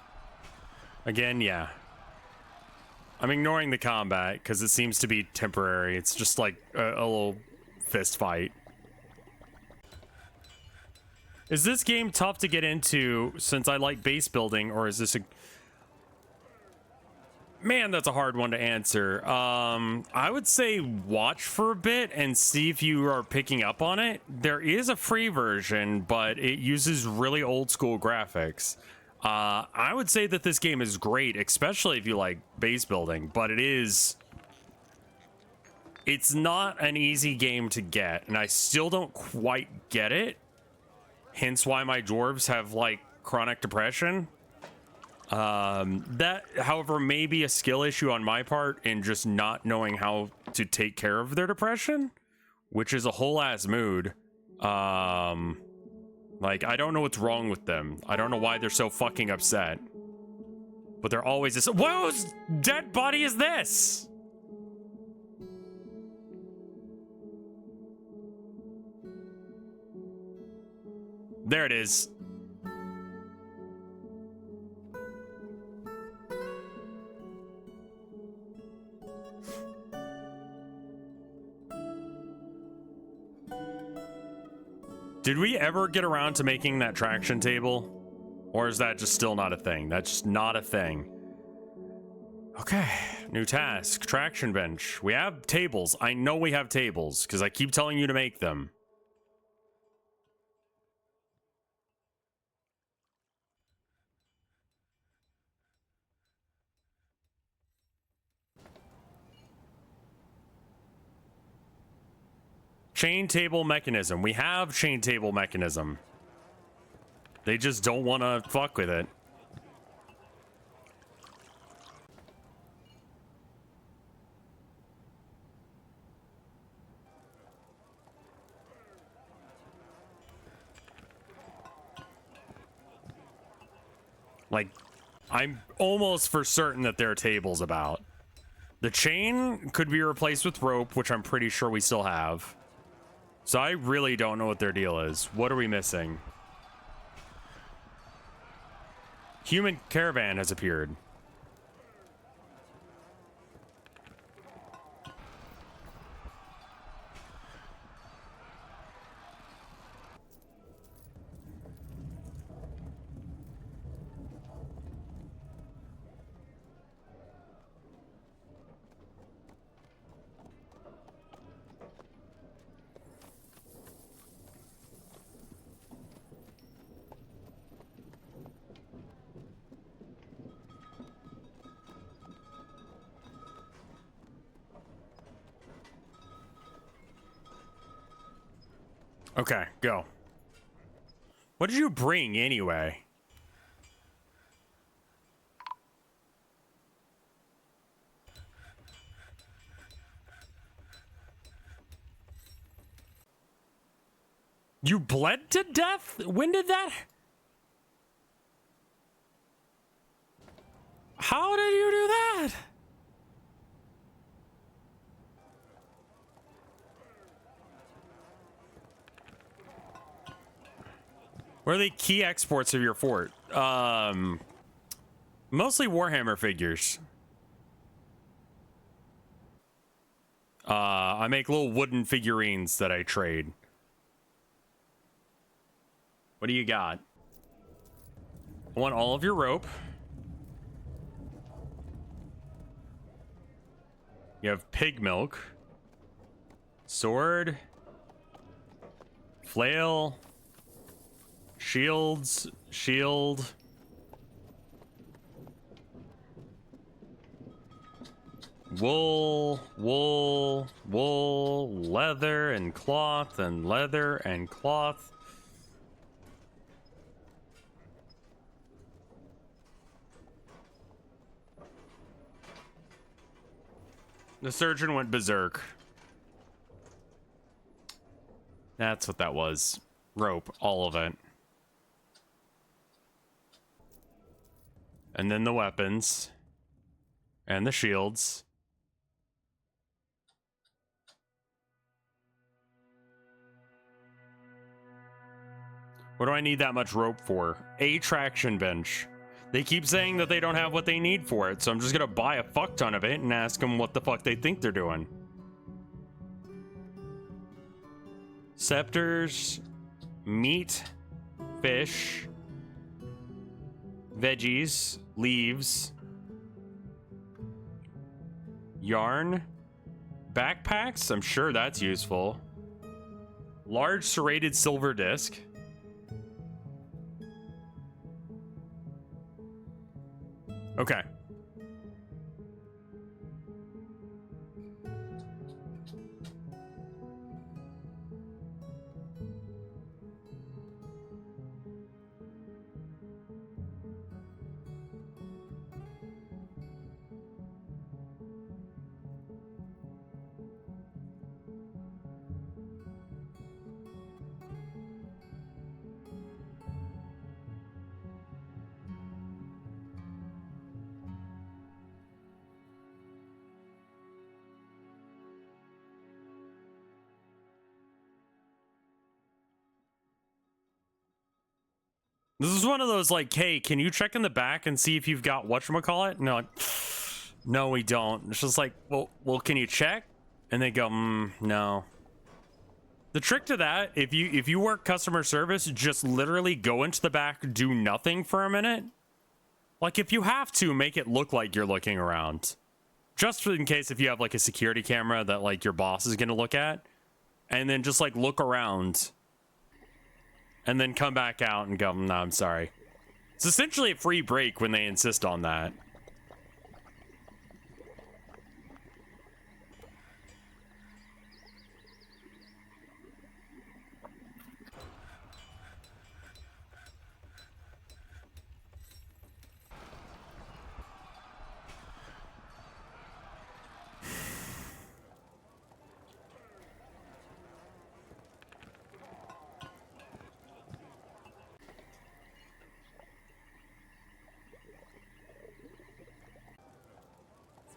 Again, yeah. I'm ignoring the combat, because it seems to be temporary. It's just like a little fist fight. Is this game tough to get into, since I like base building, or is this a... Man, that's a hard one to answer. I would say watch for a bit and see if you are picking up on it. There is a free version, but it uses really old school graphics. I would say that this game is great, especially if you like base building, but it's not an easy game to get, and I still don't quite get it. Hence why my dwarves have like chronic depression. That, however, may be a skill issue on my part in just not knowing how to take care of their depression, which is a whole ass mood. Like, I don't know what's wrong with them. I don't know why they're so fucking upset. But they're always just, whose dead body is this? There it is. Did we ever get around to making that traction table? Or is that just still not a thing? That's just not a thing. Okay, new task, traction bench. We have tables. I know we have tables because I keep telling you to make them. Chain table mechanism. We have chain table mechanism. They just don't want to fuck with it. Like, I'm almost for certain that there are tables about. The chain could be replaced with rope, which I'm pretty sure we still have. So I really don't know what their deal is. What are we missing? Human caravan has appeared. Okay, go. What did you bring anyway? You bled to death? When did that? How did you do that? Where are the key exports of your fort? Mostly Warhammer figures. I make little wooden figurines that I trade. What do you got? I want all of your rope. You have pig milk. Sword. Flail. Shields. Shield. Wool. Wool. Wool. Leather and cloth and leather and cloth. The surgeon went berserk. That's what that was. Rope, all of it. And then the weapons. And the shields. What do I need that much rope for? A traction bench. They keep saying that they don't have what they need for it, so I'm just gonna buy a fuck ton of it and ask them what the fuck they think they're doing. Scepters, meat, fish, veggies, leaves, yarn, backpacks, I'm sure that's useful. Large serrated silver disc. Okay. This is one of those like, hey, can you check in the back and see if you've got whatchamacallit? No, no, we don't. It's just like, well, can you check? And they go, no. The trick to that, if you work customer service, just literally go into the back, do nothing for a minute. Like, if you have to, make it look like you're looking around. Just in case if you have, like, a security camera that, like, your boss is gonna look at. And then just, like, look around. And then come back out and go, no, I'm sorry. It's essentially a free break when they insist on that.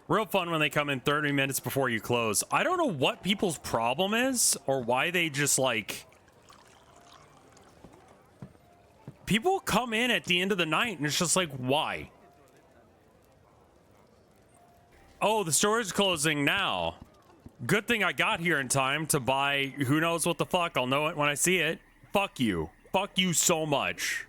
Real fun when they come in 30 minutes before you close. I don't know what people's problem is or why they just like... People come in at the end of the night and it's just like, why? Oh, the store is closing now. Good thing I got here in time to buy who knows what the fuck. I'll know it when I see it. Fuck you. Fuck you so much.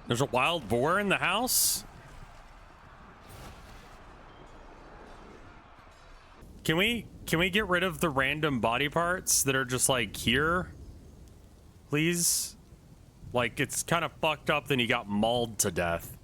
There's a wild boar in the house? Can we get rid of the random body parts that are just like here? Please? Like it's kind of fucked up then he got mauled to death.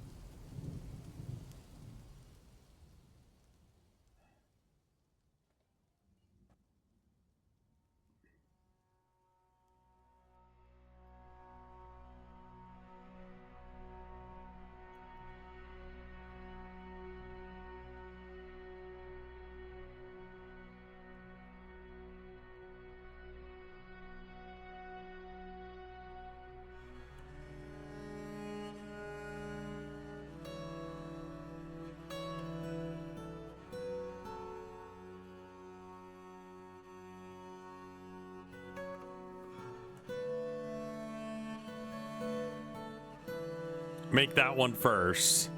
Make that one first.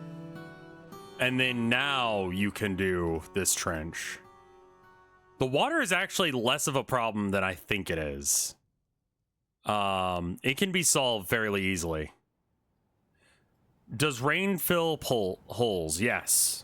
And then now you can do this trench. The water is actually less of a problem than I think it is. It can be solved fairly easily. Does rain fill holes? Yes.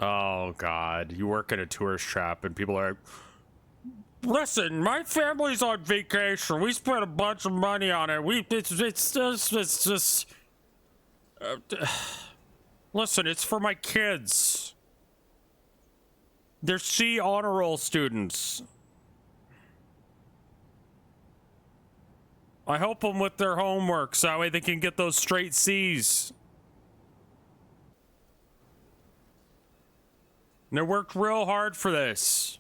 Oh, God. You work at a tourist trap and people are like, listen, my family's on vacation. We spent a bunch of money on it. It's just... listen, it's for my kids. They're C honor roll students. I help them with their homework so that way they can get those straight C's. And they worked real hard for this.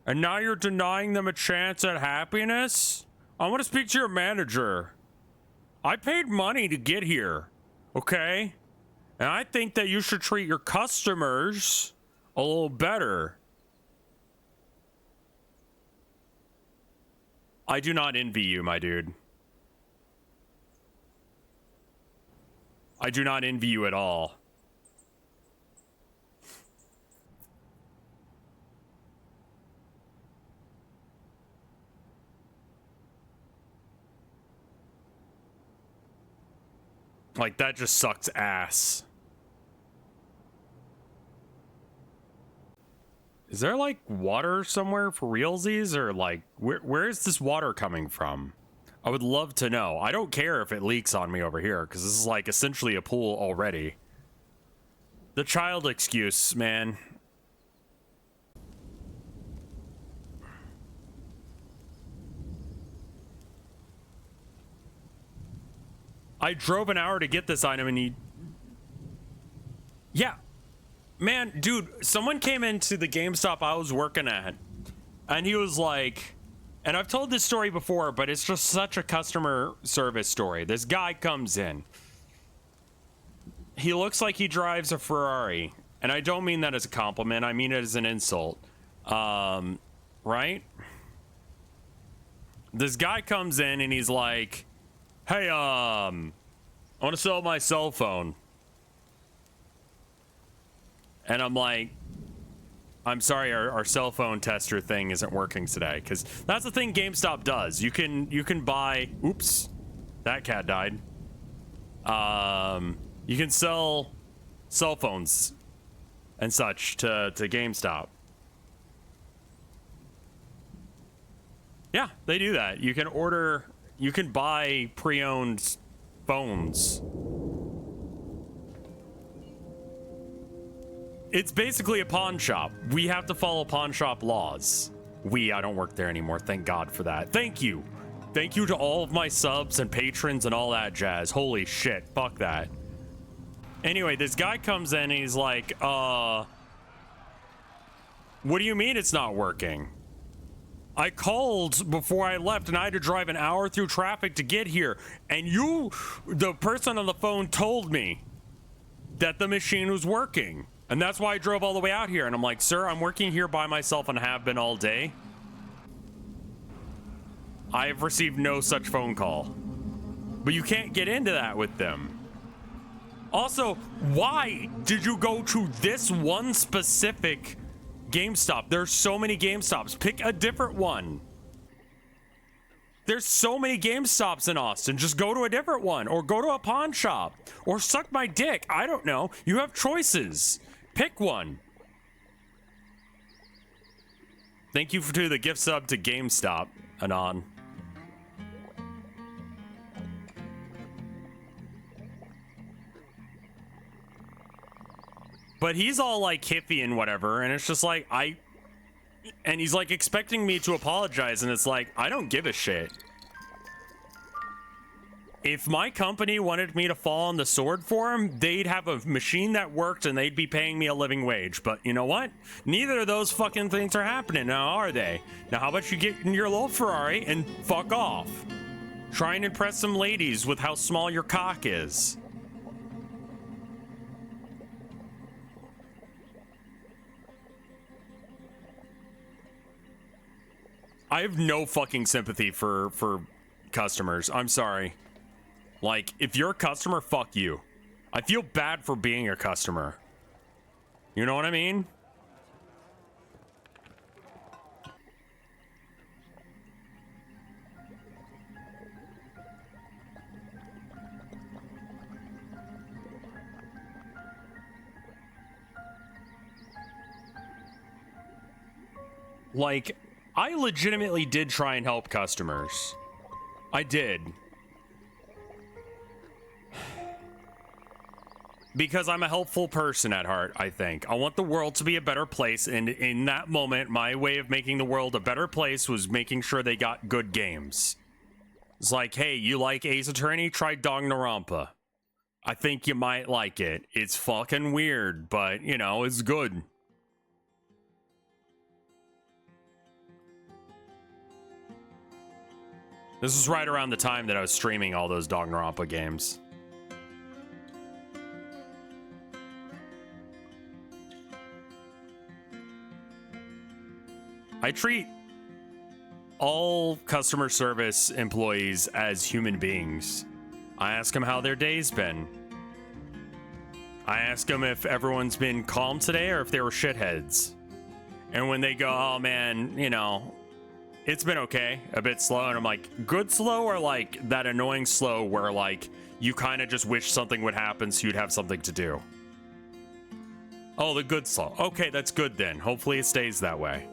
And now you're denying them a chance at happiness? I want to speak to your manager. I paid money to get here, okay? And I think that you should treat your customers a little better. I do not envy you, my dude. I do not envy you at all. Like, that just sucks ass. Is there, like, water somewhere for realsies? Or, like, where is this water coming from? I would love to know. I don't care if it leaks on me over here, because this is, like, essentially a pool already. The child excuse, man. I drove an hour to get this item and he... Yeah. Man, dude, someone came into the GameStop I was working at and he was like... And I've told this story before, but it's just such a customer service story. This guy comes in. He looks like he drives a Ferrari. And I don't mean that as a compliment. I mean it as an insult. Right? This guy comes in and he's like... Hey, I want to sell my cell phone. And I'm like, I'm sorry, our cell phone tester thing isn't working today. Because that's the thing GameStop does. You can buy, oops, that cat died. You can sell cell phones and such to GameStop. Yeah, they do that. You can order... You can buy pre-owned phones. It's basically a pawn shop. We have to follow pawn shop laws. I don't work there anymore. Thank God for that. Thank you. Thank you to all of my subs and patrons and all that jazz. Holy shit. Fuck that. Anyway, this guy comes in and he's like, what do you mean it's not working? I called before I left and I had to drive an hour through traffic to get here. And the person on the phone told me that the machine was working. And that's why I drove all the way out here. And I'm like, sir, I'm working here by myself and have been all day. I have received no such phone call. But you can't get into that with them. Also, why did you go to this one specific GameStop? There's so many GameStops. Pick a different one. There's so many GameStops in Austin. Just go to a different one or go to a pawn shop or suck my dick. I don't know. You have choices. Pick one. Thank you to the gift sub to GameStop, Anon. But he's all like hippie and whatever, and it's just like, and he's like expecting me to apologize, and it's like, I don't give a shit. If my company wanted me to fall on the sword for him, they'd have a machine that worked and they'd be paying me a living wage. But you know what? Neither of those fucking things are happening now, are they? Now, how about you get in your little Ferrari and fuck off? Try and impress some ladies with how small your cock is. I have no fucking sympathy for customers. I'm sorry. Like, if you're a customer, fuck you. I feel bad for being a customer. You know what I mean? Like, I legitimately did try and help customers. I did. Because I'm a helpful person at heart, I think. I want the world to be a better place, and in that moment, my way of making the world a better place was making sure they got good games. It's like, hey, you like Ace Attorney? Try Danganronpa. I think you might like it. It's fucking weird, but, you know, it's good. This was right around the time that I was streaming all those Danganronpa games. I treat all customer service employees as human beings. I ask them how their day's been. I ask them if everyone's been calm today or if they were shitheads. And when they go, oh man, you know, it's been okay, a bit slow, and I'm like, good slow or like that annoying slow where like you kind of just wish something would happen so you'd have something to do. Oh, the good slow. Okay, that's good then. Hopefully it stays that way.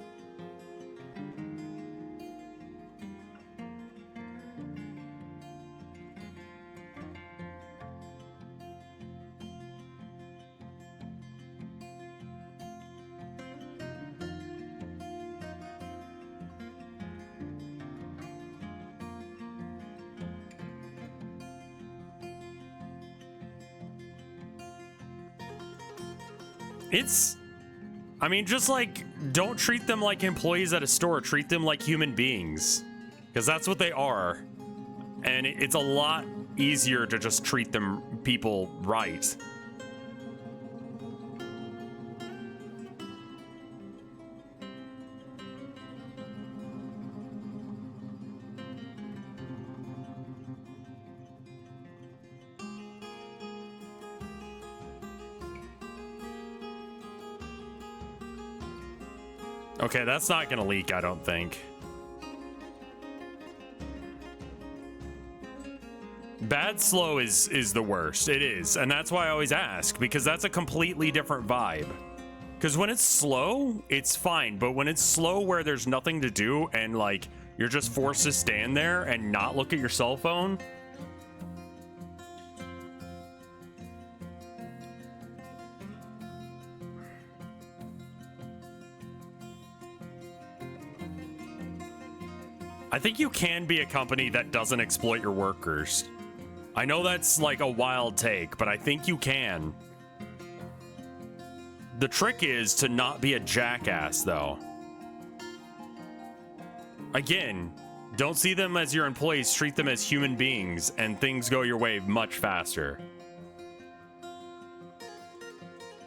I mean, just like, don't treat them like employees at a store. Treat them like human beings. Because that's what they are. And it's a lot easier to just treat them people right. Okay, that's not gonna leak, I don't think. Bad slow is the worst. It is, and that's why I always ask, because that's a completely different vibe. Because when it's slow, it's fine, but when it's slow where there's nothing to do and like you're just forced to stand there and not look at your cell phone. I think you can be a company that doesn't exploit your workers. I know that's like a wild take, but I think you can. The trick is to not be a jackass, though. Again, don't see them as your employees, treat them as human beings, and things go your way much faster.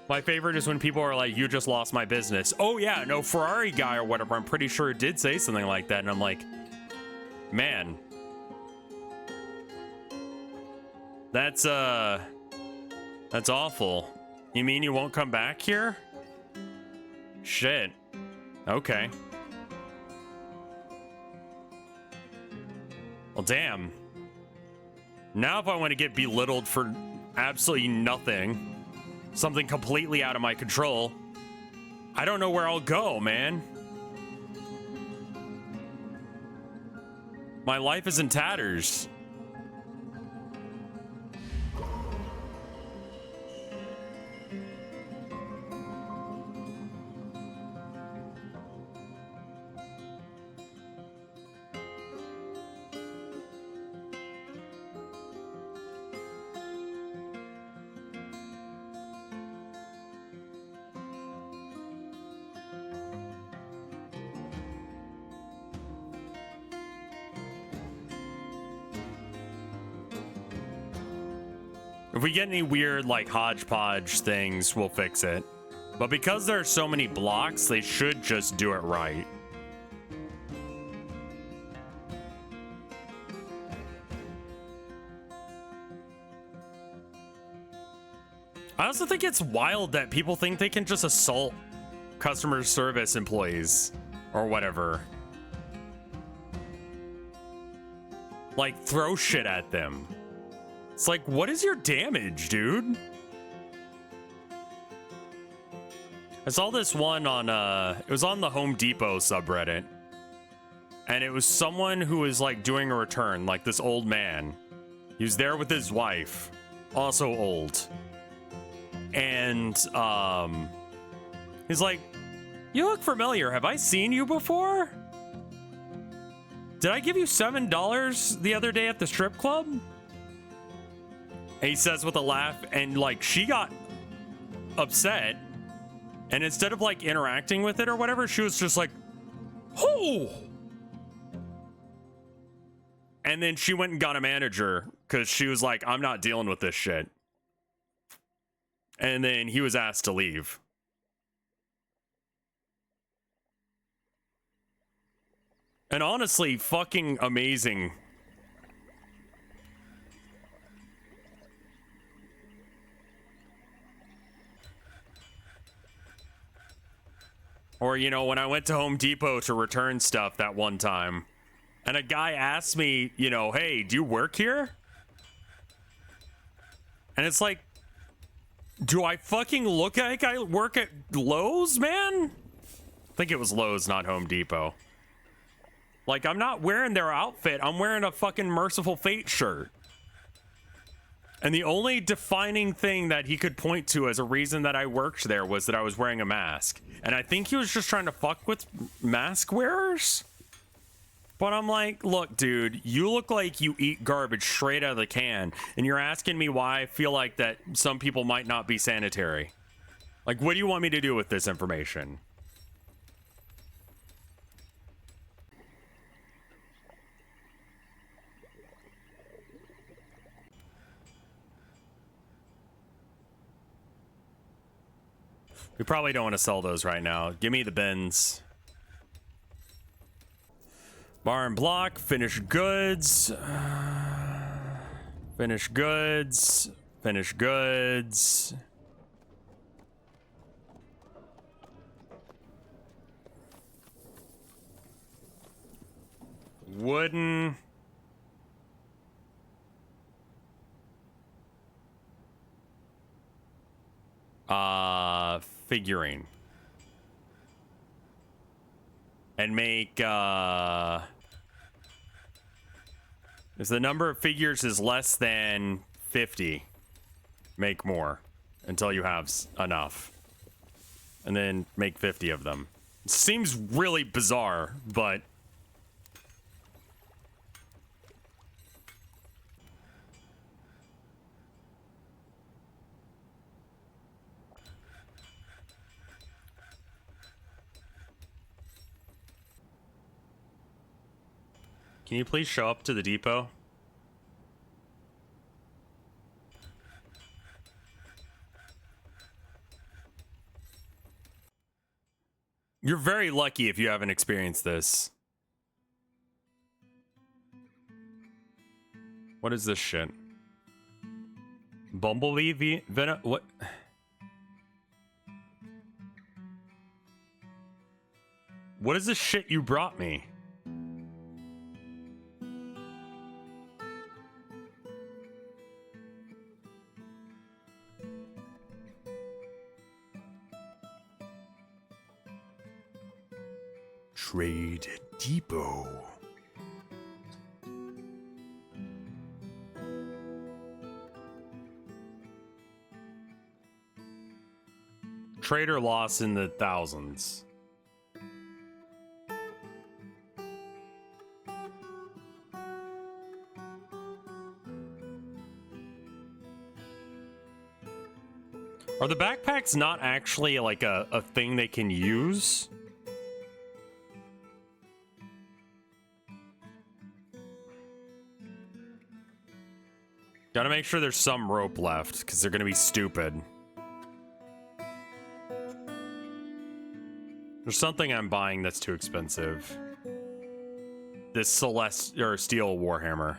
My favorite is when people are like, you just lost my business. Oh yeah, no, Ferrari guy or whatever, I'm pretty sure did say something like that, and I'm like, man, that's awful. You mean you won't come back here? Shit. Okay. Well, damn. Now if I want to get belittled for absolutely nothing, something completely out of my control, I don't know where I'll go, man. My life is in tatters. If we get any weird, like, hodgepodge things, we'll fix it. But because there are so many blocks, they should just do it right. I also think it's wild that people think they can just assault customer service employees or whatever. Like, throw shit at them. It's like, what is your damage, dude? I saw this one on, it was on the Home Depot subreddit. And it was someone who was, like, doing a return, like this old man. He was there with his wife, also old. And, he's like, you look familiar. Have I seen you before? Did I give you $7 the other day at the strip club? And he says with a laugh, and like she got upset, and instead of like interacting with it or whatever, she was just like, oh. And then she went and got a manager because she was like, I'm not dealing with this shit. And then he was asked to leave. And honestly, fucking amazing. Or, you know, when I went to Home Depot to return stuff that one time, and a guy asked me, you know, hey, do you work here? And it's like, do I fucking look like I work at Lowe's, man? I think it was Lowe's, not Home Depot. Like, I'm not wearing their outfit. I'm wearing a fucking Merciful Fate shirt. And the only defining thing that he could point to as a reason that I worked there was that I was wearing a mask. And I think he was just trying to fuck with mask wearers. But I'm like, look, dude, you look like you eat garbage straight out of the can. And you're asking me why I feel like that some people might not be sanitary. Like, what do you want me to do with this information? We probably don't want to sell those right now. Give me the bins. Bar and block, finished goods. Finished goods. Finished goods. Wooden. Figurine. And make, if the number of figures is less than 50, make more until you have enough. And then make 50 of them. Seems really bizarre, but... Can you please show up to the depot? You're very lucky if you haven't experienced this. What is this shit? Bumblebee Venom? What? What is this shit you brought me? Trade Depot. Trader loss in the thousands. Are the backpacks not actually like a thing they can use? Gotta make sure there's some rope left, because they're gonna be stupid. There's something I'm buying that's too expensive. This Celeste or Steel Warhammer.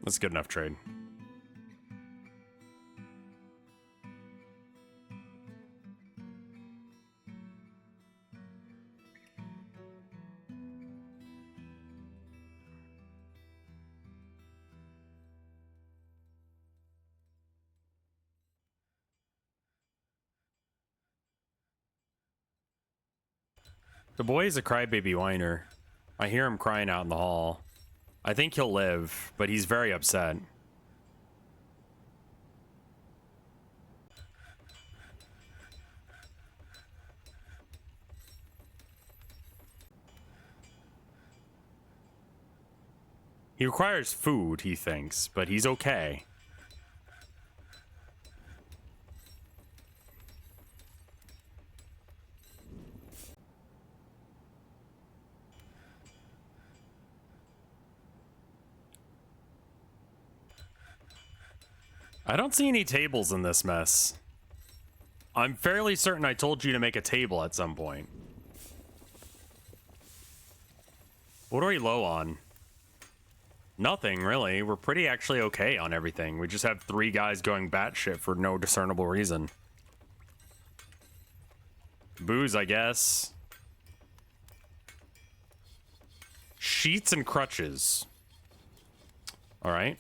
That's a good enough trade. The boy is a crybaby whiner. I hear him crying out in the hall. I think he'll live, but he's very upset. He requires food, he thinks, but he's okay. I don't see any tables in this mess. I'm fairly certain I told you to make a table at some point. What are we low on? Nothing, really. We're pretty actually okay on everything. We just have 3 guys going batshit for no discernible reason. Booze, I guess. Sheets and crutches. All right.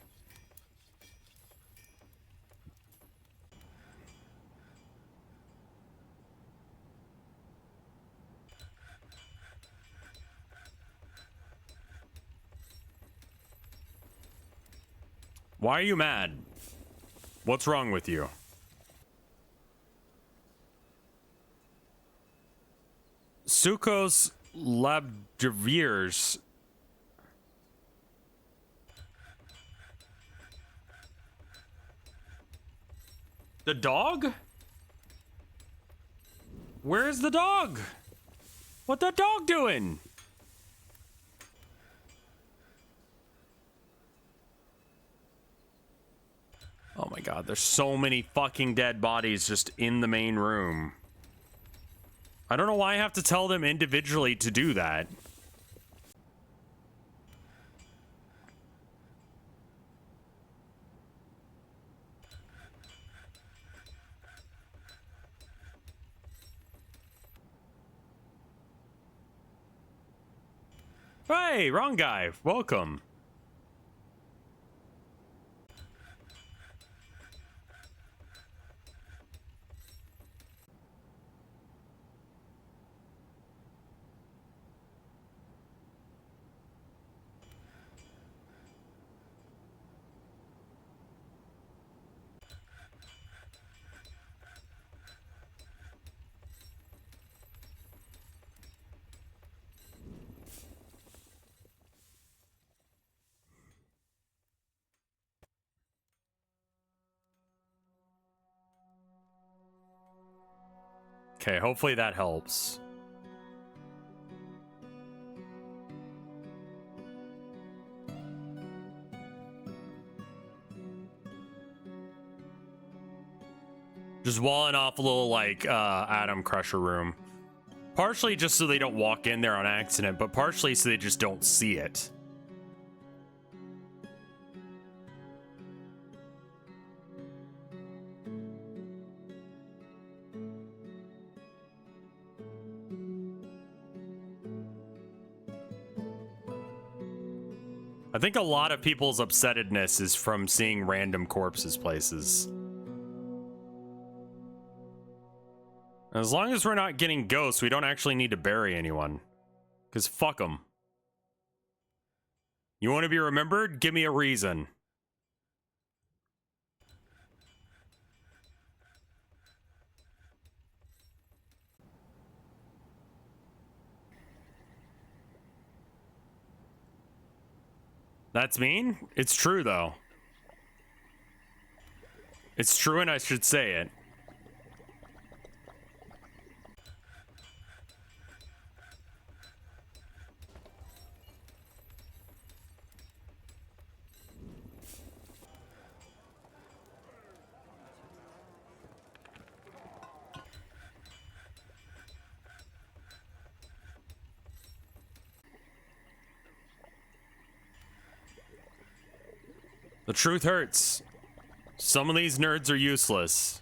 Why are you mad? What's wrong with you? Sukos Labdraviers. The dog? Where's the dog? What that dog doing? Oh my god, there's so many fucking dead bodies just in the main room. I don't know why I have to tell them individually to do that. Hey, wrong guy. Welcome. Okay, hopefully that helps. Just walling off a little, like, Atom Crusher room. Partially just so they don't walk in there on accident, but partially so they just don't see it. I think a lot of people's upsettedness is from seeing random corpses places. As long as we're not getting ghosts, we don't actually need to bury anyone. Because fuck them. You want to be remembered? Give me a reason. That's mean? It's true, though. It's true, and I should say it. The truth hurts. Some of these nerds are useless.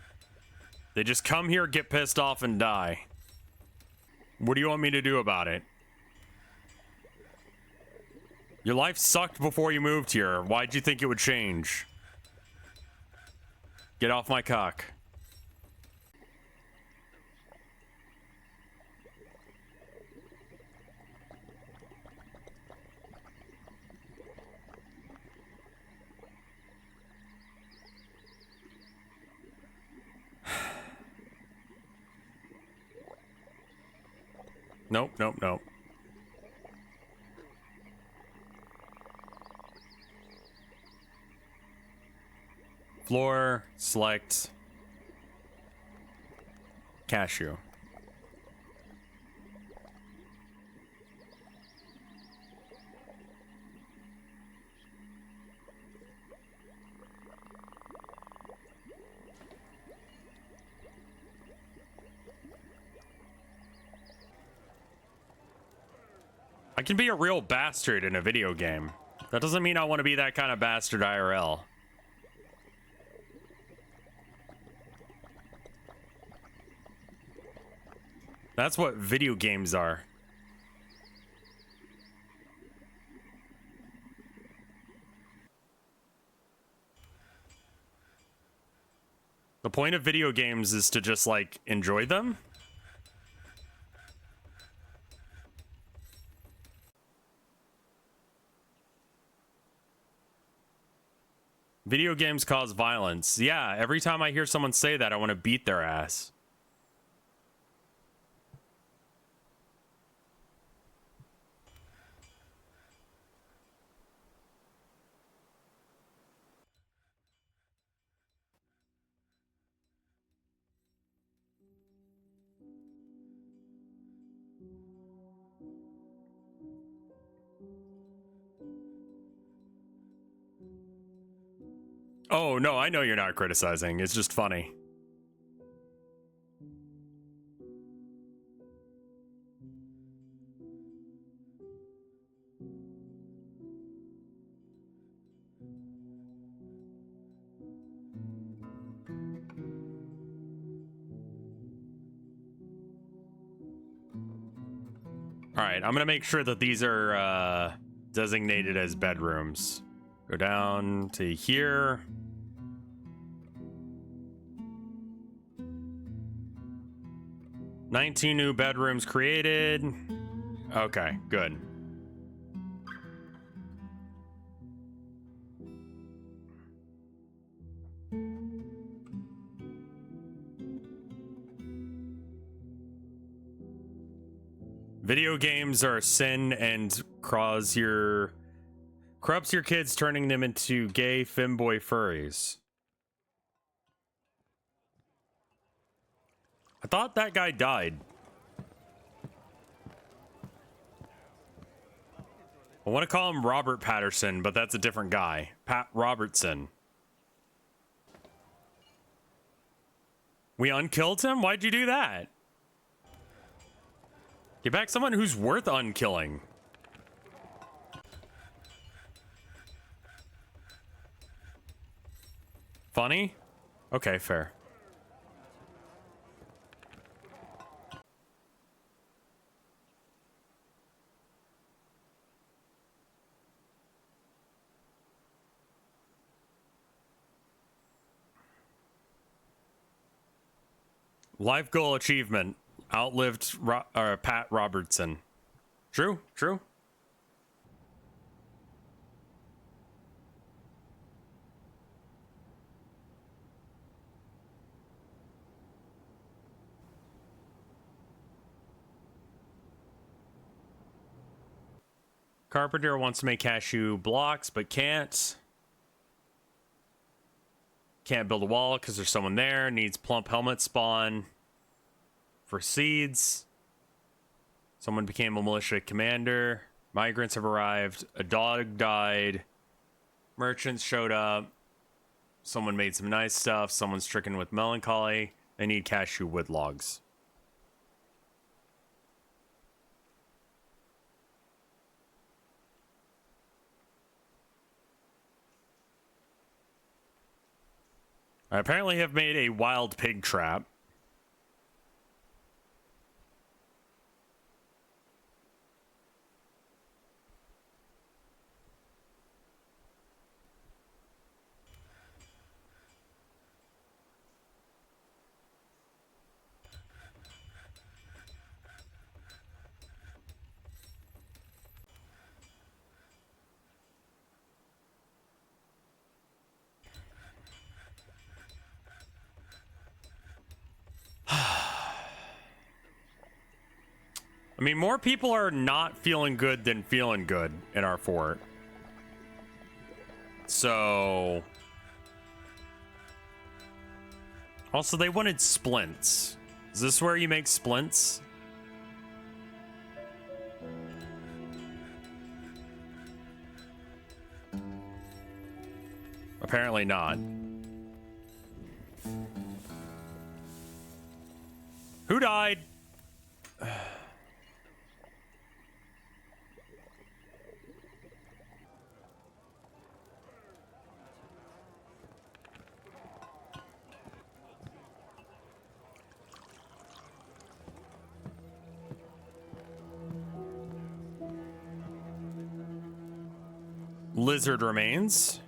They just come here, get pissed off, and die. What do you want me to do about it? Your life sucked before you moved here. Why'd you think it would change? Get off my cock. Nope, nope, nope. Floor, select, cashew. I can be a real bastard in a video game. That doesn't mean I want to be that kind of bastard IRL. That's what video games are. The point of video games is to just, like, enjoy them. Video games cause violence. Yeah, every time I hear someone say that, I want to beat their ass. Oh, no, I know you're not criticizing. It's just funny. All right, I'm going to make sure that these are designated as bedrooms. Go down to here. "19 new bedrooms created." Okay, good. Video games are a sin and corrupts your kids, turning them into gay femboy furries. I thought that guy died. I want to call him Robert Patterson, but that's a different guy. Pat Robertson. We unkilled him? Why'd you do that? Get back someone who's worth unkilling. Funny? Okay, fair. Life goal achievement. Outlived Pat Robertson. True, true. Carpenter wants to make cashew blocks, but can't. Can't build a wall because there's someone there. Needs plump helmet spawn for seeds. Someone became a militia commander. Migrants have arrived. A dog died. Merchants showed up. Someone made some nice stuff. Someone's stricken with melancholy. They need cashew wood logs. I apparently have made a wild pig trap. I mean, more people are not feeling good than feeling good in our fort. So... Also, they wanted splints. Is this where you make splints? Apparently not. Who died? Lizard remains.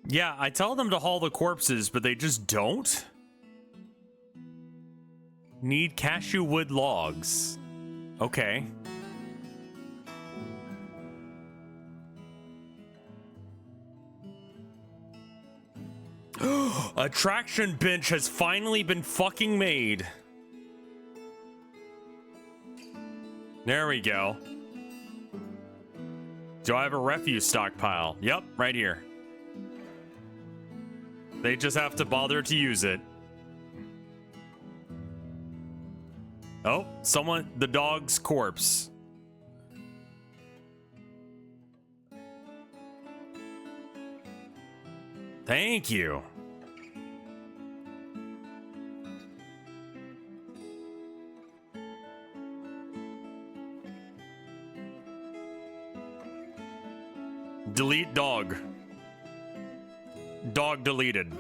Yeah, I tell them to haul the corpses, but they just don't. Need cashew wood logs. Okay. A traction bench has finally been fucking made. There we go. Do I have a refuse stockpile? Yep, right here. They just have to bother to use it. Oh, someone, the dog's corpse. Thank you. Delete dog. Dog deleted.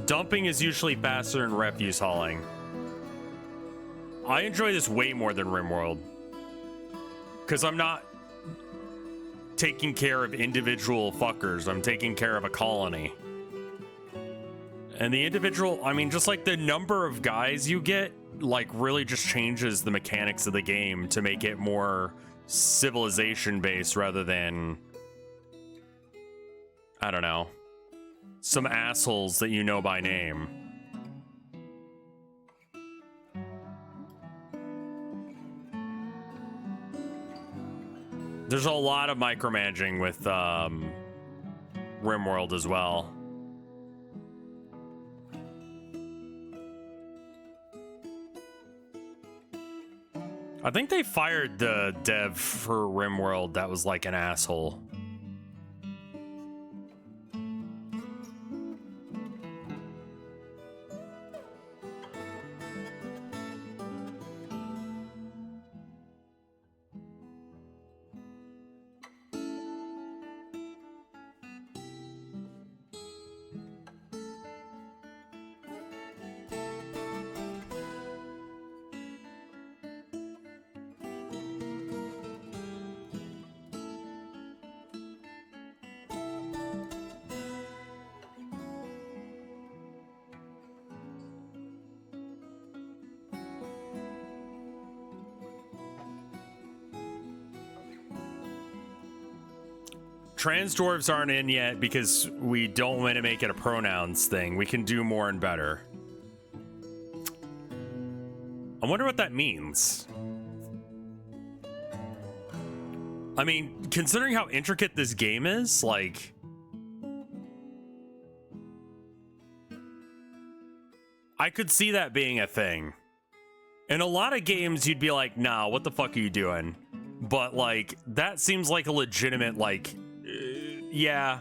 Dumping is usually faster than refuse hauling. I enjoy this way more than RimWorld. Because I'm not taking care of individual fuckers. I'm taking care of a colony. And the individual, I mean, just like the number of guys you get, like, really just changes the mechanics of the game to make it more civilization-based rather than, I don't know, some assholes that you know by name. There's a lot of micromanaging with RimWorld as well. I think they fired the dev for RimWorld that was like an asshole. Trans dwarves aren't in yet because we don't want to make it a pronouns thing. We can do more and better. I wonder what that means. I mean, considering how intricate this game is, like, I could see that being a thing. In a lot of games, you'd be like, nah, what the fuck are you doing? But, like, that seems like a legitimate, like, yeah.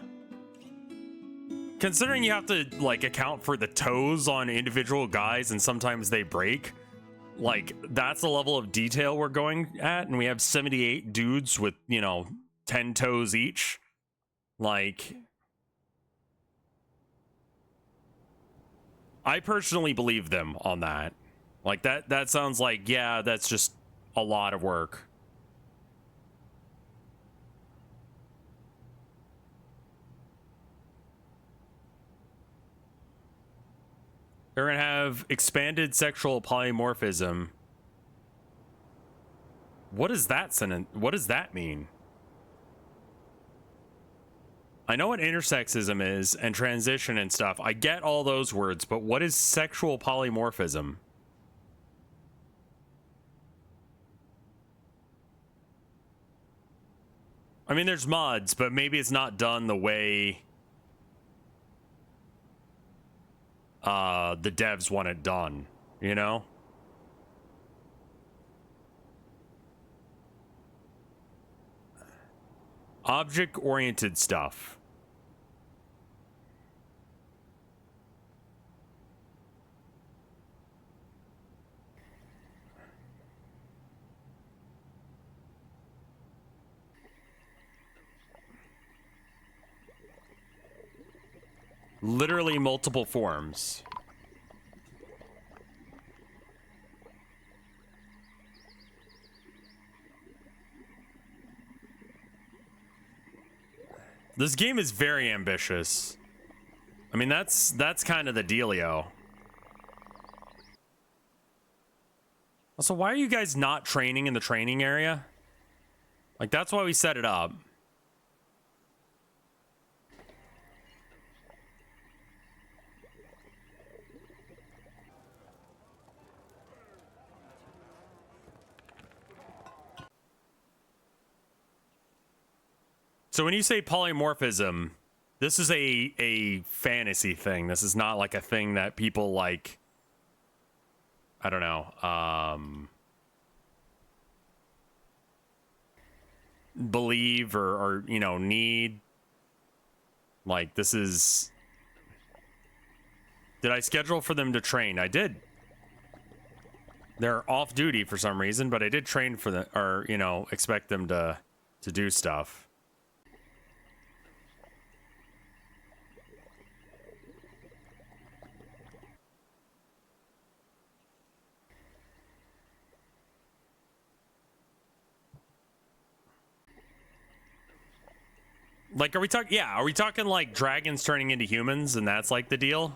Considering you have to, like, account for the toes on individual guys and sometimes they break, like, that's the level of detail we're going at, and we have 78 dudes with, you know, 10 toes each. Like, I personally believe them on that. Like, that sounds like, yeah, that's just a lot of work. They're gonna have expanded sexual polymorphism. What is that sentence? What does that mean? I know what intersexism is and transition and stuff. I get all those words, but what is sexual polymorphism? I mean, there's mods, but maybe it's not done the way the devs want it done, you know? Object-oriented stuff. Literally multiple forms. This game is very ambitious. I mean, that's kind of the dealio. Also, why are you guys not training in the training area? Like, that's why we set it up. So when you say polymorphism, this is a fantasy thing. This is not like a thing that people like, I don't know, believe or you know, need. Like, this is... Did I schedule for them to train? I did. They're off duty for some reason, but I did train for them, or, you know, expect them to do stuff. Like, are we talking... Yeah, are we talking, like, dragons turning into humans, and that's, like, the deal?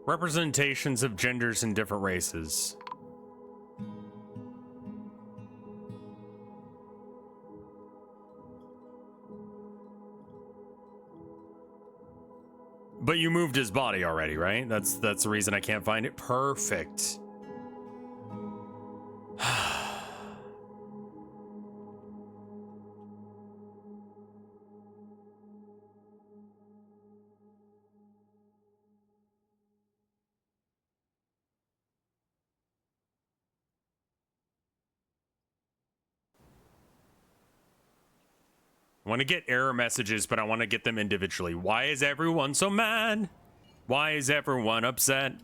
Representations of genders in different races. But you moved his body already, right? That's the reason I can't find it. Perfect. I want to get error messages, but I want to get them individually. Why is everyone so mad? Why is everyone upset?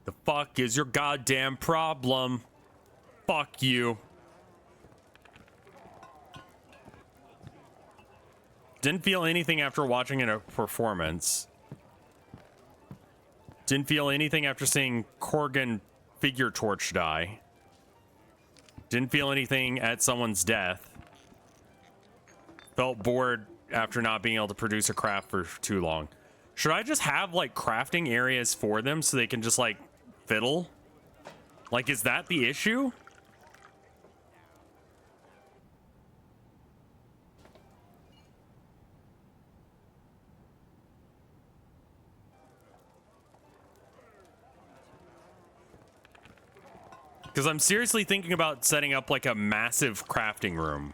The fuck is your goddamn problem? Fuck you. Didn't feel anything after watching a performance. Didn't feel anything after seeing Corgan figure torch die. Didn't feel anything at someone's death. Felt bored after not being able to produce a craft for too long. Should I just have, like, crafting areas for them so they can just, like, fiddle? Like, is that the issue? Because I'm seriously thinking about setting up, like, a massive crafting room.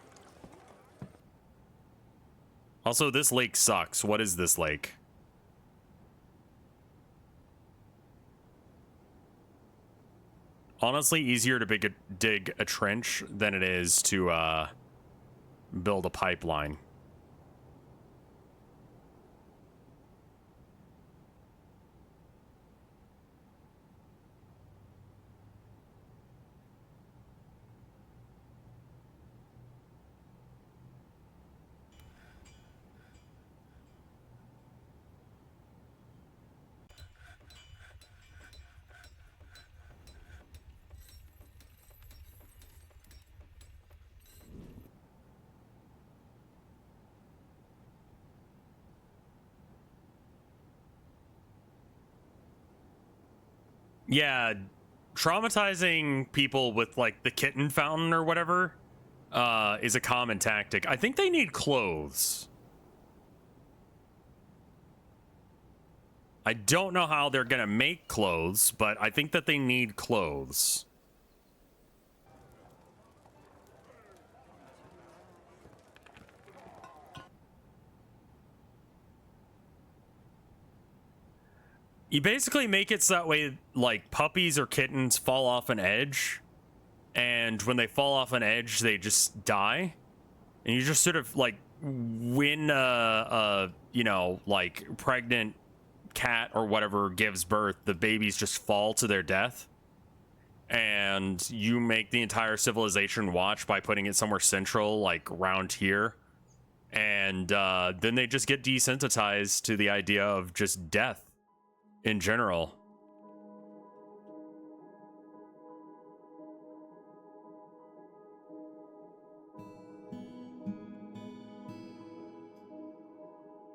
Also, this lake sucks. What is this lake? Honestly, easier to dig a trench than it is to build a pipeline. Yeah, traumatizing people with like the kitten fountain or whatever is a common tactic. I think they need clothes. I don't know how they're gonna make clothes, but I think that they need clothes. You basically make it so that way, like, puppies or kittens fall off an edge, and when they fall off an edge, they just die. And you just sort of, like, when you know, like, pregnant cat or whatever gives birth, the babies just fall to their death. And you make the entire civilization watch by putting it somewhere central, like, around here. And then they just get desensitized to the idea of just death in general.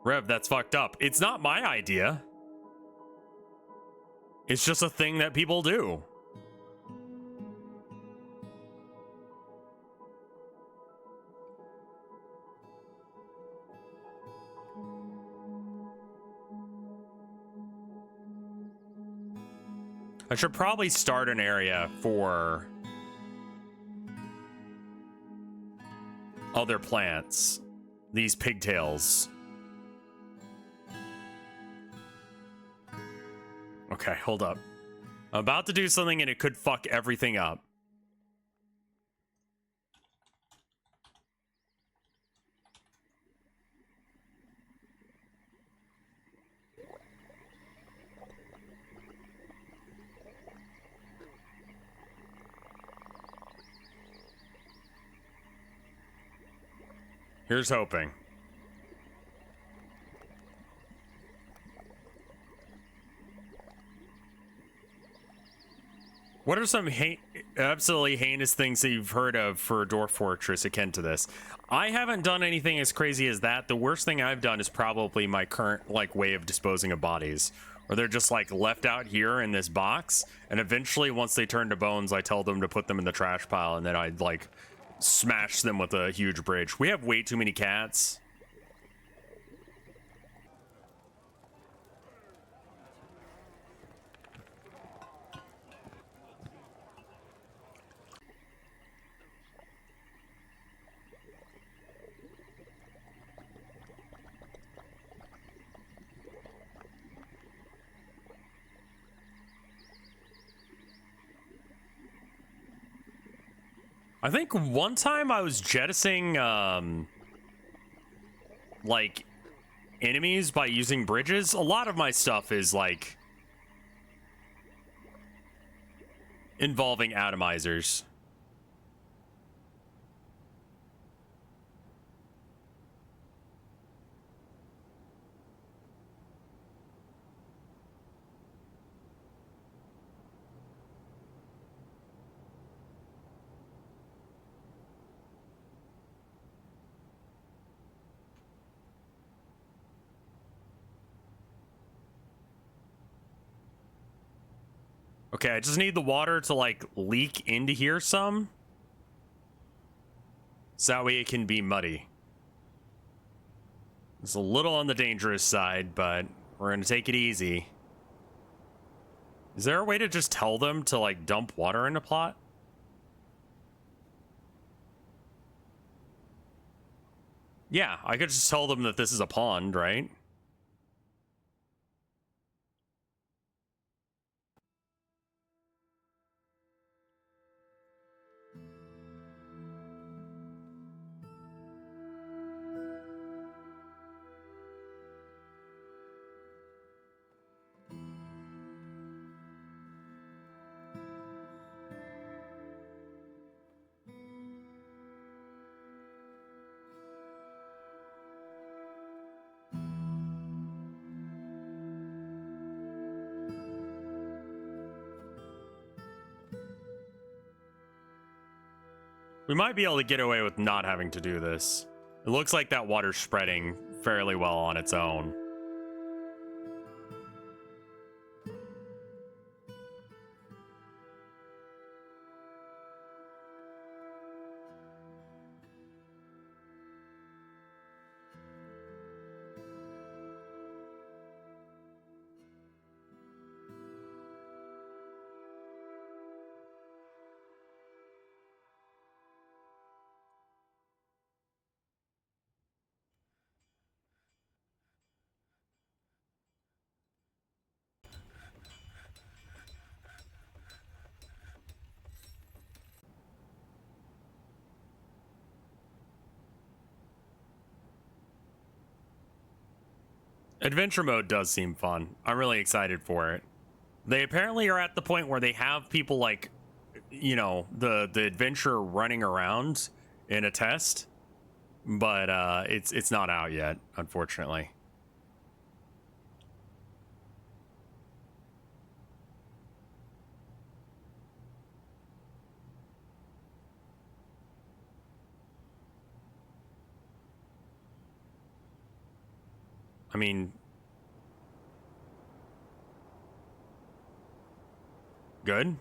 Rev, that's fucked up. It's not my idea. It's just a thing that people do. I should probably start an area for other plants. These pigtails. Okay, hold up. I'm about to do something and it could fuck everything up. Here's hoping. What are some absolutely heinous things that you've heard of for a Dwarf Fortress akin to this? I haven't done anything as crazy as that. The worst thing I've done is probably my current, like, way of disposing of bodies. Where they're just, like, left out here in this box, and eventually, once they turn to bones, I tell them to put them in the trash pile, and then I, like, smash them with a huge bridge. We have way too many cats. I think one time I was jettisoning, like, enemies by using bridges. A lot of my stuff is, like, involving atomizers. Okay, I just need the water to, like, leak into here some. So that way it can be muddy. It's a little on the dangerous side, but we're gonna take it easy. Is there a way to just tell them to, like, dump water in a plot? Yeah, I could just tell them that this is a pond, right? We might be able to get away with not having to do this. It looks like that water's spreading fairly well on its own. Adventure mode does seem fun. I'm really excited for it. They apparently are at the point where they have people like, you know, the adventure running around in a test, but it's not out yet, unfortunately. I mean, good.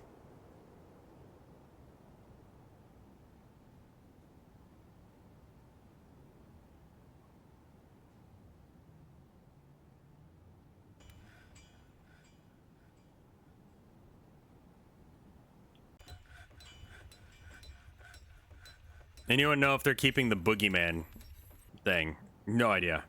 Anyone know if they're keeping the boogeyman thing? No idea.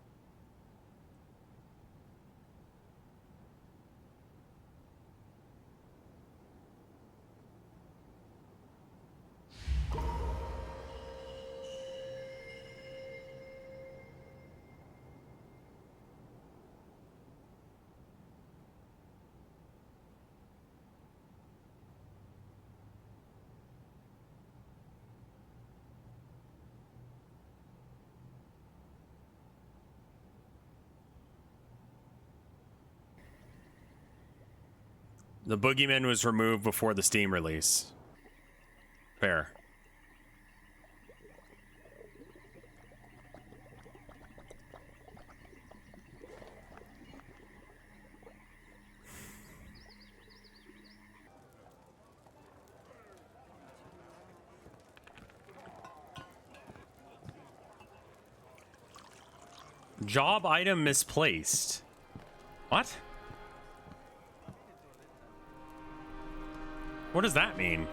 The boogeyman was removed before the Steam release. Fair. Job item misplaced. What? What does that mean?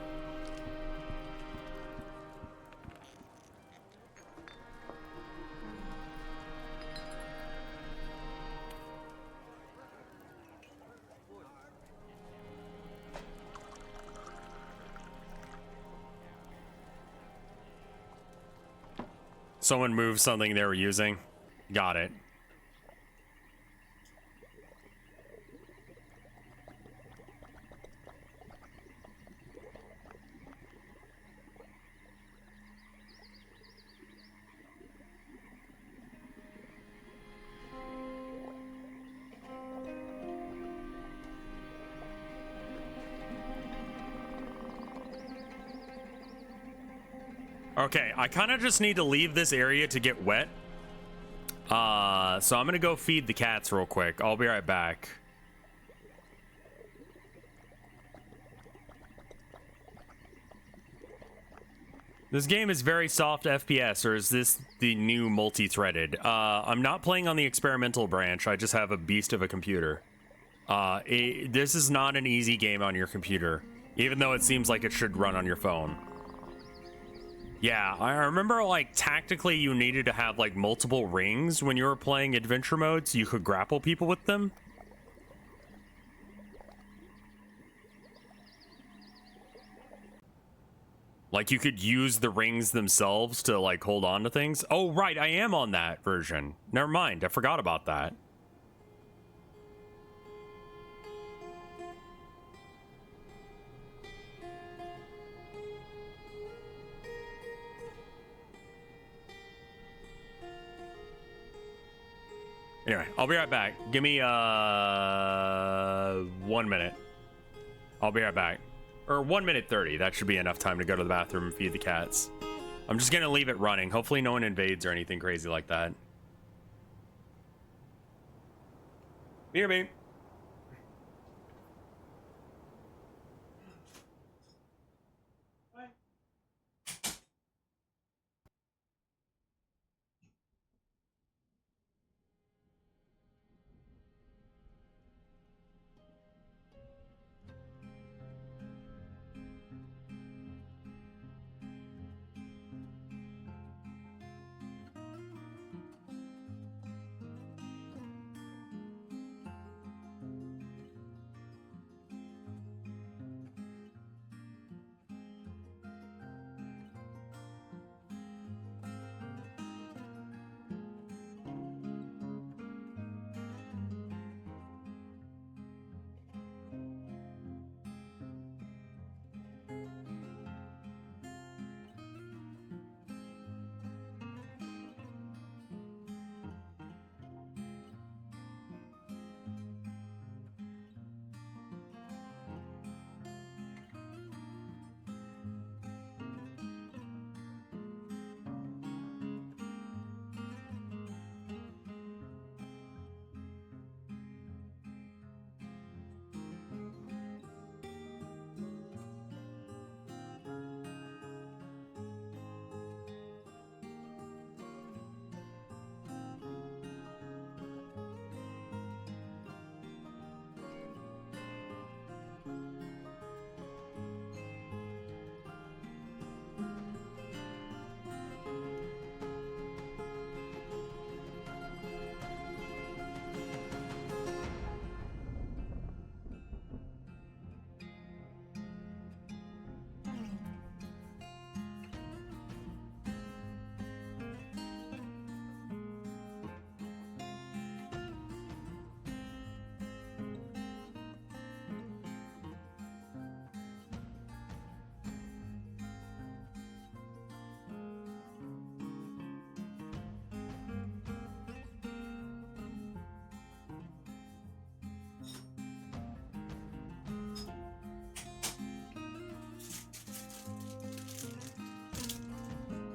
Someone moved something they were using. Got it. Okay, I kind of just need to leave this area to get wet. So I'm gonna go feed the cats real quick. I'll be right back. This game is very soft FPS, or is this the new multi-threaded? I'm not playing on the experimental branch. I just have a beast of a computer. This is not an easy game on your computer, even though it seems like it should run on your phone. Yeah, I remember, like, tactically you needed to have, like, multiple rings when you were playing adventure mode so you could grapple people with them. Like, you could use the rings themselves to, like, hold on to things. Oh, right, I am on that version. Never mind, I forgot about that. Anyway, I'll be right back. Give me 1 minute. I'll be right back. Or 1 minute 30. That should be enough time to go to the bathroom and feed the cats. I'm just gonna leave it running. Hopefully no one invades or anything crazy like that. Here, babe.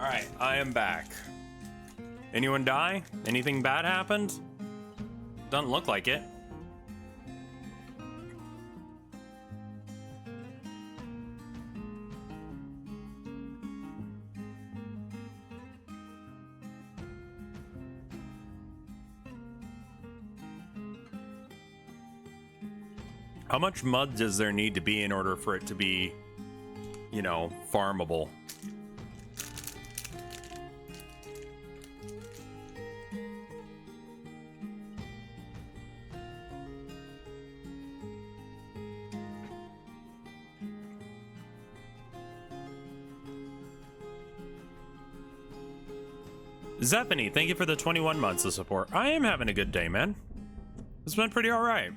Alright, I am back. Anyone die? Anything bad happened? Doesn't look like it. How much mud does there need to be in order for it to be, you know, farmable? Zephany, thank you for the 21 months of support. I am having a good day, man. It's been pretty alright.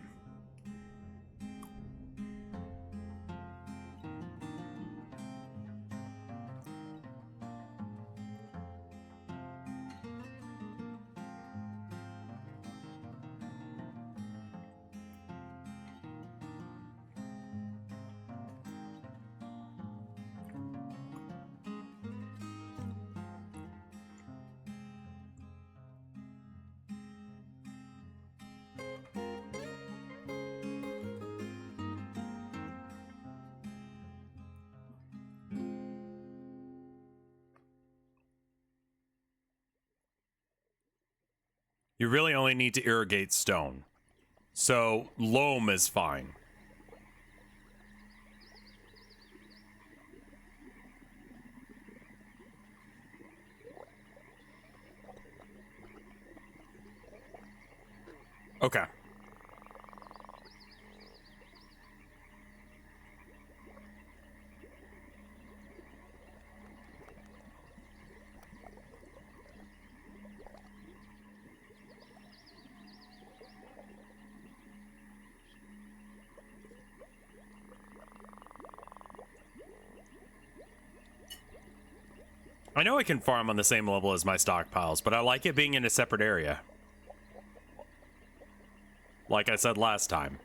You really only need to irrigate stone. So, loam is fine. Okay. I know I can farm on the same level as my stockpiles, but I like it being in a separate area. Like I said last time.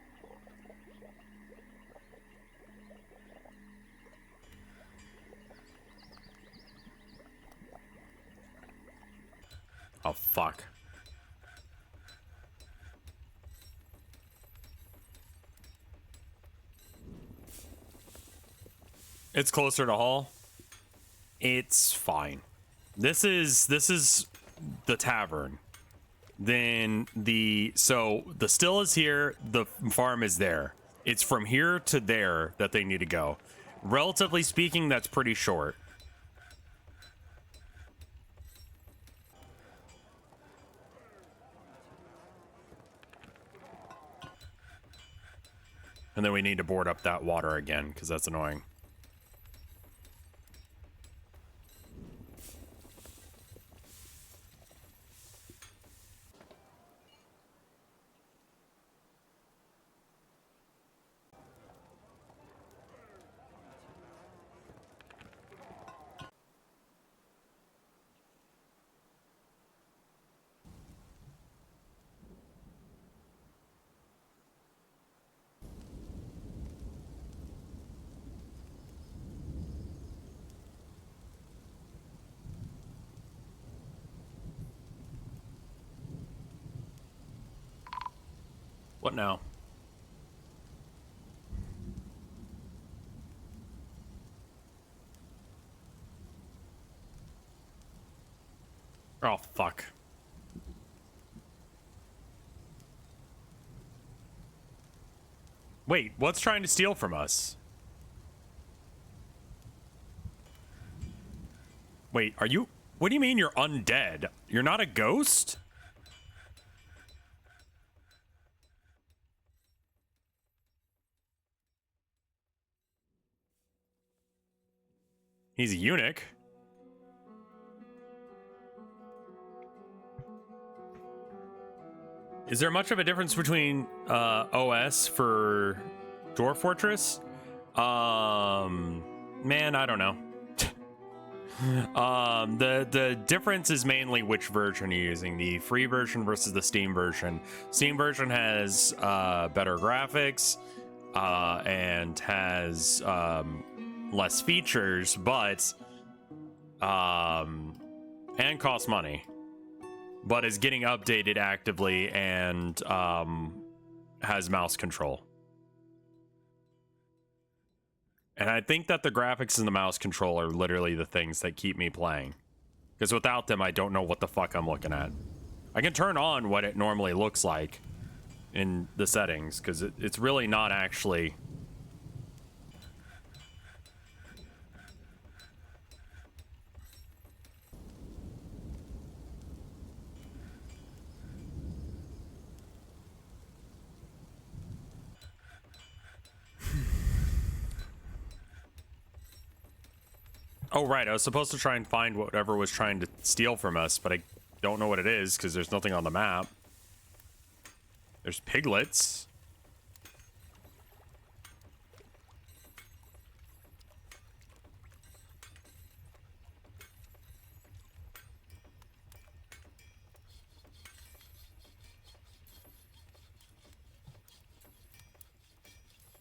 Oh, fuck. It's closer to Hall. It's fine. This is the tavern. Then the still is here, the farm is there. It's from here to there that they need to go. Relatively speaking, that's pretty short. And then we need to board up that water again, because that's annoying. What now? Oh, fuck. Wait, what's trying to steal from us? Wait, are you... What do you mean you're undead? You're not a ghost? He's a eunuch. Is there much of a difference between OS for Dwarf Fortress? Man, I don't know. The difference is mainly which version you're using, the free version versus the Steam version. Steam version has better graphics and has less features, but and costs money, but is getting updated actively and has mouse control. And I think that the graphics and the mouse control are literally the things that keep me playing. Because without them, I don't know what the fuck I'm looking at. I can turn on what it normally looks like in the settings, because it's really not actually... Oh, right. I was supposed to try and find whatever was trying to steal from us, but I don't know what it is because there's nothing on the map. There's piglets.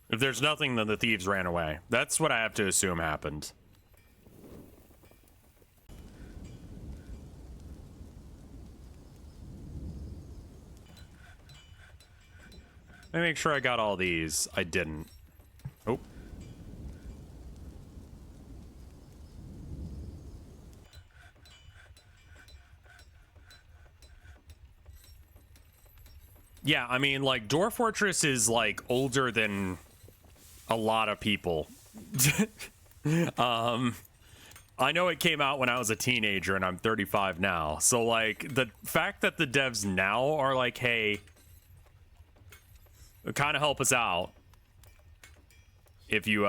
If there's nothing, then the thieves ran away. That's what I have to assume happened. Let me make sure I got all these. I didn't. Oh. Yeah, I mean, like, Dwarf Fortress is, like, older than a lot of people. I know it came out when I was a teenager, and I'm 35 now. So, like, the fact that the devs now are like, hey... kind of help us out if you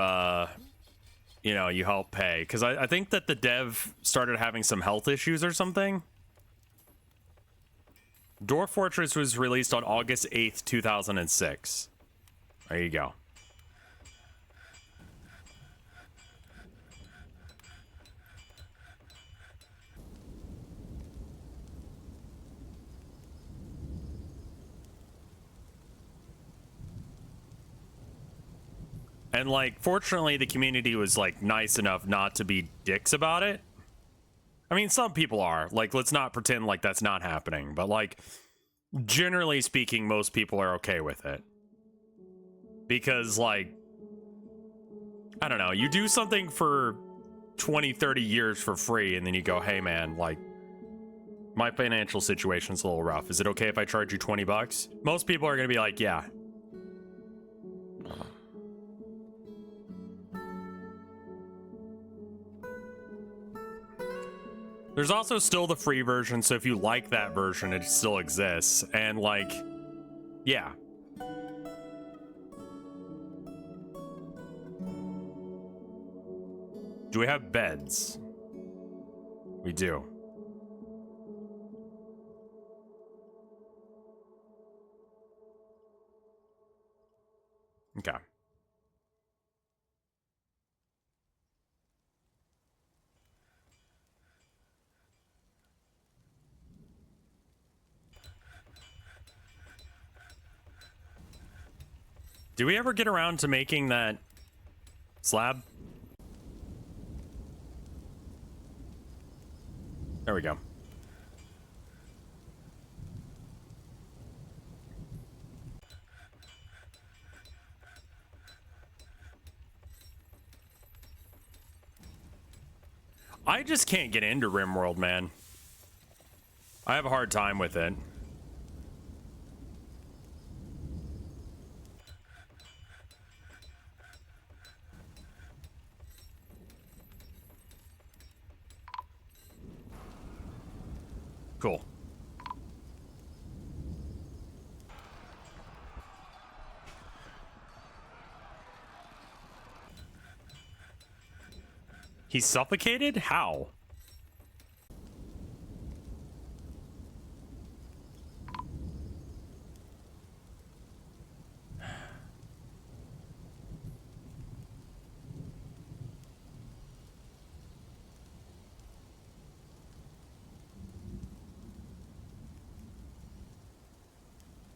you know, you help pay, because I think that the dev started having some health issues or something. Dwarf Fortress was released on August 8th 2006. There you go. And, like, fortunately, the community was, like, nice enough not to be dicks about it. I mean, some people are. Like, let's not pretend like that's not happening. But, like, generally speaking, most people are okay with it. Because, like, I don't know. You do something for 20, 30 years for free, and then you go, hey, man, like, my financial situation's a little rough. Is it okay if I charge you 20 bucks? Most people are going to be like, yeah. There's also still the free version, so if you like that version, it still exists. And, like, yeah. Do we have beds? We do. Okay. Do we ever get around to making that slab? There we go. I just can't get into RimWorld, man. I have a hard time with it. Cool. He's suffocated? How?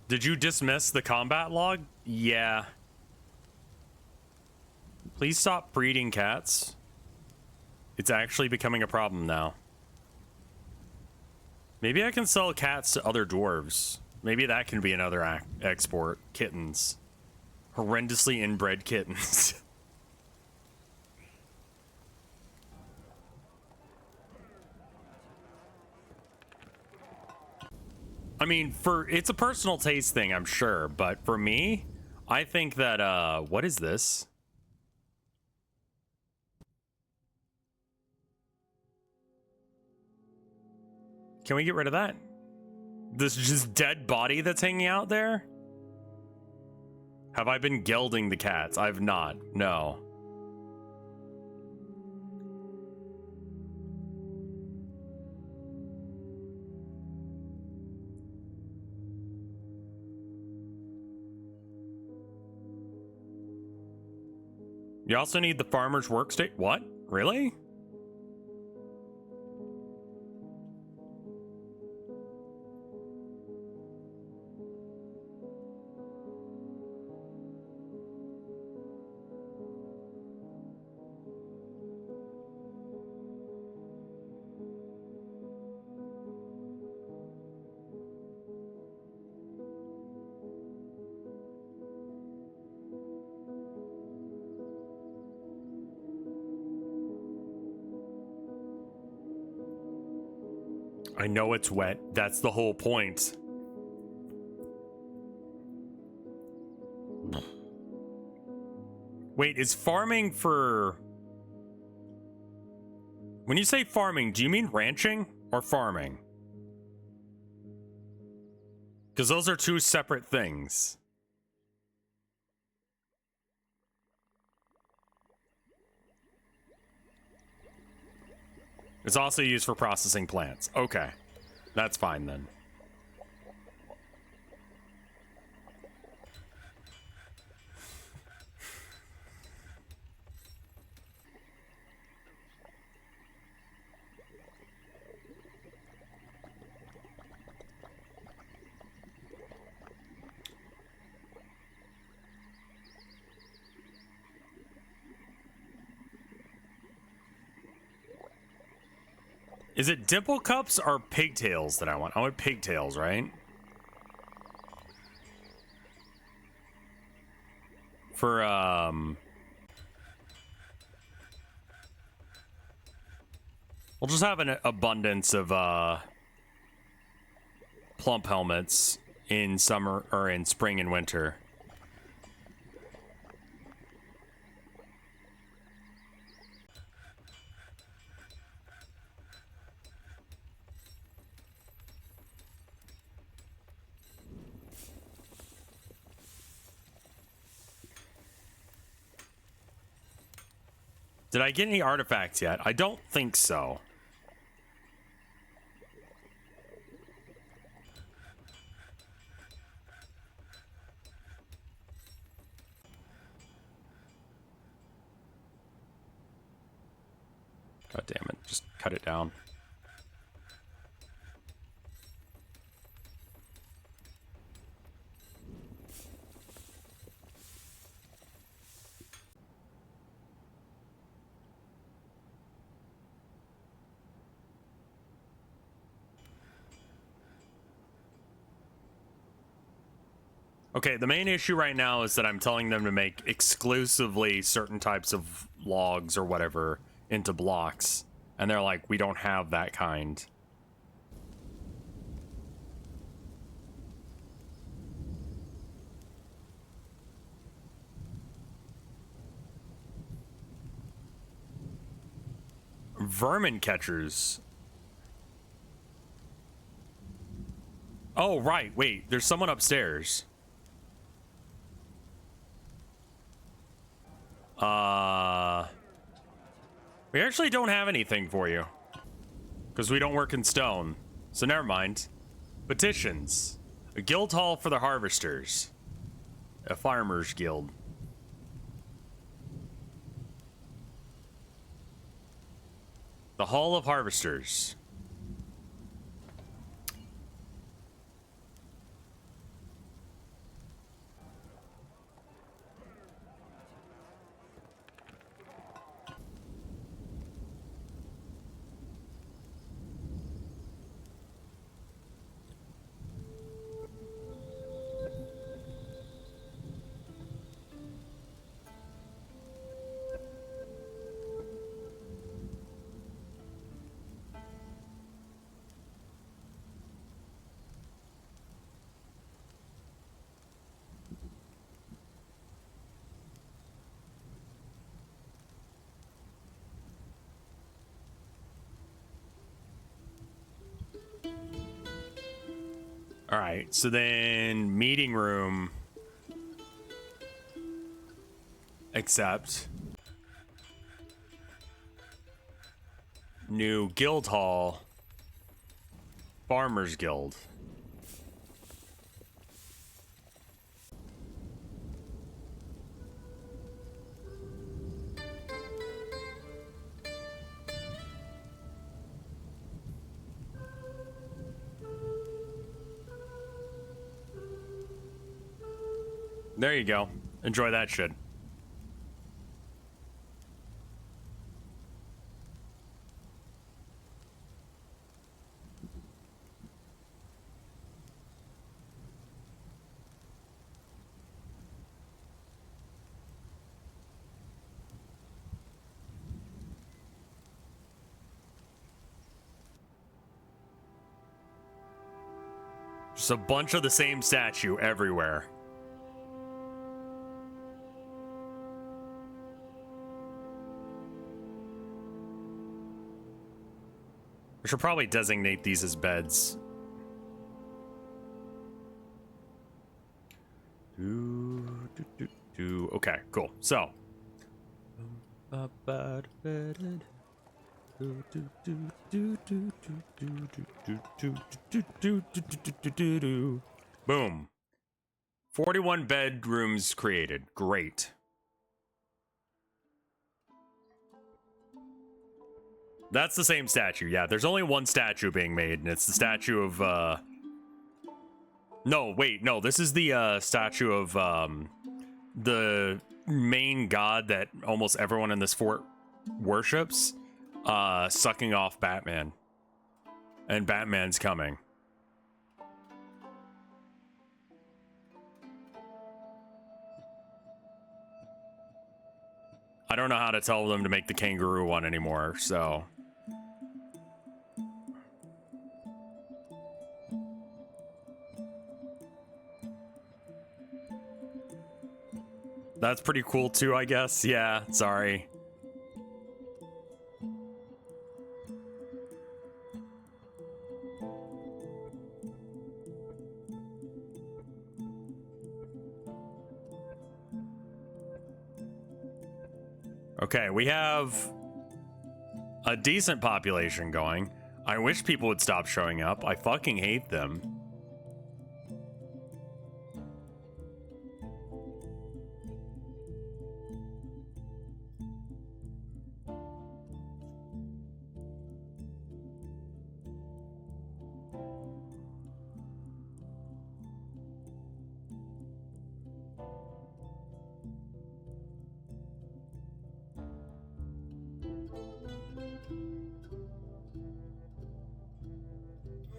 Did you dismiss the combat log? Yeah. Please stop breeding cats. It's actually becoming a problem now. Maybe I can sell cats to other dwarves. Maybe that can be another export. Kittens. Horrendously inbred kittens. I mean, it's a personal taste thing, I'm sure, but for me, I think that, what is this? Can we get rid of that? This just dead body that's hanging out there? Have I been gelding the cats? I've not, no. You also need the farmer's workstation. What? Really? I know it's wet. That's the whole point. Wait, is farming for... When you say farming, do you mean ranching or farming? Because those are two separate things. It's also used for processing plants. Okay. That's fine then. Is it dimple cups or pigtails that I want? I want pigtails, right? For, we'll just have an abundance of, plump helmets in summer, or in spring and winter. Did I get any artifacts yet? I don't think so. God damn it. Just cut it down. Okay, the main issue right now is that I'm telling them to make exclusively certain types of logs or whatever into blocks. And they're like, we don't have that kind. Vermin catchers. Oh, right. Wait, there's someone upstairs. We actually don't have anything for you. Because we don't work in stone. So never mind. Petitions. A guild hall for the harvesters. A farmers guild. The Hall of Harvesters. All right, so then meeting room, accept. New guild hall, farmers guild. There you go. Enjoy that shit. Just a bunch of the same statue everywhere. I should probably designate these as beds. Okay, cool. So. Boom. 41 bedrooms created. Great. That's the same statue. Yeah, there's only one statue being made, and it's the statue of, No, wait, no, this is the, statue of, the main god that almost everyone in this fort worships, sucking off Batman. And Batman's coming. I don't know how to tell them to make the kangaroo one anymore, so... That's pretty cool too, I guess. Yeah, sorry. Okay, we have a decent population going. I wish people would stop showing up. I fucking hate them.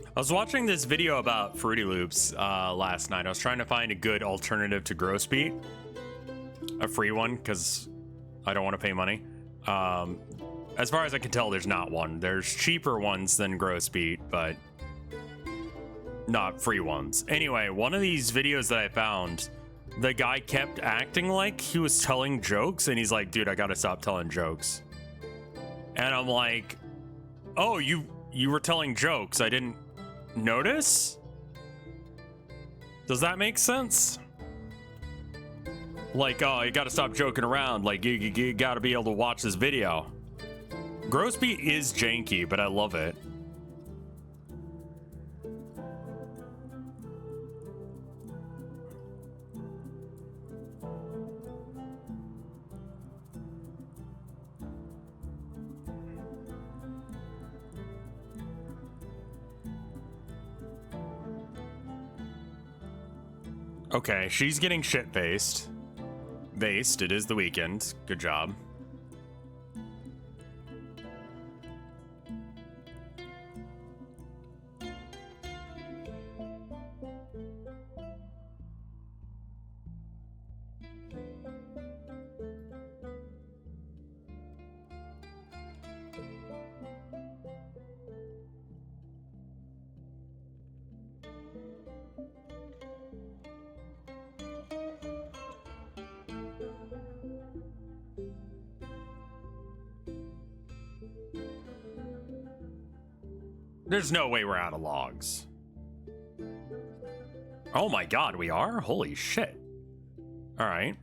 I was watching this video about Fruity Loops last night. I was trying to find a good alternative to Gross Beat. A free one, because I don't want to pay money. As far as I can tell, there's not one. There's cheaper ones than Gross Beat, but not free ones. Anyway, one of these videos that I found, the guy kept acting like he was telling jokes, and he's like, dude, I gotta stop telling jokes. And I'm like, oh, you were telling jokes. I didn't notice? Does that make sense? Like, oh, you gotta stop joking around. Like, you gotta be able to watch this video. Gross Beat is janky, but I love it. Okay, she's getting shit-faced. Based, it is the weekend. Good job. There's no way we're out of logs. Oh my god, we are? Holy shit. Alright.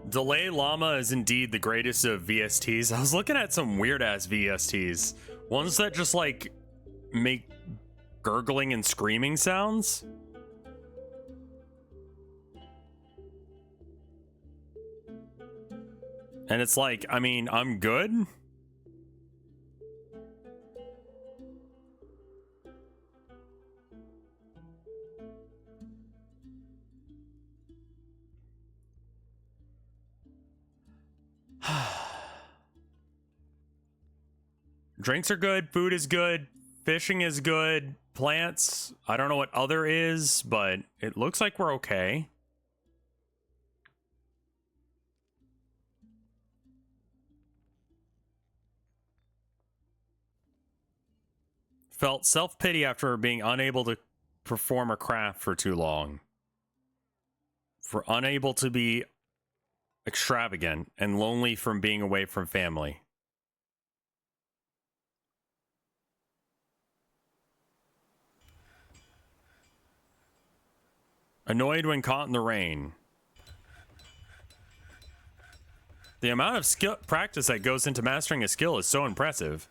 Delay Llama is indeed the greatest of VSTs. I was looking at some weird ass VSTs. Ones that just like make gurgling and screaming sounds. And it's like, I mean, I'm good. Drinks are good, food is good, fishing is good, plants, I don't know what other is, but it looks like we're okay. Felt self-pity after being unable to perform a craft for too long. For unable to be extravagant and lonely from being away from family. Annoyed when caught in the rain. The amount of skill practice that goes into mastering a skill is so impressive.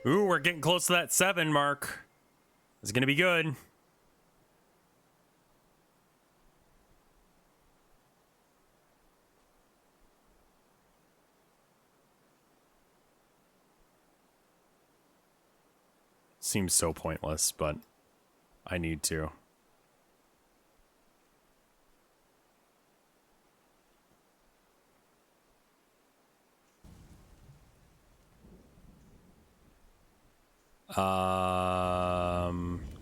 Ooh, we're getting close to that 7 mark. It's gonna be good. Seems so pointless, but I need to.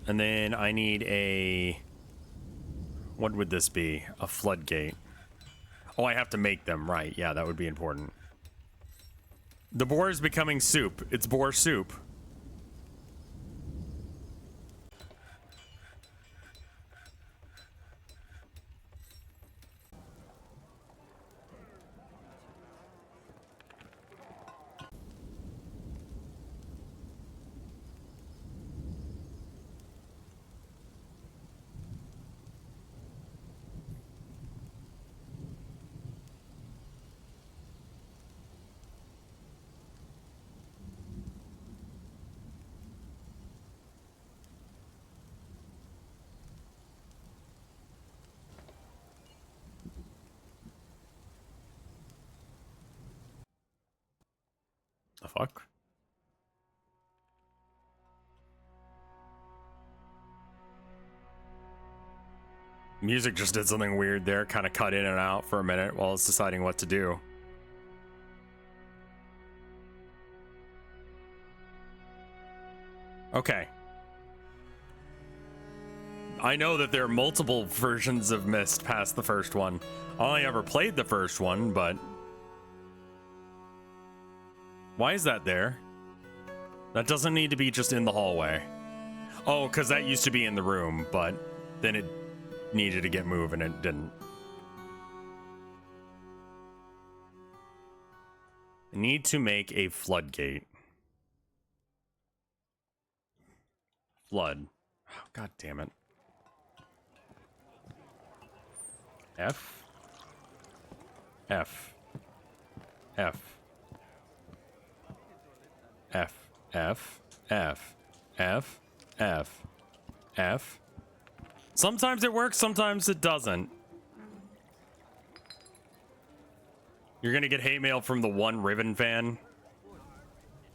And then I need a... What would this be? A floodgate. Oh, I have to make them, right. Yeah, that would be important. The boar is becoming soup. It's boar soup. The fuck? Music just did something weird there, kind of cut in and out for a minute while it's deciding what to do. Okay. I know that there are multiple versions of Myst past the first one. I only ever played the first one, but... Why is that there? That doesn't need to be just in the hallway. Oh, because that used to be in the room, but then it needed to get moved and it didn't. I need to make a floodgate. Flood. Oh, God damn it. F. F. F. F. F. F. F. F. F. Sometimes it works, sometimes it doesn't. You're gonna get hate mail from the one Riven fan.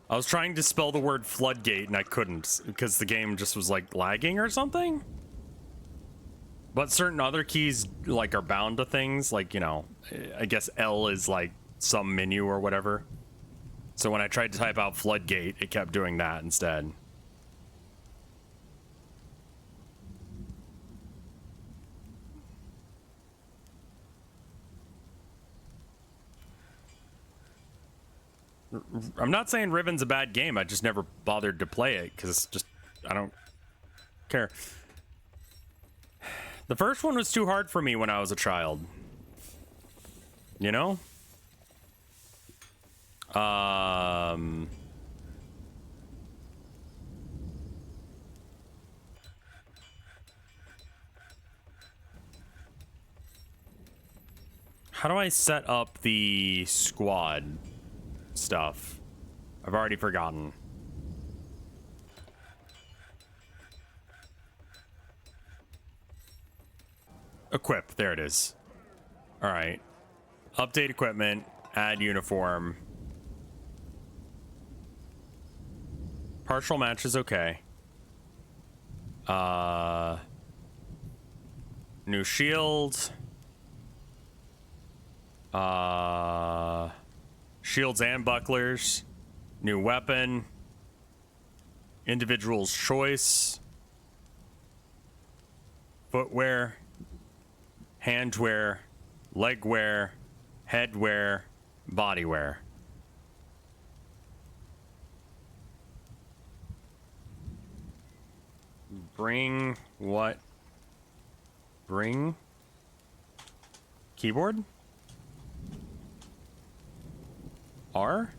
I was trying to spell the word floodgate and I couldn't because the game just was like lagging or something. But certain other keys like are bound to things, like, you know, I guess L is like some menu or whatever. So when I tried to type out floodgate, it kept doing that instead. I'm not saying Riven's a bad game. I just never bothered to play it because just I don't care. The first one was too hard for me when I was a child. You know? How do I set up the squad stuff? I've already forgotten. Equip, there it is. All right. Update equipment, add uniform. Partial match is okay. New shield. Shields and bucklers. New weapon. Individual's choice. Footwear. Handwear. Legwear. Headwear. Bodywear. Bring what? Bring keyboard? R?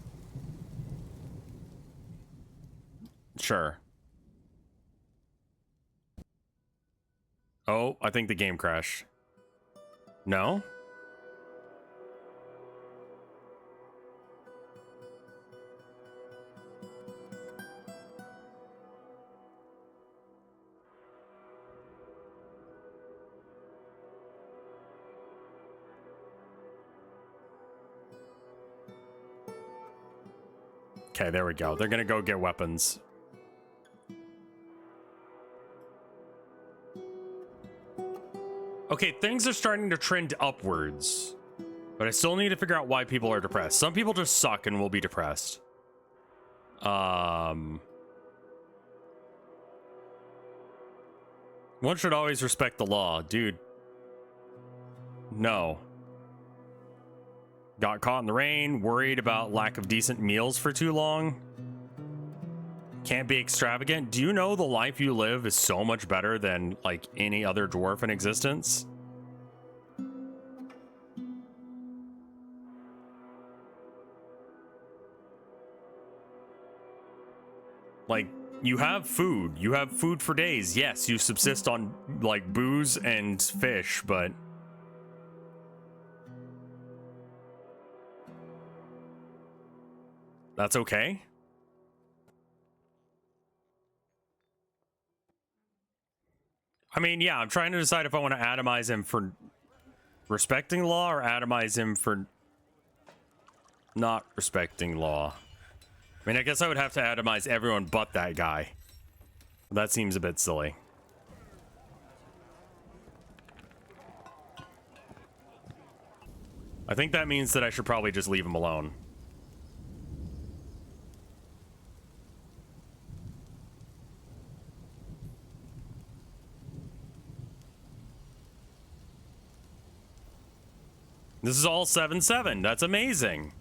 Sure. Oh, I think the game crashed. No? Okay, there we go. They're gonna go get weapons. Okay, things are starting to trend upwards. But I still need to figure out why people are depressed. Some people just suck and will be depressed. One should always respect the law. Dude. No. Got caught in the rain, worried about lack of decent meals for too long. Can't be extravagant. Do you know the life you live is so much better than, like, any other dwarf in existence? Like, you have food. You have food for days. Yes, you subsist on, like, booze and fish, but... that's okay? I mean, yeah, I'm trying to decide if I want to atomize him for respecting law or atomize him for not respecting law. I mean, I guess I would have to atomize everyone but that guy. That seems a bit silly. I think that means that I should probably just leave him alone. This is all 7-7. That's amazing.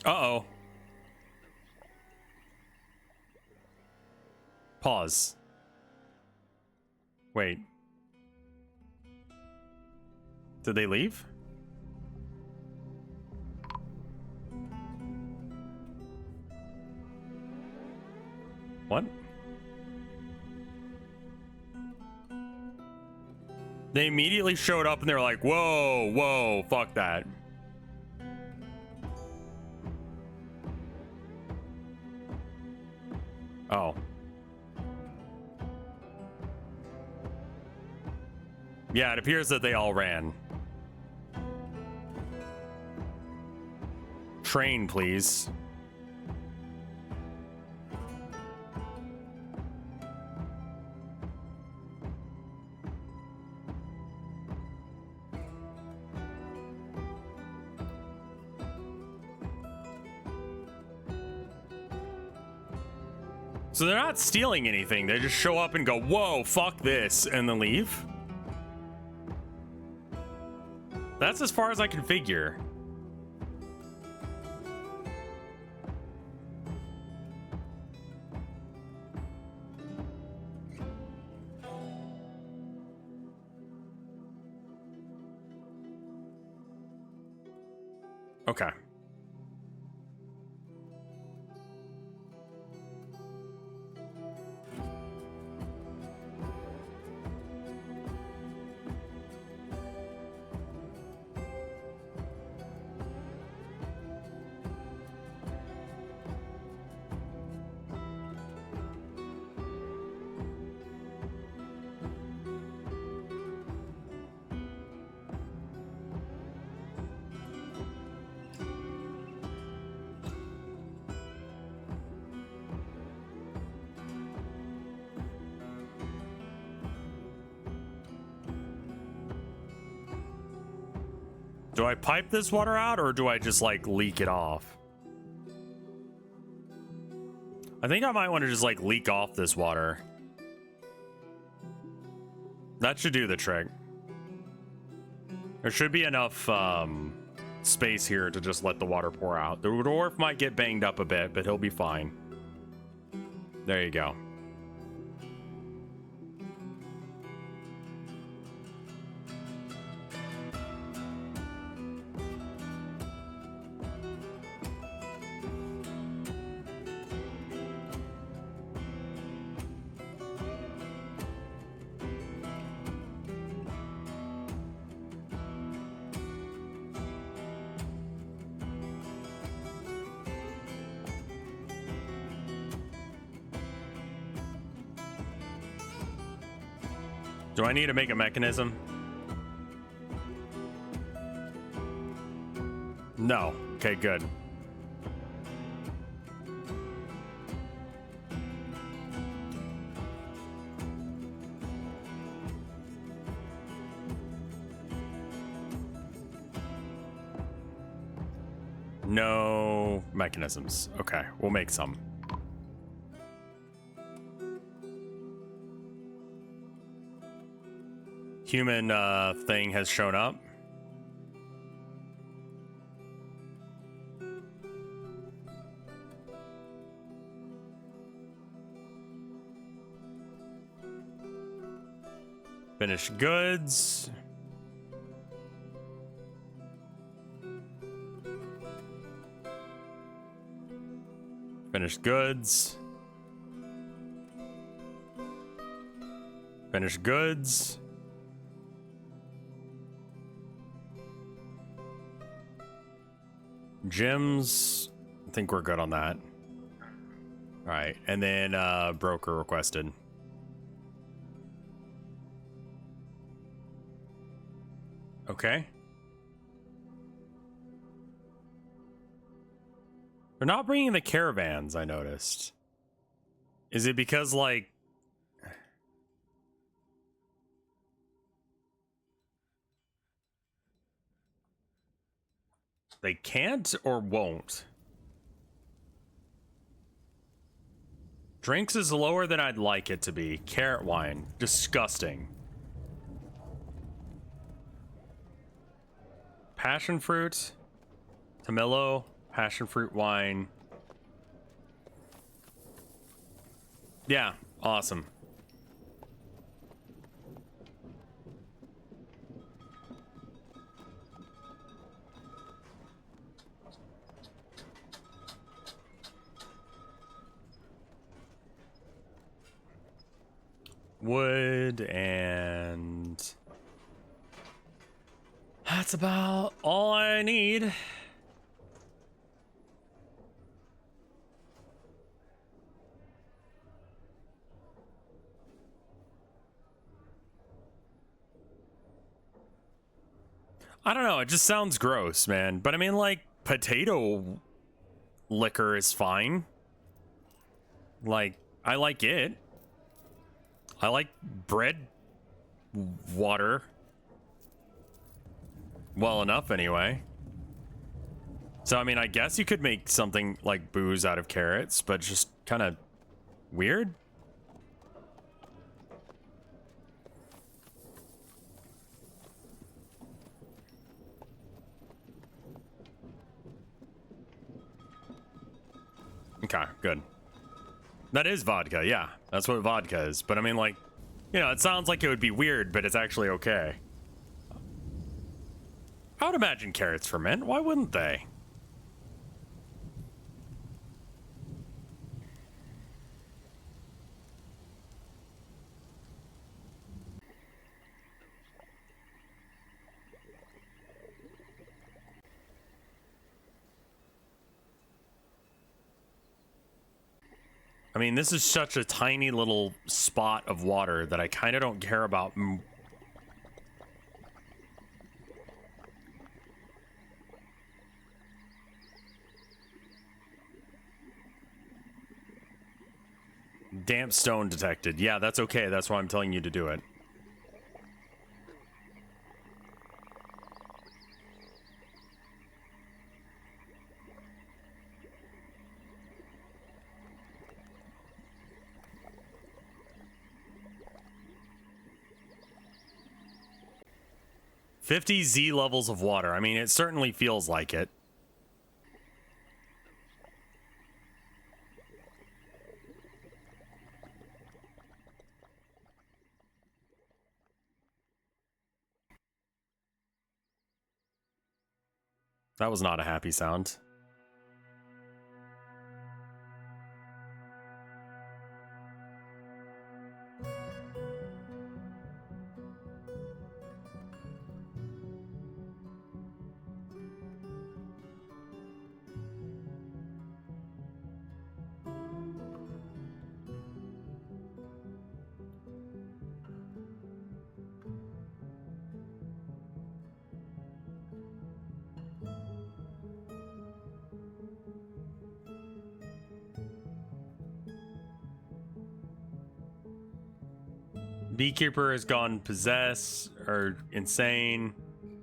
Uh-oh. Pause. Wait. Did they leave? What? They immediately showed up and they were like, whoa, whoa, fuck that. Oh. Yeah, it appears that they all ran. Train, please. So they're not stealing anything. They just show up and go, whoa, fuck this, and then leave. That's as far as I can figure. Okay. Do I pipe this water out or do I just like leak it off? I think I might want to just like leak off this water. That should do the trick. There should be enough space here to just let the water pour out. The dwarf might get banged up a bit, but he'll be fine. There you go. Do I need to make a mechanism? No. Okay, good. No mechanisms. Okay, we'll make some. Human thing has shown up. Finished goods. Finished goods. Finished goods. Gems, I think we're good on that. All right, and then broker requested. Okay. They're not bringing the caravans, I noticed. Is it because, like... they can't or won't? Drinks is lower than I'd like it to be. Carrot wine. Disgusting. Passion fruit. Tamillo. Passion fruit wine. Yeah, awesome. Wood, and that's about all I need. I don't know, it just sounds gross, man. But I mean, like, potato liquor is fine. Like, I like it. I like bread water well enough anyway. So, I mean, I guess you could make something like booze out of carrots, but just kind of Weird? Okay, good. That is vodka, yeah. That's what vodka is. But I mean, like, you know, it sounds like it would be weird, but it's actually okay. I would imagine carrots ferment. Why wouldn't they? I mean, this is such a tiny little spot of water that I kind of don't care about. Damp stone detected. Yeah, that's okay. That's why I'm telling you to do it. $50 Z levels of water. I mean, it certainly feels like it. That was not a happy sound. Beekeeper has gone possessed or insane.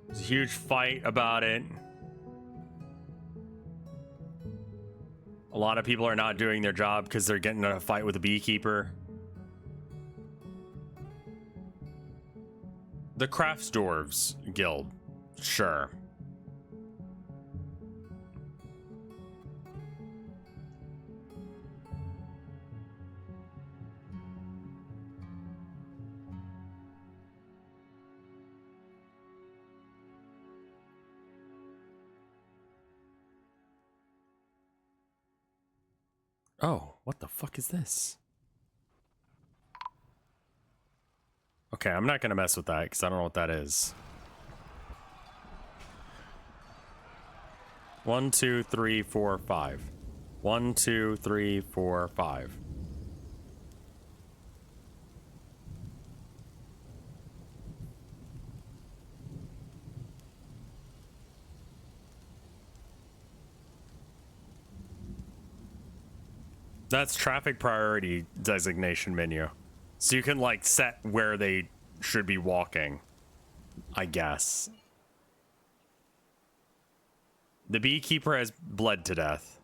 There's a huge fight about it. A lot of people are not doing their job because they're getting in a fight with a beekeeper. The Crafts Dwarves Guild. Sure. Oh, what the fuck is this? Okay, I'm not gonna mess with that because I don't know what that is. 1, 2, 3, 4, 5. 1, 2, 3, 4, 5. That's traffic priority designation menu. So you can like set where they should be walking, I guess. The beekeeper has bled to death.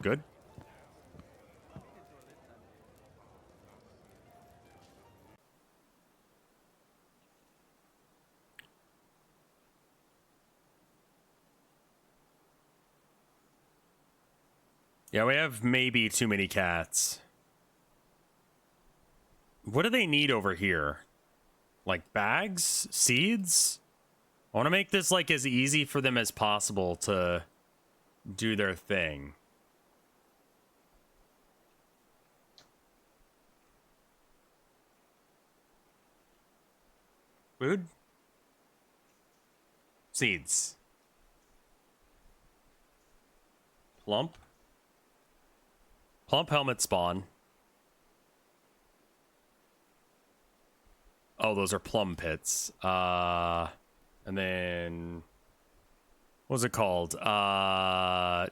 Good. Yeah, we have maybe too many cats. What do they need over here? Like bags? Seeds? I want to make this like as easy for them as possible to do their thing. Food? Seeds. Plump? Plump helmet spawn. Oh, those are plum pits. And then what was it called?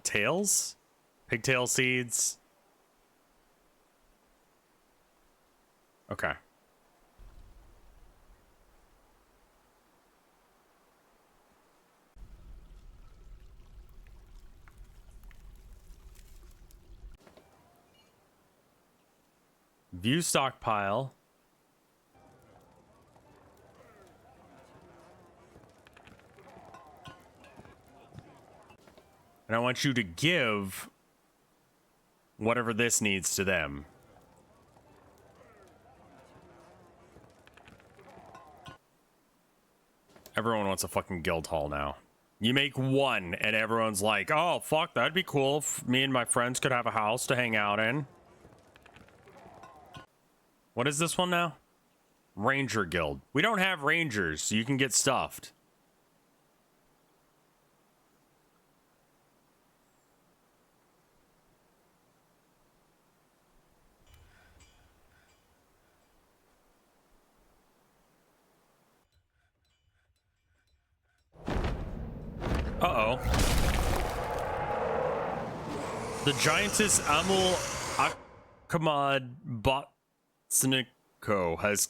Tails? Pigtail seeds. Okay. View stockpile. And I want you to give whatever this needs to them. Everyone wants a fucking guild hall now. You make one and everyone's like, oh, fuck, that'd be cool if me and my friends could have a house to hang out in. What is this one now? Ranger Guild. We don't have rangers, so you can get stuffed. Uh-oh. The giantess Amul Akamad Botsniko has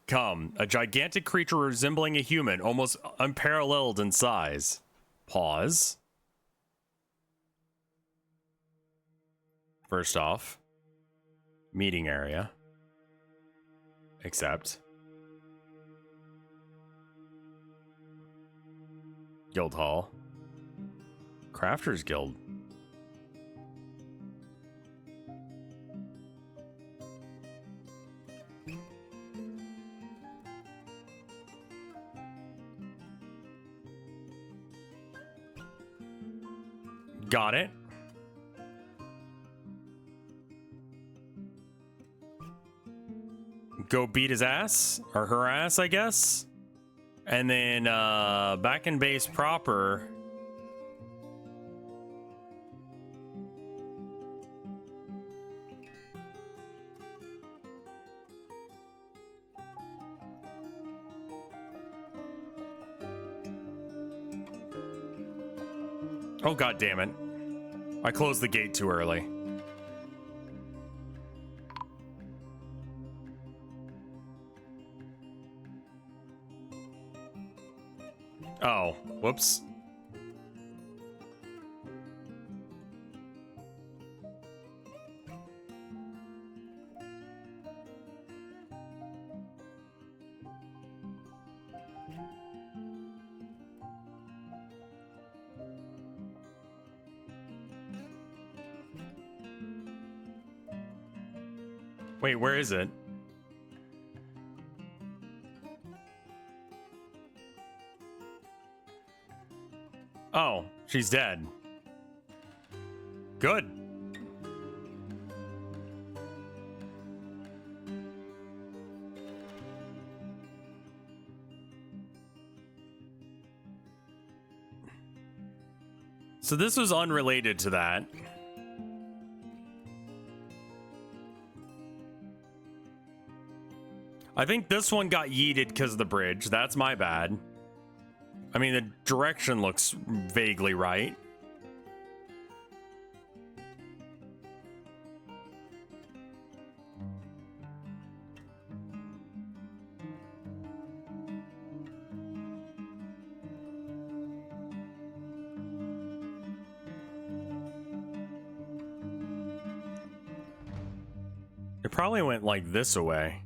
come. A gigantic creature resembling a human, almost unparalleled in size. Pause. First off, meeting area. Accept. Guild Hall. Crafters Guild. Got it. Go beat his ass, or her ass, I guess. And then back in base proper. Oh, god damn it. I closed the gate too early. Oh, whoops. Wait, where is it? Oh, she's dead. Good. So this was unrelated to that. I think this one got yeeted because of the bridge. That's my bad. I mean, the direction looks vaguely right. It probably went like this away.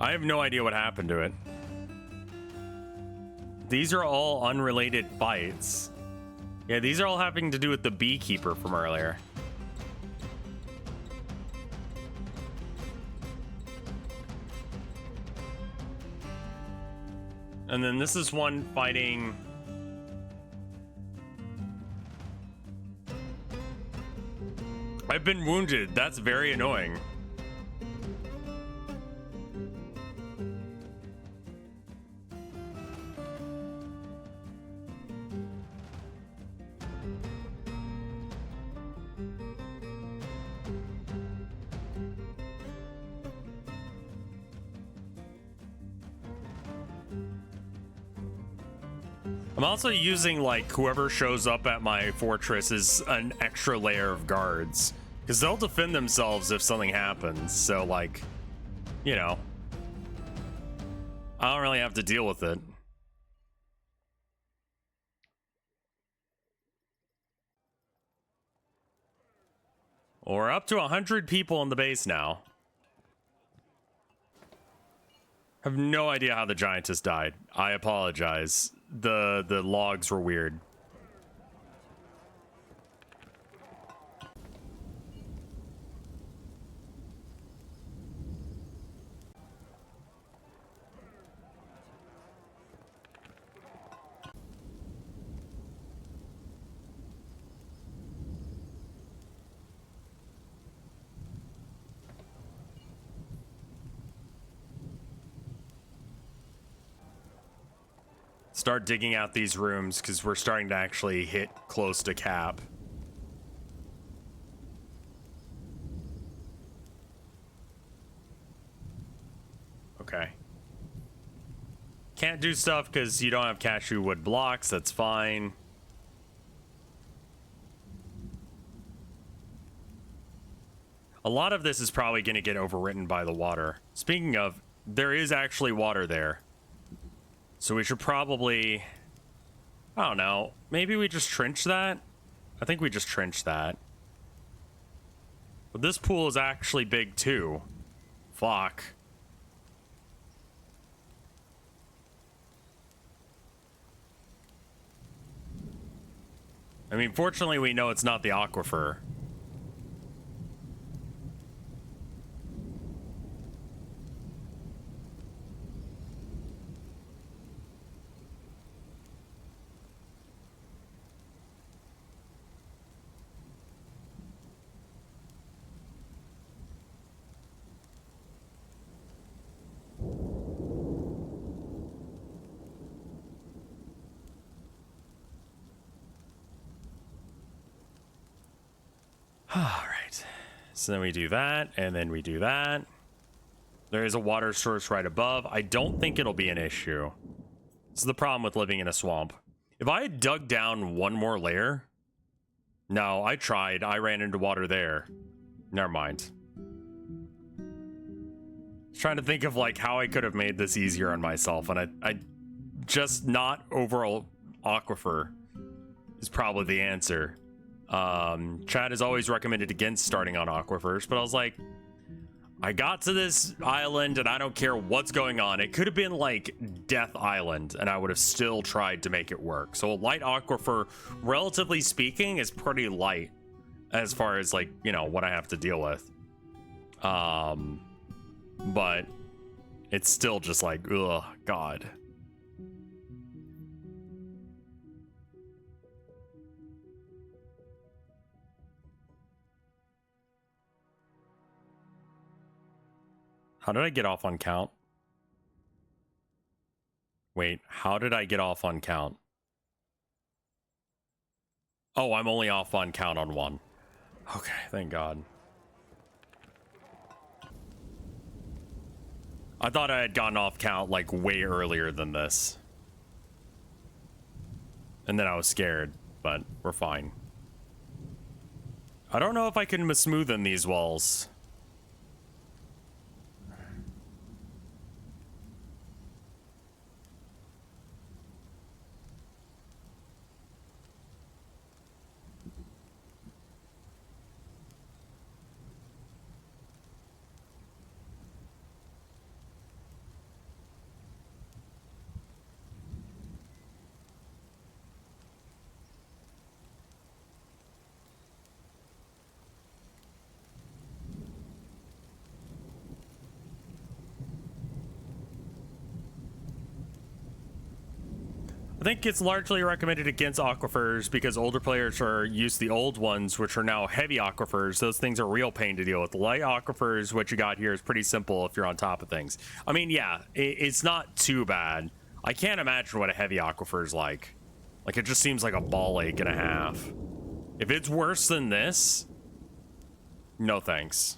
I have no idea what happened to it. These are all unrelated fights. Yeah, these are all having to do with the beekeeper from earlier. And then this is one fighting... I've been wounded. That's very annoying. I'm also using, like, whoever shows up at my fortress is an extra layer of guards. Because they'll defend themselves if something happens. So, like, you know. I don't really have to deal with it. We're up to 100 people in the base now. I have no idea how the giantess died. I apologize. The logs were weird. Start digging out these rooms because we're starting to actually hit close to cap. Okay. Can't do stuff because you don't have cashew wood blocks. That's fine. A lot of this is probably going to get overwritten by the water. Speaking of, there is actually water there. So we should probably, I don't know, maybe we just trench that? I think we just trench that. But this pool is actually big too. Fuck. I mean, fortunately we know it's not the aquifer. All right, so then we do that, and then we do that. There is a water source right above. I don't think it'll be an issue. This is the problem with living in a swamp. If I had dug down one more layer... No, I tried. I ran into water there. Never mind. Trying to think of like how I could have made this easier on myself, and I just not overall aquifer is probably the answer. Chad has always recommended against starting on aquifers, but I was like, I got to this island and I don't care what's going on. It could have been like Death Island and I would have still tried to make it work. So a light aquifer, relatively speaking, is pretty light as far as like, you know, what I have to deal with. But it's still just like, ugh, God. How did I get off on count? Wait, how did I get off on count? Oh, I'm only off on count on one. Okay, thank God. I thought I had gotten off count like way earlier than this. And then I was scared, but we're fine. I don't know if I can smoothen these walls. I think it's largely recommended against aquifers because older players are used to the old ones, which are now heavy aquifers. Those things are real pain to deal with. Light aquifers, what you got here is pretty simple if you're on top of things. I mean, yeah, it's not too bad. I can't imagine what a heavy aquifer is like. Like, it just seems like a ball ache and a half. If it's worse than this, no thanks.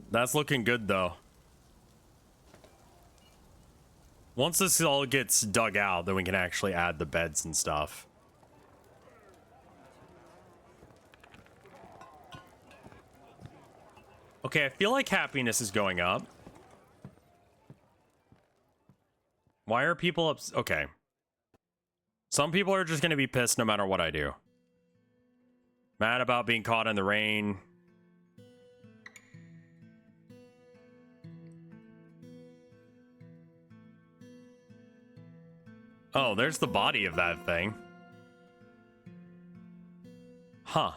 That's looking good, though. Once this all gets dug out, then we can actually add the beds and stuff. Okay, I feel like happiness is going up. Why are people okay. Some people are just going to be pissed no matter what I do. Mad about being caught in the rain. Oh, there's the body of that thing. Huh.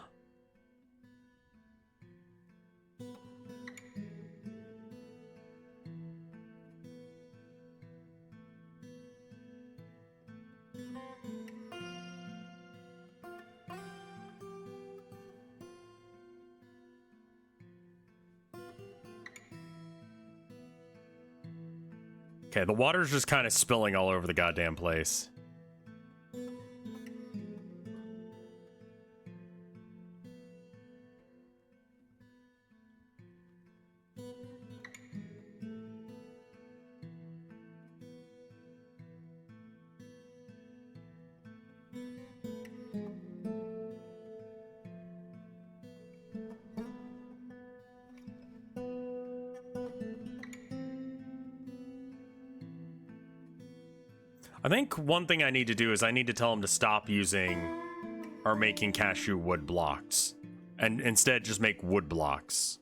Okay, the water's just kind of spilling all over the goddamn place. I think one thing I need to do is I need to tell him to stop using or making cashew wood blocks and instead just make wood blocks.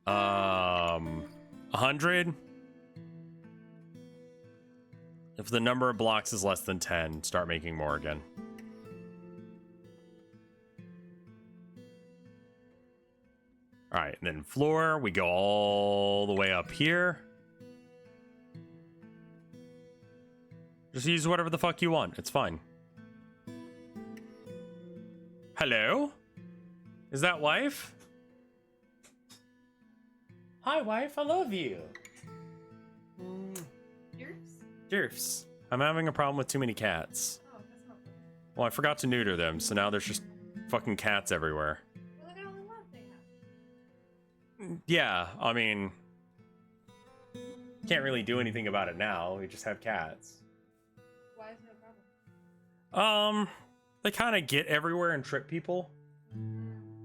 Um, 100. If the number of blocks is less than 10, start making more again. All right, and then floor, we go all the way up here. Just use whatever the fuck you want. It's fine. Hello? Is that wife? Hi, wife. I love you. Dwarfs. I'm having a problem with too many cats. Oh, that's not good. Well, I forgot to neuter them, so now there's just fucking cats everywhere. Well, look at all the love they have. Yeah, I mean, can't really do anything about it now. We just have cats. Why is it a problem? They kind of get everywhere and trip people.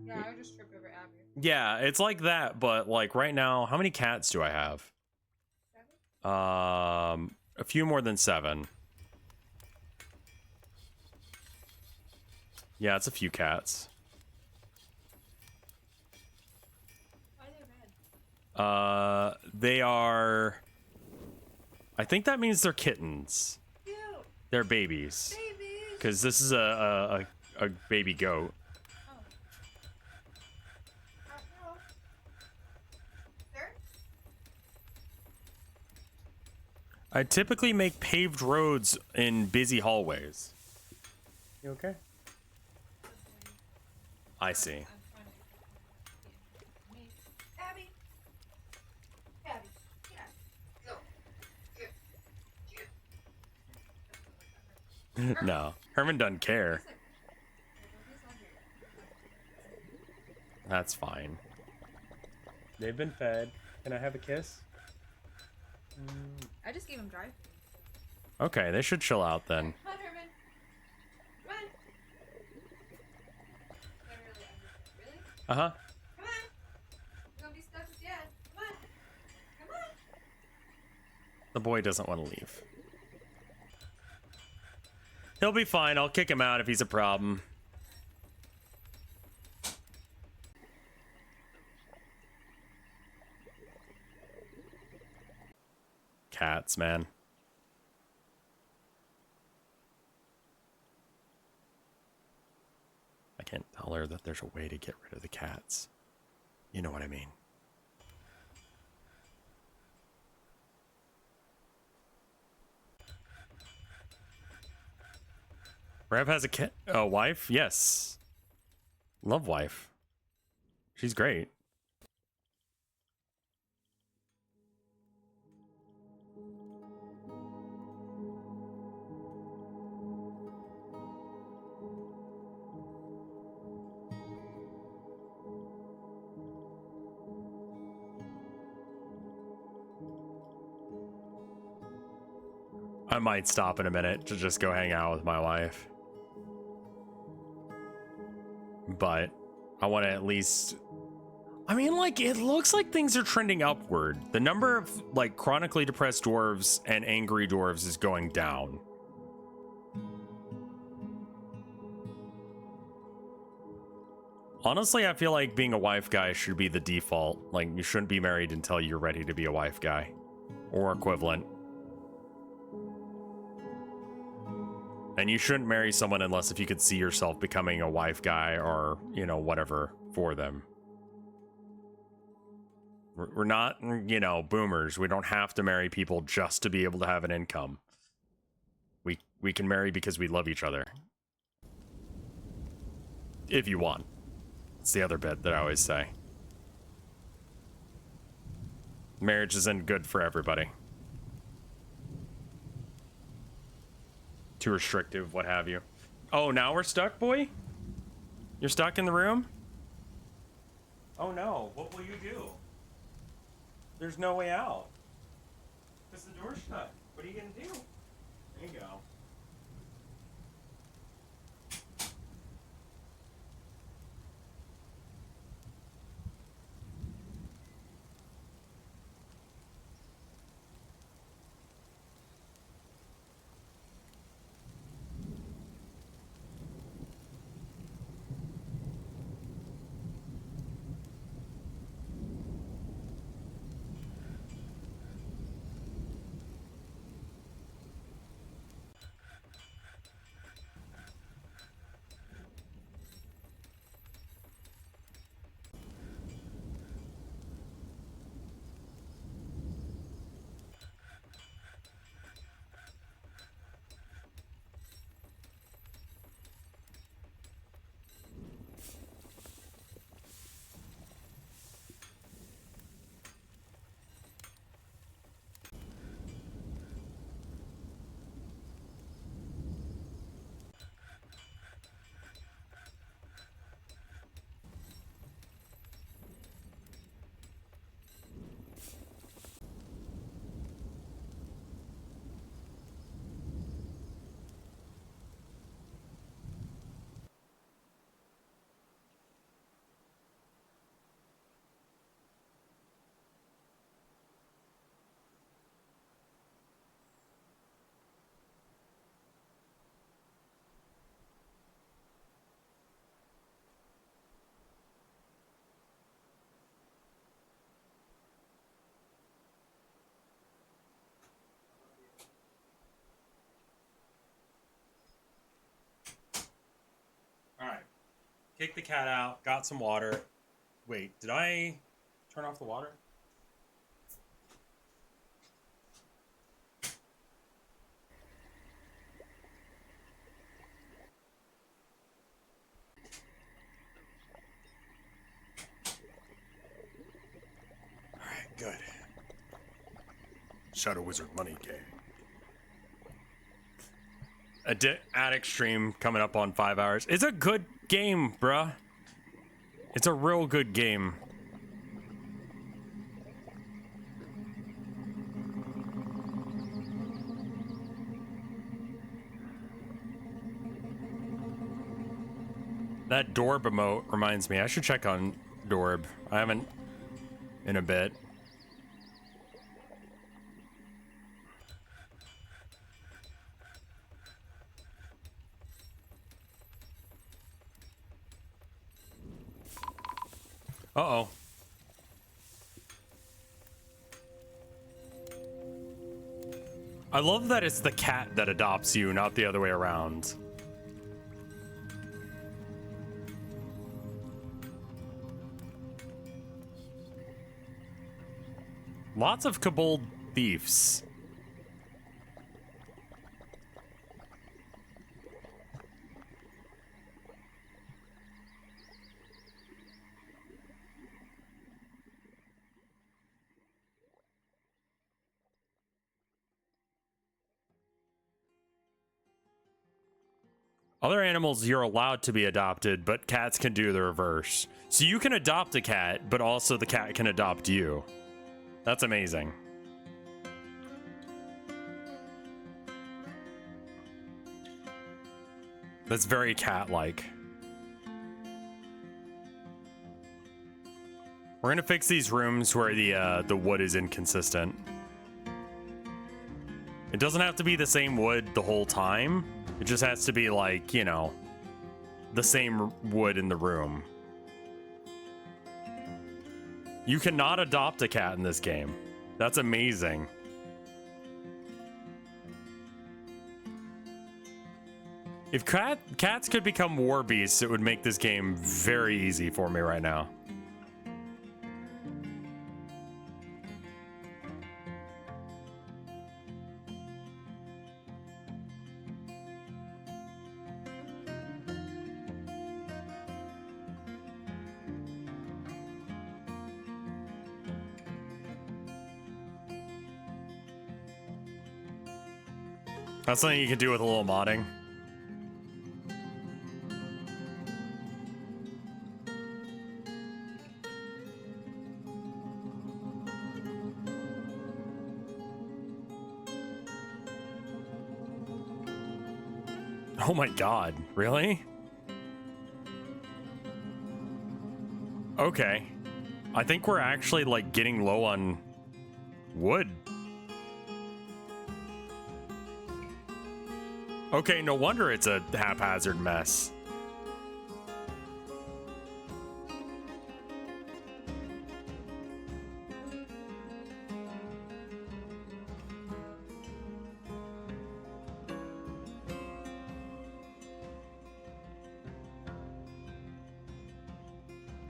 Yeah, I would just trip over Abby. Yeah, it's like that, but like right now, how many cats do I have? 7? A few more than 7. Yeah, it's a few cats. Why are they red? They are... I think that means they're kittens. Cute. They're babies. Babies. Because this is a baby goat. Oh. No. There? I typically make paved roads in busy hallways. You okay? I see. I'm trying to me. Abby. Abby. Yeah. Go. Get. No, Herman doesn't care. That's fine. They've been fed. Can I have a kiss? I just gave him dry food. Okay, they should chill out then. Come on, Herman. Come on. I really understand. Really? Uh-huh. Come on. You're gonna be stuck with Dad. Come on. Come on. The boy doesn't want to leave. He'll be fine. I'll kick him out if he's a problem. Cats, man. I can't tell her that there's a way to get rid of the cats. You know what I mean. Rev has a wife? Yes. Love wife. She's great. I might stop in a minute to just go hang out with my wife. But I want to at least... I mean, like, it looks like things are trending upward. The number of, like, chronically depressed dwarves and angry dwarves is going down. Honestly, I feel like being a wife guy should be the default. Like, you shouldn't be married until you're ready to be a wife guy. Or equivalent. And you shouldn't marry someone unless if you could see yourself becoming a wife guy or, you know, whatever for them. We're not, you know, boomers. We don't have to marry people just to be able to have an income. We can marry because we love each other. If you want. It's the other bit that I always say. Marriage isn't good for everybody. Too restrictive, what have you. Oh, now we're stuck, boy? You're stuck in the room? Oh no, what will you do? There's no way out. Because the door's shut. What are you gonna do? There you go. Alright. Kick the cat out, got some water. Wait, did I turn off the water? Alright, good. Shadow Wizard Money Game. Attic stream coming up on 5 hours. It's a good game, bruh. It's a real good game. That Dorb emote reminds me. I should check on Dorb. I haven't in a bit. Uh-oh. I love that it's the cat that adopts you, not the other way around. Lots of kobold thieves. Other animals, you're allowed to be adopted, but cats can do the reverse. So you can adopt a cat, but also the cat can adopt you. That's amazing. That's very cat-like. We're gonna fix these rooms where the wood is inconsistent. It doesn't have to be the same wood the whole time. It just has to be like, you know, the same wood in the room. You cannot adopt a cat in this game. That's amazing. If cats could become war beasts, it would make this game very easy for me right now. That's something you can do with a little modding. Oh my god, really? Okay. I think we're actually like getting low on wood. Okay, no wonder it's a haphazard mess.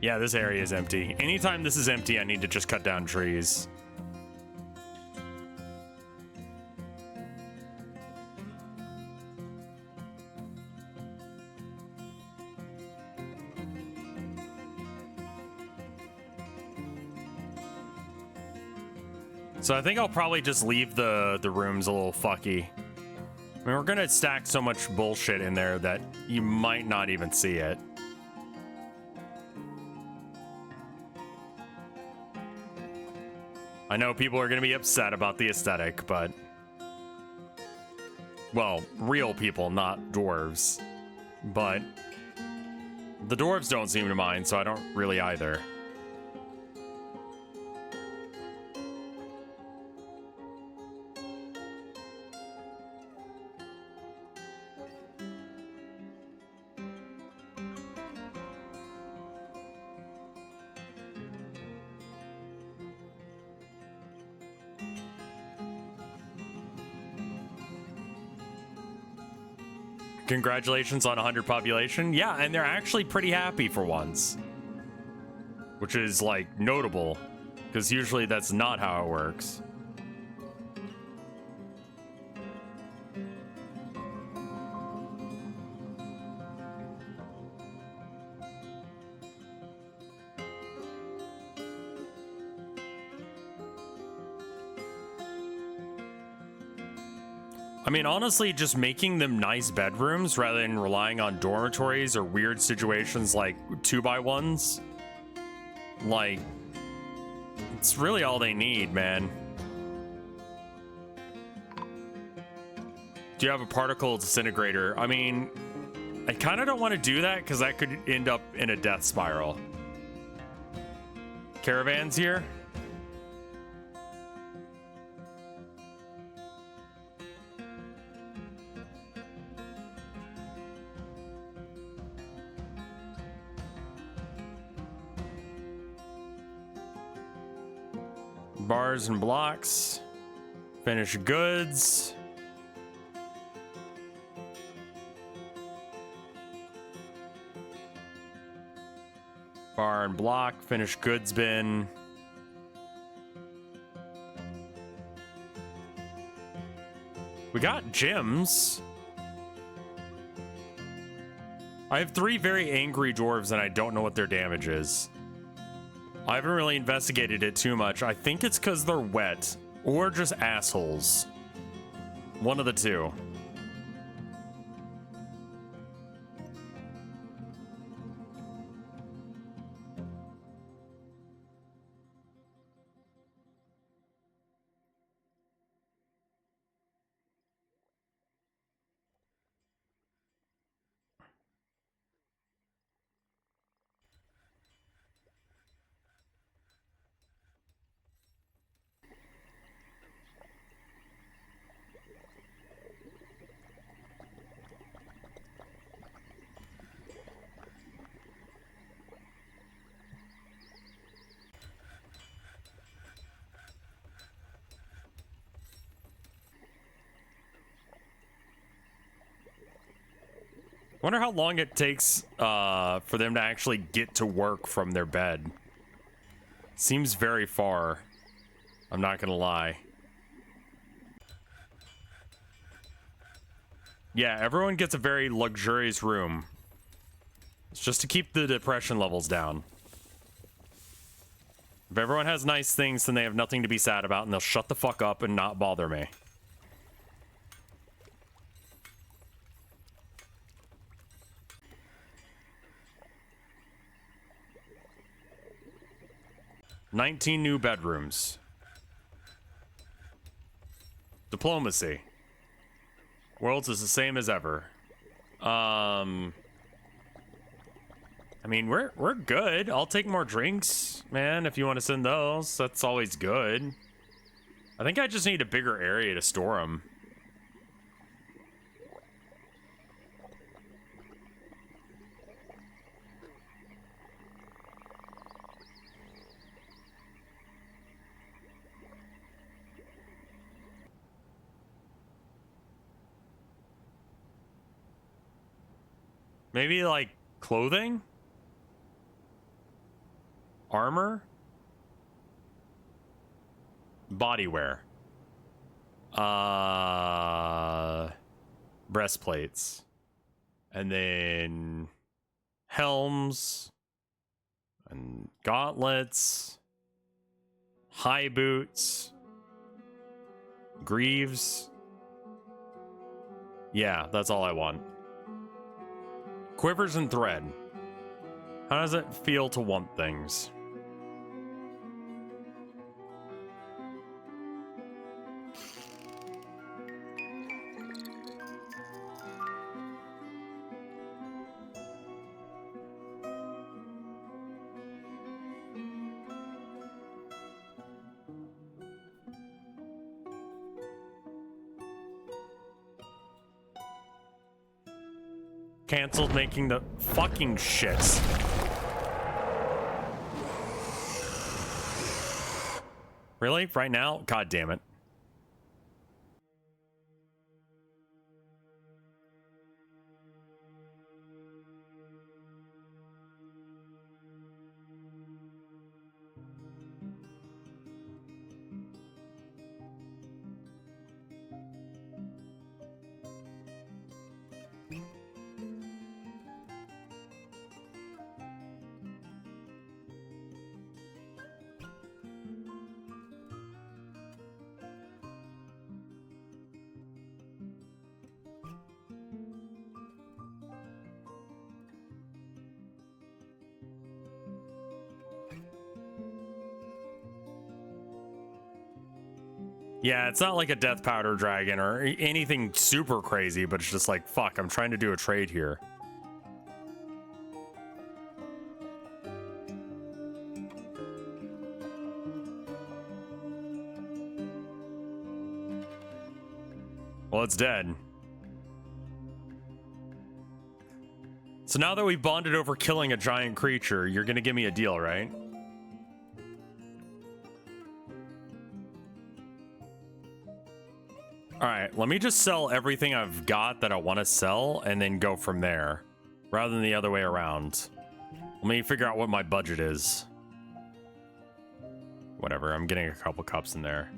Yeah, this area is empty. Anytime this is empty, I need to just cut down trees. So I think I'll probably just leave the rooms a little fucky. I mean, we're gonna stack so much bullshit in there that you might not even see it. I know people are gonna be upset about the aesthetic, but... Well, real people, not dwarves. But... the dwarves don't seem to mind, so I don't really either. Congratulations on 100 population. Yeah, and they're actually pretty happy for once. Which is, like, notable. Because usually that's not how it works. I mean, honestly, just making them nice bedrooms rather than relying on dormitories or weird situations like 2x1s. Like, it's really all they need, man. Do you have a particle disintegrator? I mean, I kind of don't want to do that because that could end up in a death spiral. Caravans here? Bars and blocks. Finished goods. Bar and block. Finished goods bin. We got gems. I have 3 very angry dwarves and I don't know what their damage is. I haven't really investigated it too much. I think it's because they're wet or just assholes. One of the two. Wonder how long it takes for them to actually get to work from their bed. Seems very far. I'm not gonna lie. Yeah, everyone gets a very luxurious room. It's just to keep the depression levels down. If everyone has nice things, then they have nothing to be sad about, and they'll shut the fuck up and not bother me. $19 new bedrooms. Diplomacy. Worlds is the same as ever. I mean, we're good. I'll take more drinks, man, if you want to send those. That's always good. I think I just need a bigger area to store them. Maybe like clothing? Armor? Body wear. Breastplates. And then helms and gauntlets. High boots. Greaves. Yeah, that's all I want. Quivers and thread. How does it feel to want things? Canceled making the fucking shits. Really? Right now? God damn it. Yeah, it's not like a death powder dragon or anything super crazy, but it's just like, fuck, I'm trying to do a trade here. Well, it's dead. So now that we bonded over killing a giant creature, you're gonna give me a deal, right? Alright, let me just sell everything I've got that I want to sell and then go from there, rather than the other way around. Let me figure out what my budget is. Whatever, I'm getting a couple cups in there.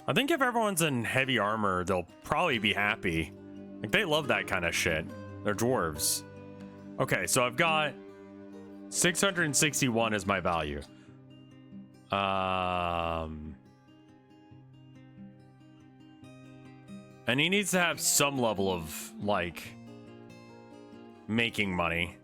I think if everyone's in heavy armor, they'll probably be happy. Like, they love that kind of shit. They're dwarves. Okay, so I've got 661 is my value. And he needs to have some level of, like, making money.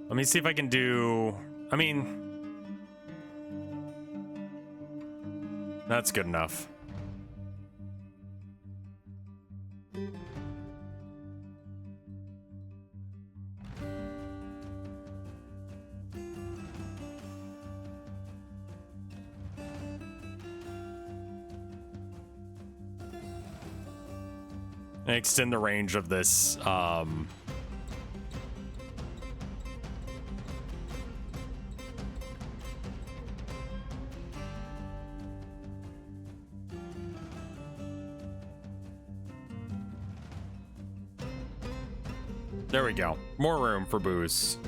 Let me see if I can do... I mean... That's good enough. And extend the range of this, there we go. More room for booze.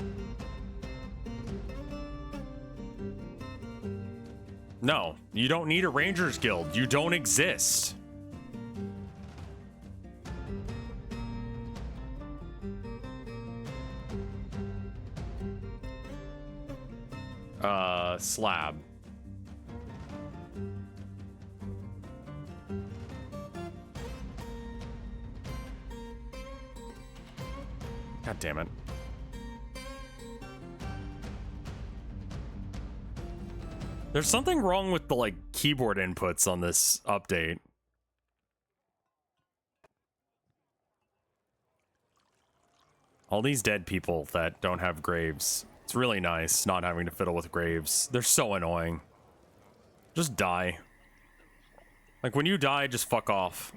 No, you don't need a Rangers Guild. You don't exist. Slab. God damn it. There's something wrong with the, like, keyboard inputs on this update. All these dead people that don't have graves. It's really nice not having to fiddle with graves. They're so annoying. Just die. Like, when you die, just fuck off.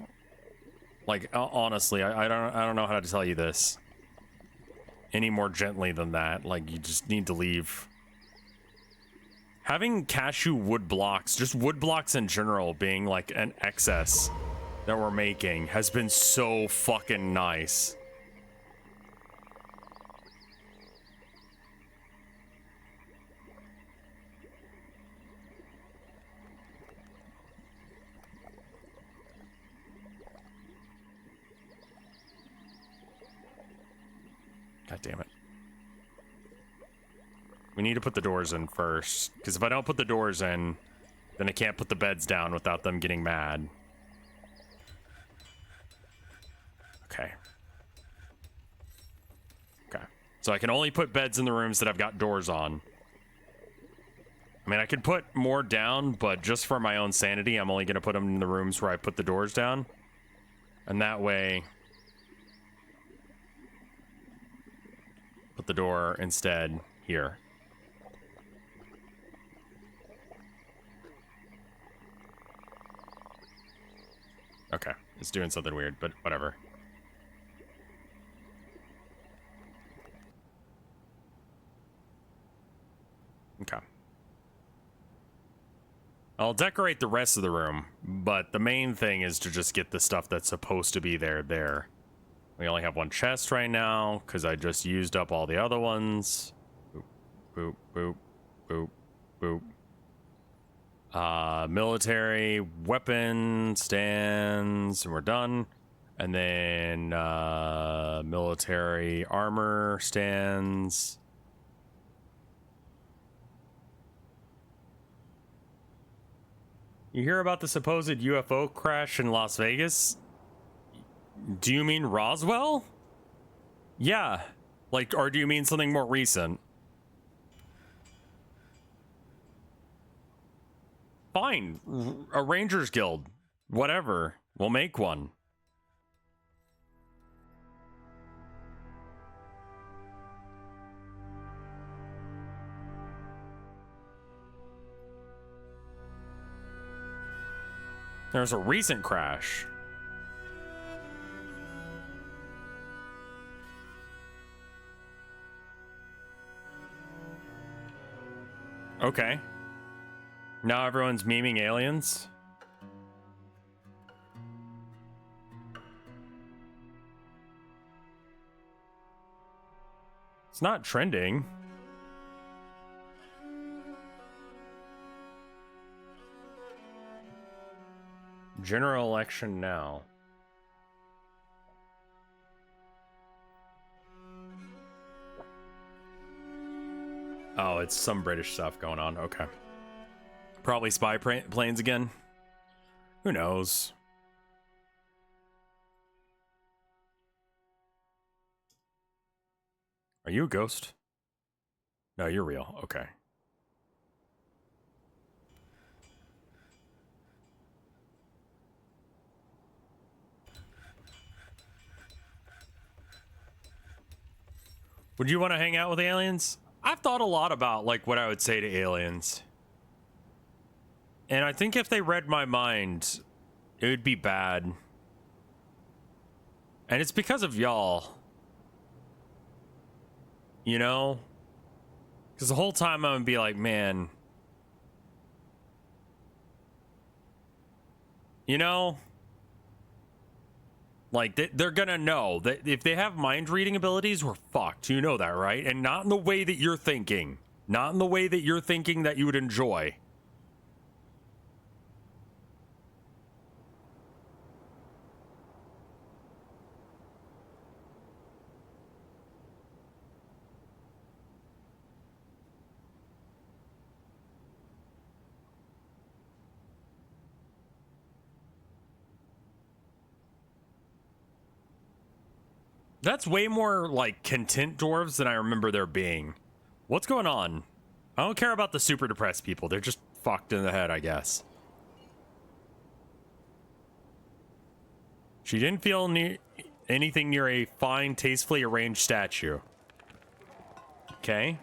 Like, honestly, I don't know how to tell you this any more gently than that. Like, you just need to leave. Having cashew wood blocks, just wood blocks in general, being like an excess that we're making has been so fucking nice. God damn it. We need to put the doors in first, because if I don't put the doors in, then I can't put the beds down without them getting mad. Okay. Okay. So I can only put beds in the rooms that I've got doors on. I mean, I could put more down, but just for my own sanity, I'm only going to put them in the rooms where I put the doors down. And that way, put the door instead here. Okay, it's doing something weird, but whatever. Okay. I'll decorate the rest of the room, but the main thing is to just get the stuff that's supposed to be there. We only have one chest right now, because I just used up all the other ones. Boop, boop, boop, boop, boop. Military weapon stands, and we're done. And then military armor stands. You hear about the supposed UFO crash in Las Vegas? Do you mean Roswell? Yeah. Like, or do you mean something more recent? Fine. A Rangers Guild. Whatever. We'll make one. There's a recent crash. Okay. Now everyone's memeing aliens. It's not trending. General election now. Oh, it's some British stuff going on. Okay. Probably spy planes again. Who knows? Are you a ghost? No, you're real. Okay. Would you want to hang out with aliens? I've thought a lot about like what I would say to aliens. And I think if they read my mind, it would be bad. And it's because of y'all. You know? Because the whole time I'm gonna be like, man. You know? Like, they're gonna know that if they have mind reading abilities, we're fucked. You know that, right? And not in the way that you're thinking. Not in the way that you're thinking that you would enjoy. That's way more, like, content dwarves than I remember there being. What's going on? I don't care about the super depressed people. They're just fucked in the head, I guess. She didn't feel anything near a fine, tastefully arranged statue. Okay.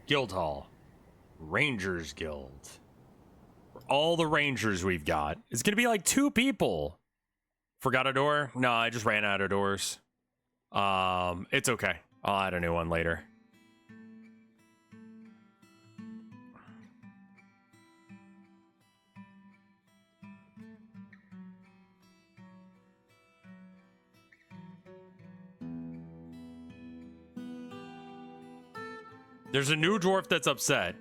Guild Hall. Rangers Guild. For all the rangers we've got. It's gonna be like 2 people. Forgot a door? No, I just ran out of doors. It's okay. I'll add a new one later. There's a new dwarf that's upset.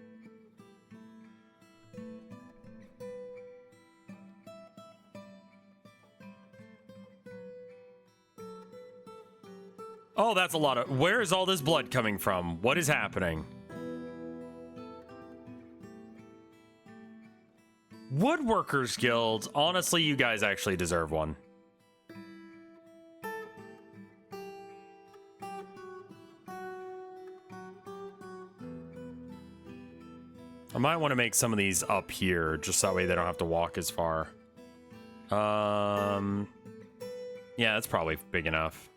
Oh, that's a lot of... Where is all this blood coming from? What is happening? Woodworkers Guild. Honestly, you guys actually deserve one. I might want to make some of these up here, just that way they don't have to walk as far. Yeah, that's probably big enough.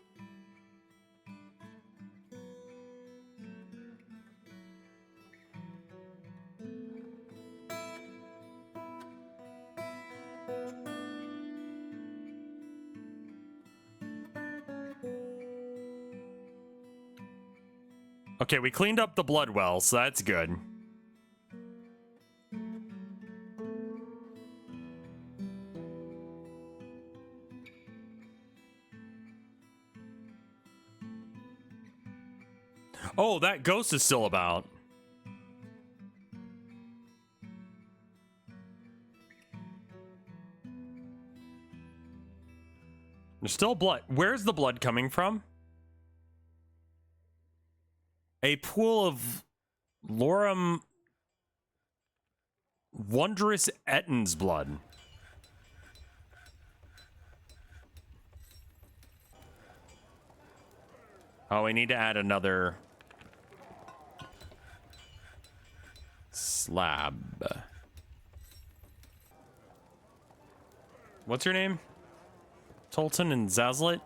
Okay, we cleaned up the blood well, so that's good. Oh, that ghost is still about. There's still blood. Where's the blood coming from? A pool of Lorum Wondrous Ettin's blood. Oh, we need to add another slab. What's your name? Tolton and Zazlet?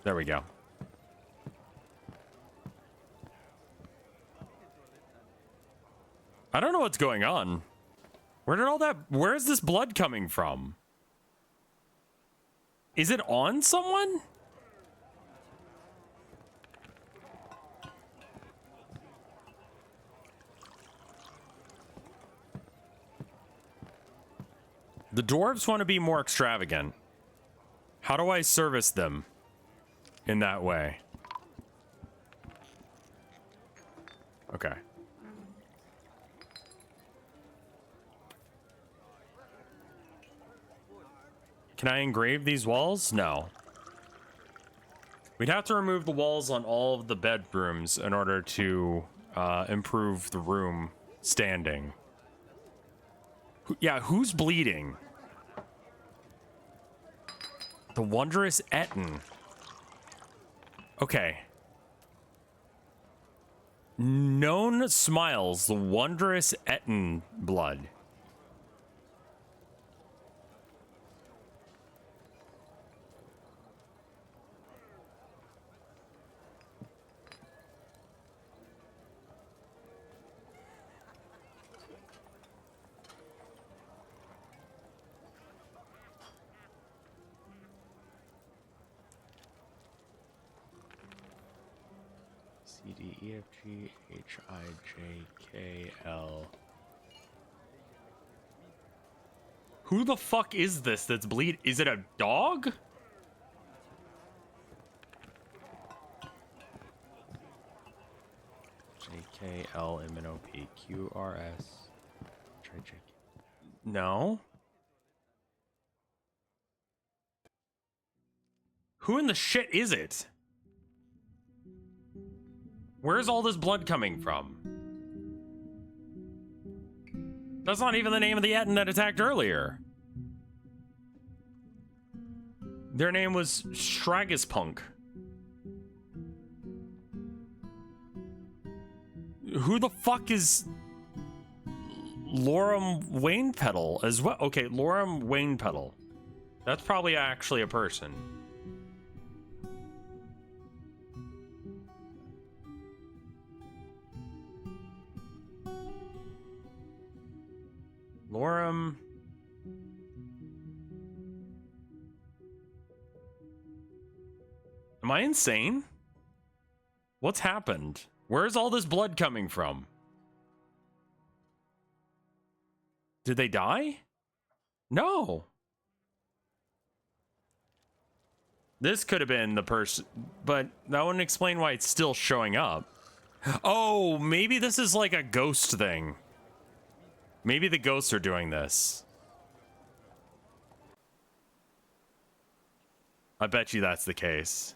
There we go. I don't know what's going on. Where's this blood coming from? Is it on someone? The dwarves want to be more extravagant. How do I service them in that way? Okay. Can I engrave these walls? No. We'd have to remove the walls on all of the bedrooms in order to improve the room standing. Yeah, who's bleeding? The Wondrous Ettin. Okay. Known smiles, the wondrous Etten blood. C, D, E, F, G, H, I, J, K, L. Who the fuck is this that's bleed? Is it a dog? J, K, L, M, N, O, P, Q, R, S. J, J, K. No. Who in the shit is it? Where's all this blood coming from? That's not even the name of the Etten that attacked earlier. Their name was Stragispunk. Who the fuck is Lorem Wanepetal as well? Okay, Lorem Wanepetal. That's probably actually a person. Lorem. Am I insane? What's happened? Where's all this blood coming from? Did they die? No. This could have been the person, but that wouldn't explain why it's still showing up. Oh, maybe this is like a ghost thing. Maybe the ghosts are doing this. I bet you that's the case.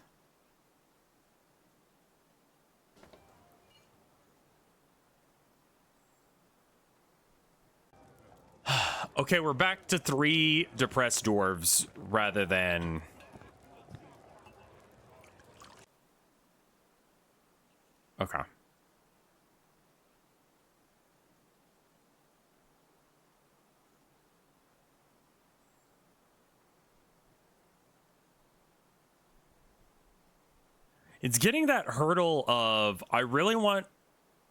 Okay, we're back to 3 depressed dwarves rather than... Okay. It's getting that hurdle of, I really want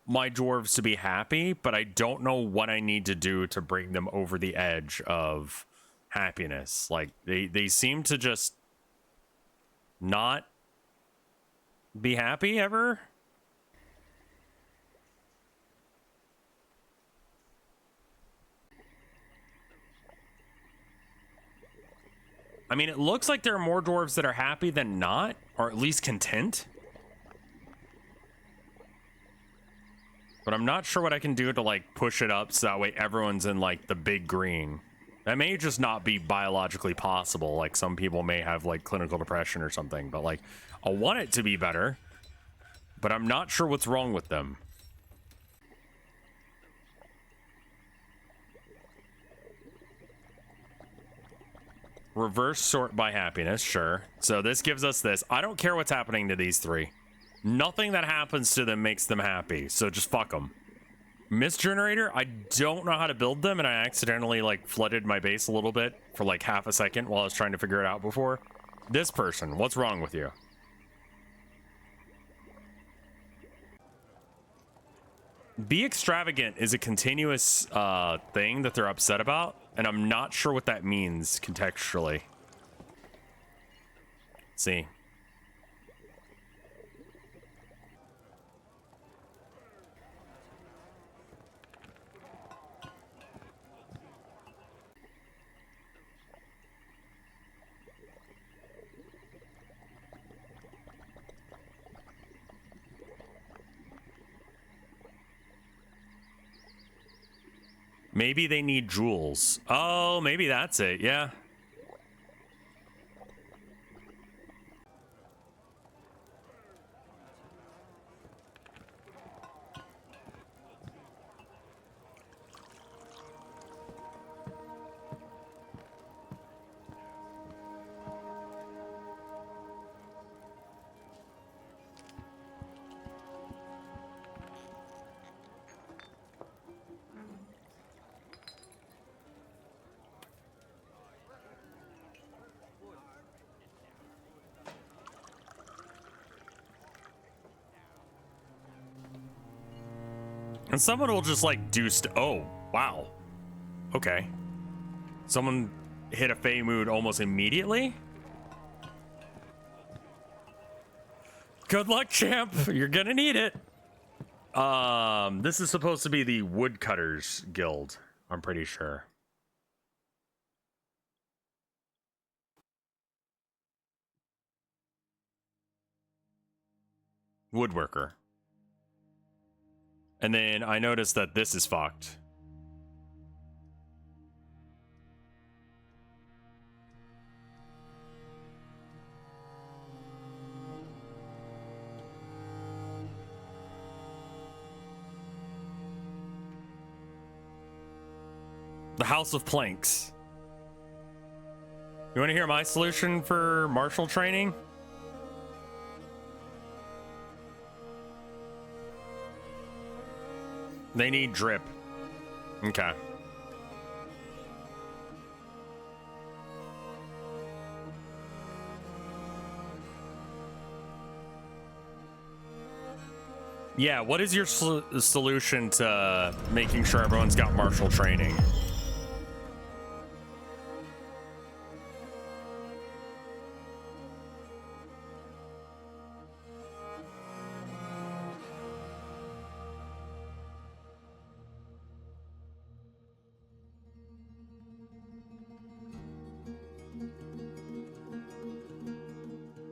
my dwarves to be happy, but I don't know what I need to do to bring them over the edge of happiness. Like, they seem to just not be happy ever. I mean, it looks like there are more dwarves that are happy than not, or at least content. But I'm not sure what I can do to, like, push it up so that way everyone's in, like, the big green. That may just not be biologically possible. Like, some people may have, like, clinical depression or something. But, like, I want it to be better. But I'm not sure what's wrong with them. Reverse sort by happiness, sure. So this gives us this. I don't care what's happening to these 3. Nothing that happens to them makes them happy, so just fuck them. Mist generator, I don't know how to build them, and I accidentally, like, flooded my base a little bit for, like, half a second while I was trying to figure it out before. This person, what's wrong with you? Be extravagant is a continuous thing that they're upset about, and I'm not sure what that means contextually. Let's see. Maybe they need jewels. Oh, maybe that's it. Yeah. And someone will just like do oh, wow. Okay. Someone hit a Fey mood almost immediately? Good luck, champ. You're gonna need it. This is supposed to be the Woodcutters Guild, I'm pretty sure. Woodworker. And then I noticed that this is fucked. The House of Planks. You want to hear my solution for martial training? They need drip. Okay. Yeah, what is your solution to making sure everyone's got martial training?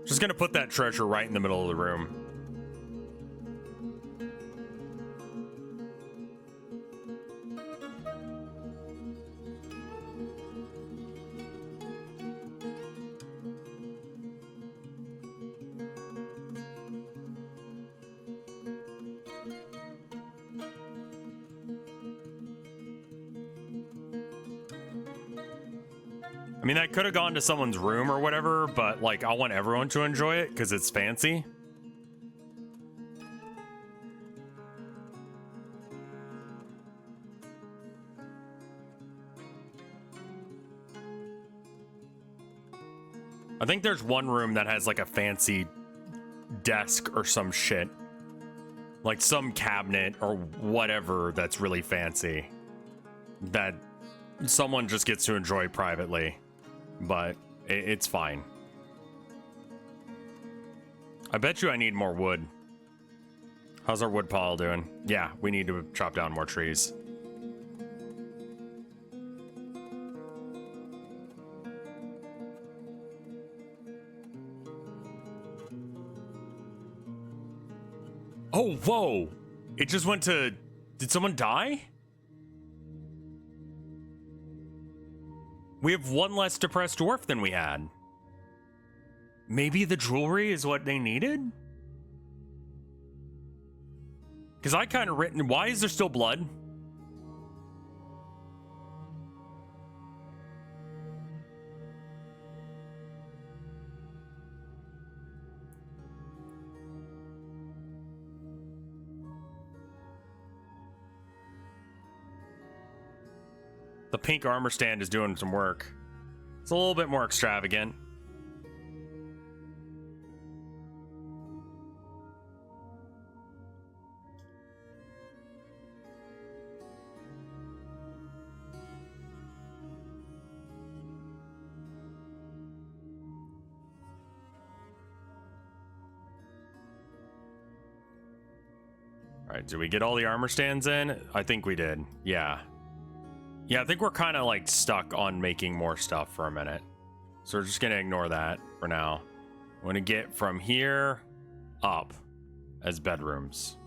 Just gonna put that treasure right in the middle of the room. I mean, that could have gone to someone's room or whatever, but like, I want everyone to enjoy it because it's fancy. I think there's one room that has like a fancy desk or some shit. Like some cabinet or whatever that's really fancy. That someone just gets to enjoy privately. But it's fine. I bet you I need more wood. How's our wood pile doing? Yeah, we need to chop down more trees. Oh, whoa! It just went to... Did someone die? We have one less depressed dwarf than we had. Maybe the jewelry is what they needed? Because I kind of written... Why is there still blood? The pink armor stand is doing some work. It's a little bit more extravagant. All right, did we get all the armor stands in? I think we did. Yeah. Yeah, I think we're kind of like stuck on making more stuff for a minute. So we're just going to ignore that for now. I'm going to get from here up as bedrooms.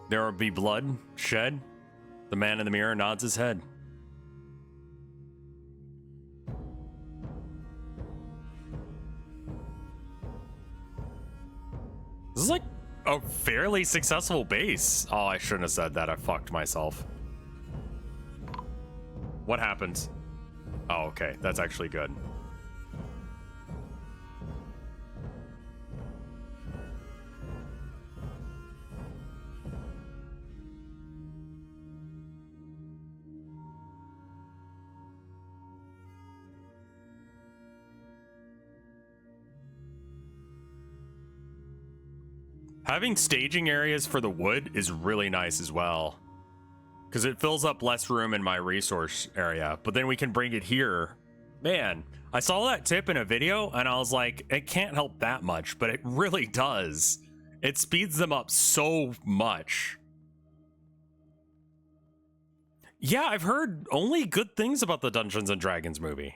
There will be blood shed. The man in the mirror nods his head. This is like a fairly successful base. Oh, I shouldn't have said that. I fucked myself. What happened? Oh, okay. That's actually good. Having staging areas for the wood is really nice as well, because it fills up less room in my resource area, but then we can bring it here. Man, I saw that tip in a video and I was like, it can't help that much, but it really does. It speeds them up so much. Yeah, I've heard only good things about the Dungeons and Dragons movie,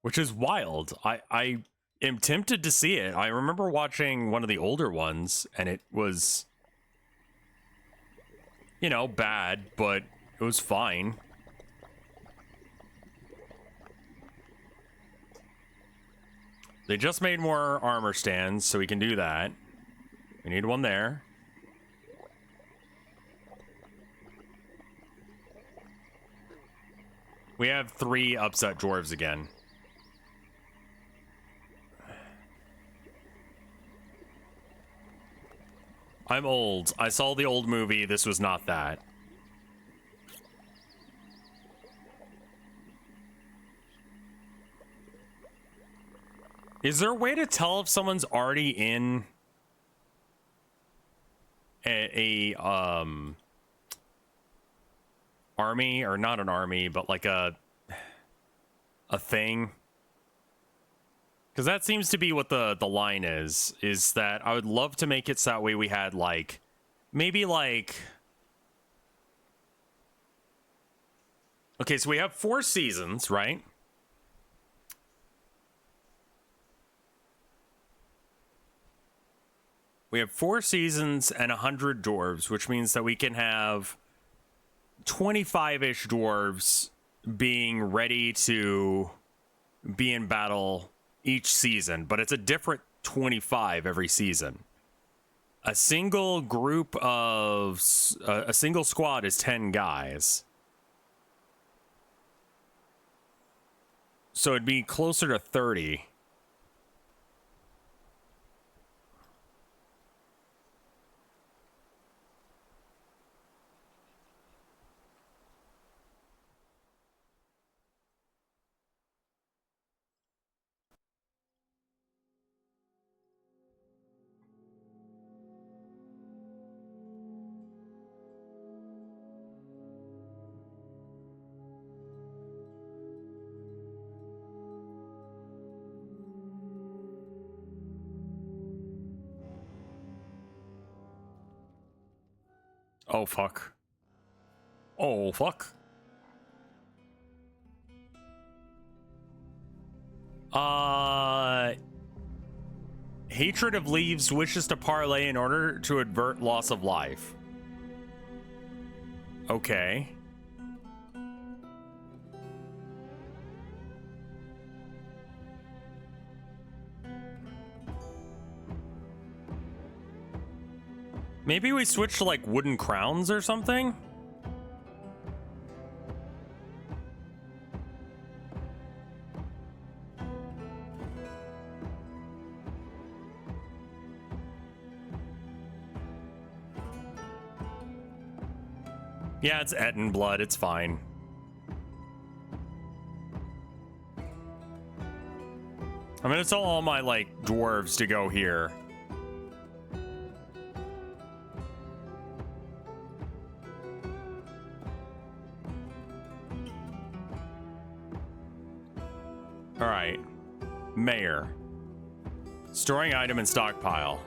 which is wild. I am tempted to see it. I remember watching one of the older ones and it was, you know, bad, but it was fine. They just made more armor stands, so we can do that. We need one there. We have 3 upset dwarves again. I'm old. I saw the old movie. This was not that. Is there a way to tell if someone's already in a army, or not an army, but like a thing? Because that seems to be what the line is that I would love to make it so that way we had like, maybe like, okay, so we have 4 seasons, right? We have 4 seasons and 100 dwarves, which means that we can have 25-ish dwarves being ready to be in battle each season, but it's a different 25 every season. A single group of a single squad is 10 guys, so it'd be closer to 30. Oh, fuck. Oh, fuck. Hatred of leaves wishes to parlay in order to avert loss of life. Okay. Maybe we switch to like wooden crowns or something? Yeah, it's Etten blood, it's fine. I'm gonna tell all my like dwarves to go here. All right, Mayor. Storing item in stockpile.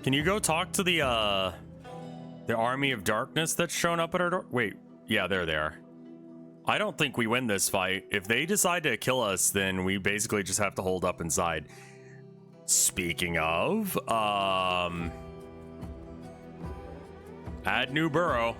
Can you go talk to the army of darkness that's shown up at our door? Wait, yeah, there they are. I don't think we win this fight. If they decide to kill us, then we basically just have to hold up inside. Speaking of, add new burrow.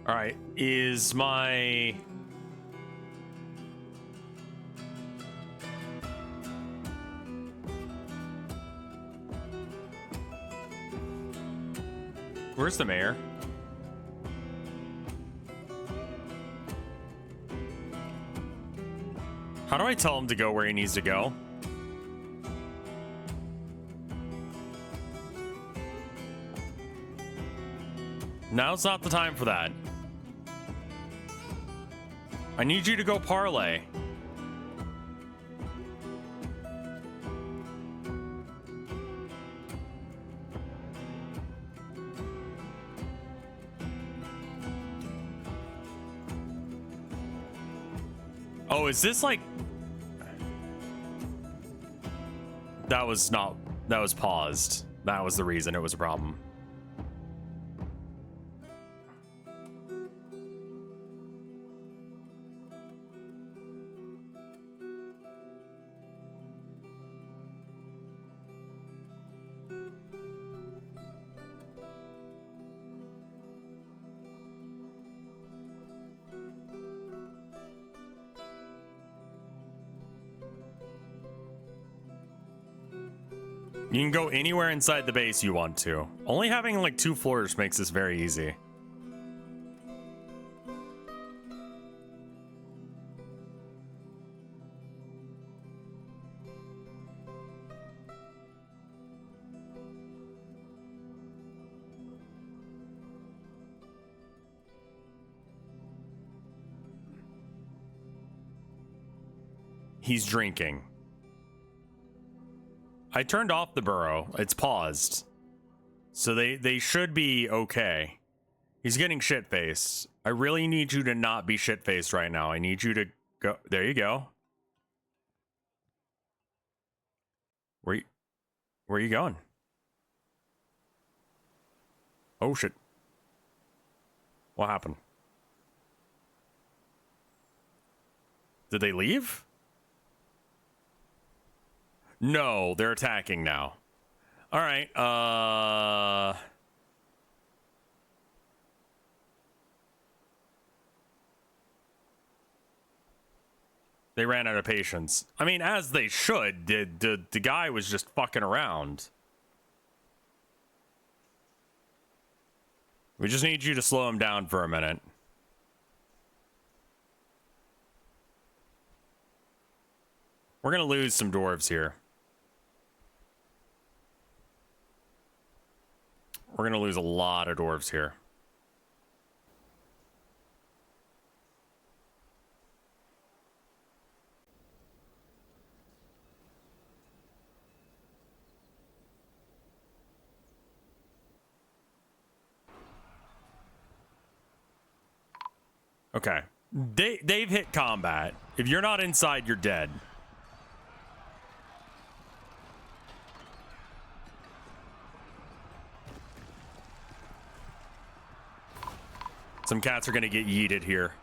All right, is my... Where's the mayor? How do I tell him to go where he needs to go? Now's not the time for that. I need you to go parlay. Oh, is this like... That was not... That was paused. That was the reason it was a problem. You can go anywhere inside the base you want to. Only having like 2 floors makes this very easy. He's drinking. I turned off the burrow. It's paused. So they should be okay. He's getting shit-faced. I really need you to not be shit-faced right now. I need you to go. There you go. Where are you going? Oh, shit. What happened? Did they leave? No, they're attacking now. All right. They ran out of patience. I mean, as they should. The guy was just fucking around. We just need you to slow him down for a minute. We're gonna lose some dwarves here. We're gonna lose a lot of dwarves here. Okay. They've hit combat. If you're not inside, you're dead. Some cats are gonna get yeeted here.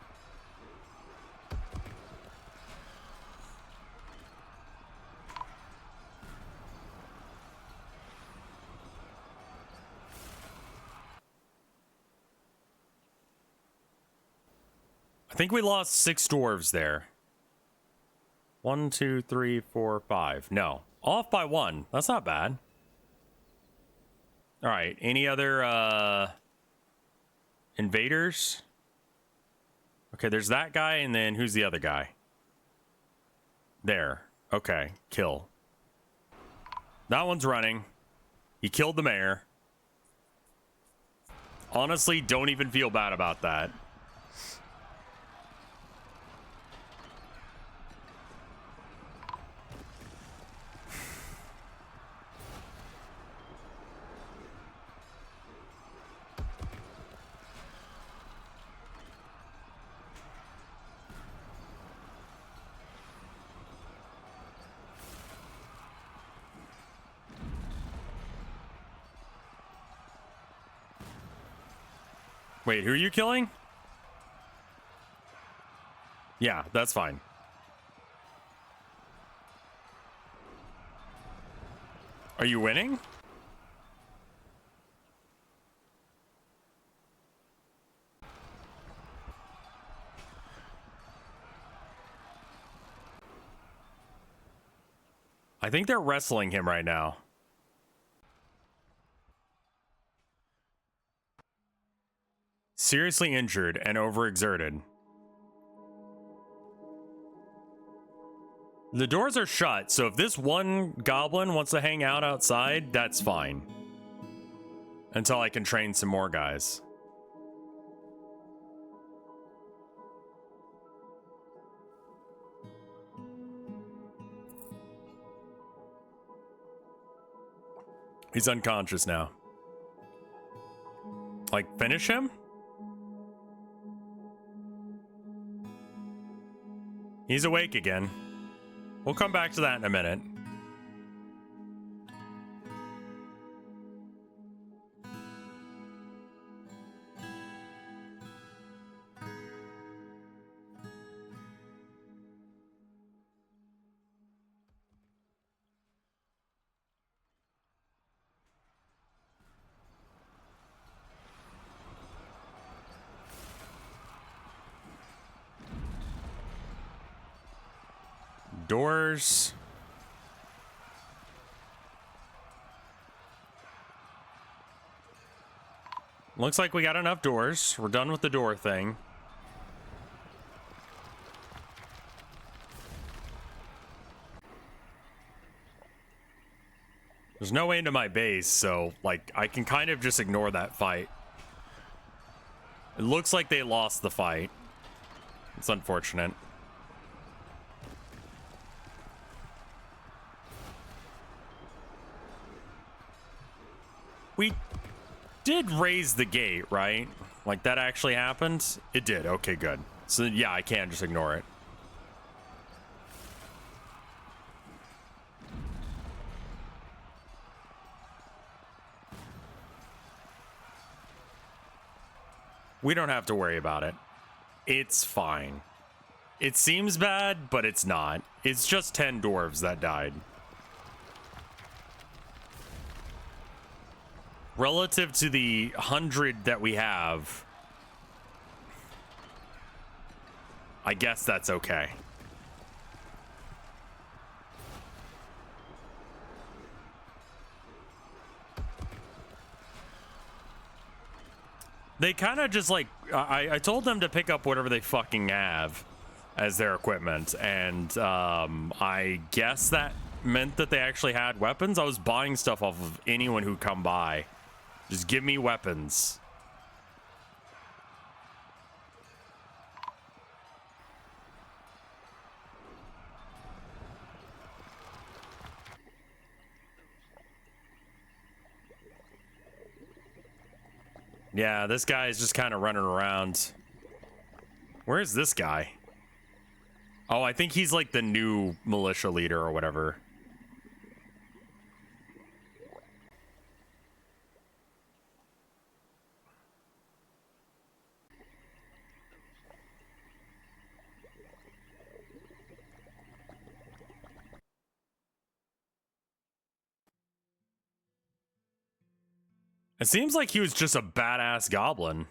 I think we lost 6 dwarves there. 1, 2, 3, 4, 5. No. Off by 1. That's not bad. All right. Any other invaders? Okay, there's that guy, and then who's the other guy? There. Okay, kill. That one's running. He killed the mayor. Honestly, don't even feel bad about that. Wait, who are you killing? Yeah, that's fine. Are you winning? I think they're wrestling him right now. Seriously injured and overexerted. The doors are shut, so if this one goblin wants to hang out outside, that's fine. Until I can train some more guys. He's unconscious now. Like, finish him? He's awake again. We'll come back to that in a minute. Doors. Looks like we got enough doors. We're done with the door thing. There's no way into my base, so, like, I can kind of just ignore that fight. It looks like they lost the fight. It's unfortunate. We did raise the gate, right? Like, that actually happened? It did. Okay, good. So, yeah, I can just ignore it. We don't have to worry about it. It's fine. It seems bad, but it's not. It's just 10 dwarves that died. Relative to the 100 that we have, I guess that's okay. They kind of just like, I told them to pick up whatever they fucking have as their equipment, and I guess that meant that they actually had weapons. I was buying stuff off of anyone who'd come by. Just give me weapons. Yeah, this guy is just kind of running around. Where's this guy? Oh, I think he's like the new militia leader or whatever. It seems like he was just a badass goblin.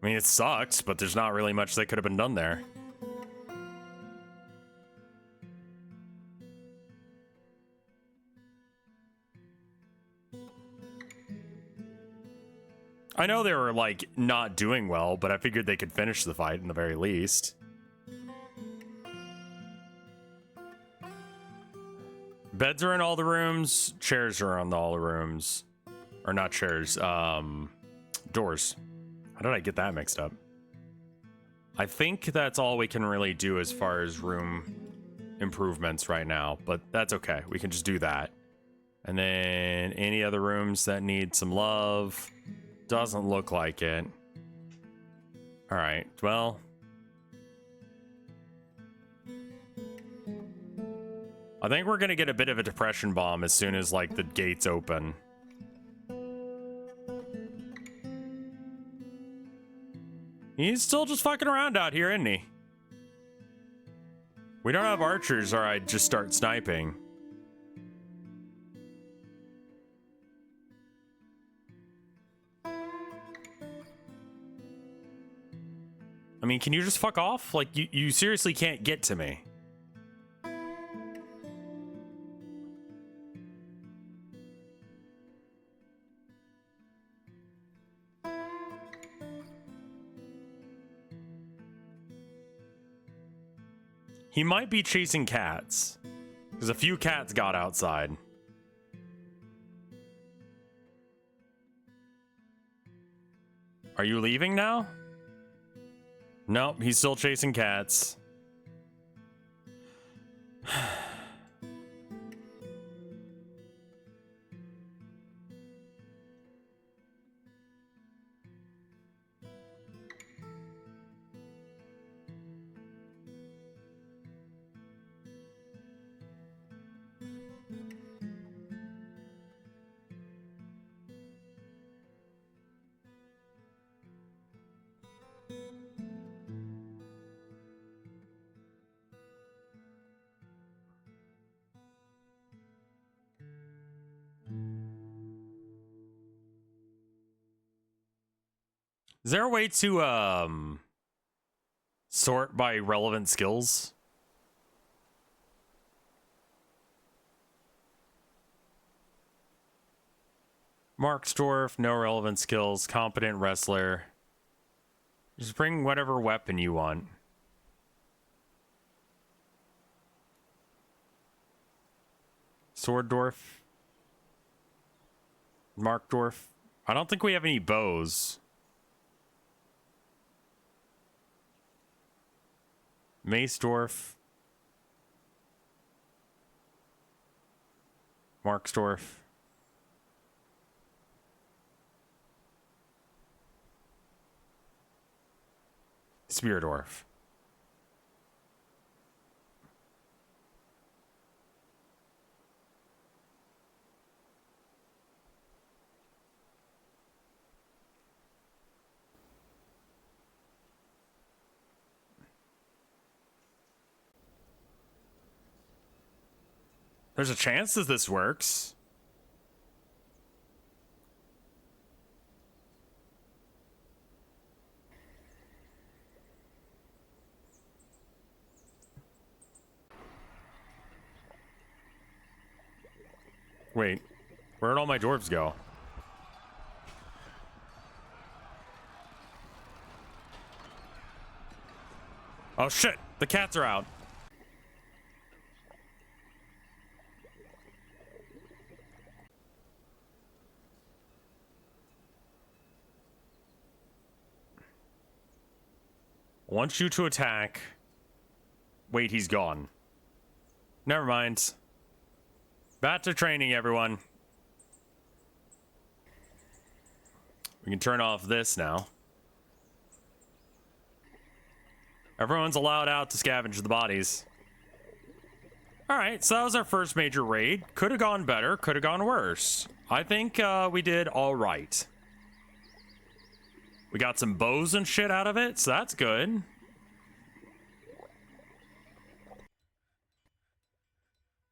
I mean, it sucks, but there's not really much that could have been done there. I know they were, like, not doing well, but I figured they could finish the fight in the very least. Beds are in all the rooms. Chairs are on all the rooms. Or not chairs, doors. How did I get that mixed up? I think that's all we can really do as far as room improvements right now, but that's okay. We can just do that. And then any other rooms that need some love. Doesn't look like it. All right, well. I think we're gonna get a bit of a depression bomb as soon as, like, the gates open. He's still just fucking around out here, isn't he? We don't have archers, or I'd just start sniping. I mean, can you just fuck off? Like, you seriously can't get to me. He might be chasing cats. Because a few cats got outside. Are you leaving now? Nope, he's still chasing cats. Is there a way to sort by relevant skills? Mark's Dwarf, no relevant skills, competent wrestler. Just bring whatever weapon you want. Sword Dwarf. Mark Dwarf. I don't think we have any bows. Mace Dwarf. Marksdorf. Spear Dwarf. There's a chance that this works. Wait, where'd all my dwarves go? Oh shit, the cats are out. Want you to attack. Wait, he's gone. Never mind. Back to training, everyone. We can turn off this now. Everyone's allowed out to scavenge the bodies. Alright, so that was our first major raid. Could have gone better, could have gone worse. I think we did alright. We got some bows and shit out of it, so that's good.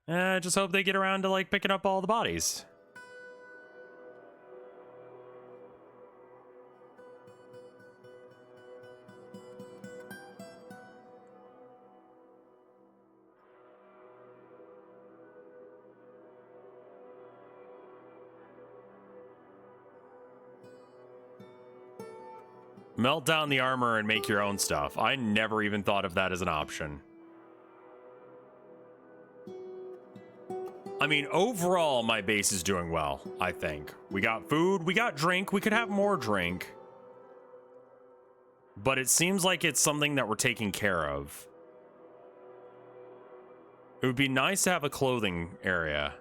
I just hope they get around to, like, picking up all the bodies. Melt down the armor and make your own stuff. I never even thought of that as an option. I mean, overall, my base is doing well, I think. We got food, we got drink, we could have more drink. But it seems like it's something that we're taking care of. It would be nice to have a clothing area.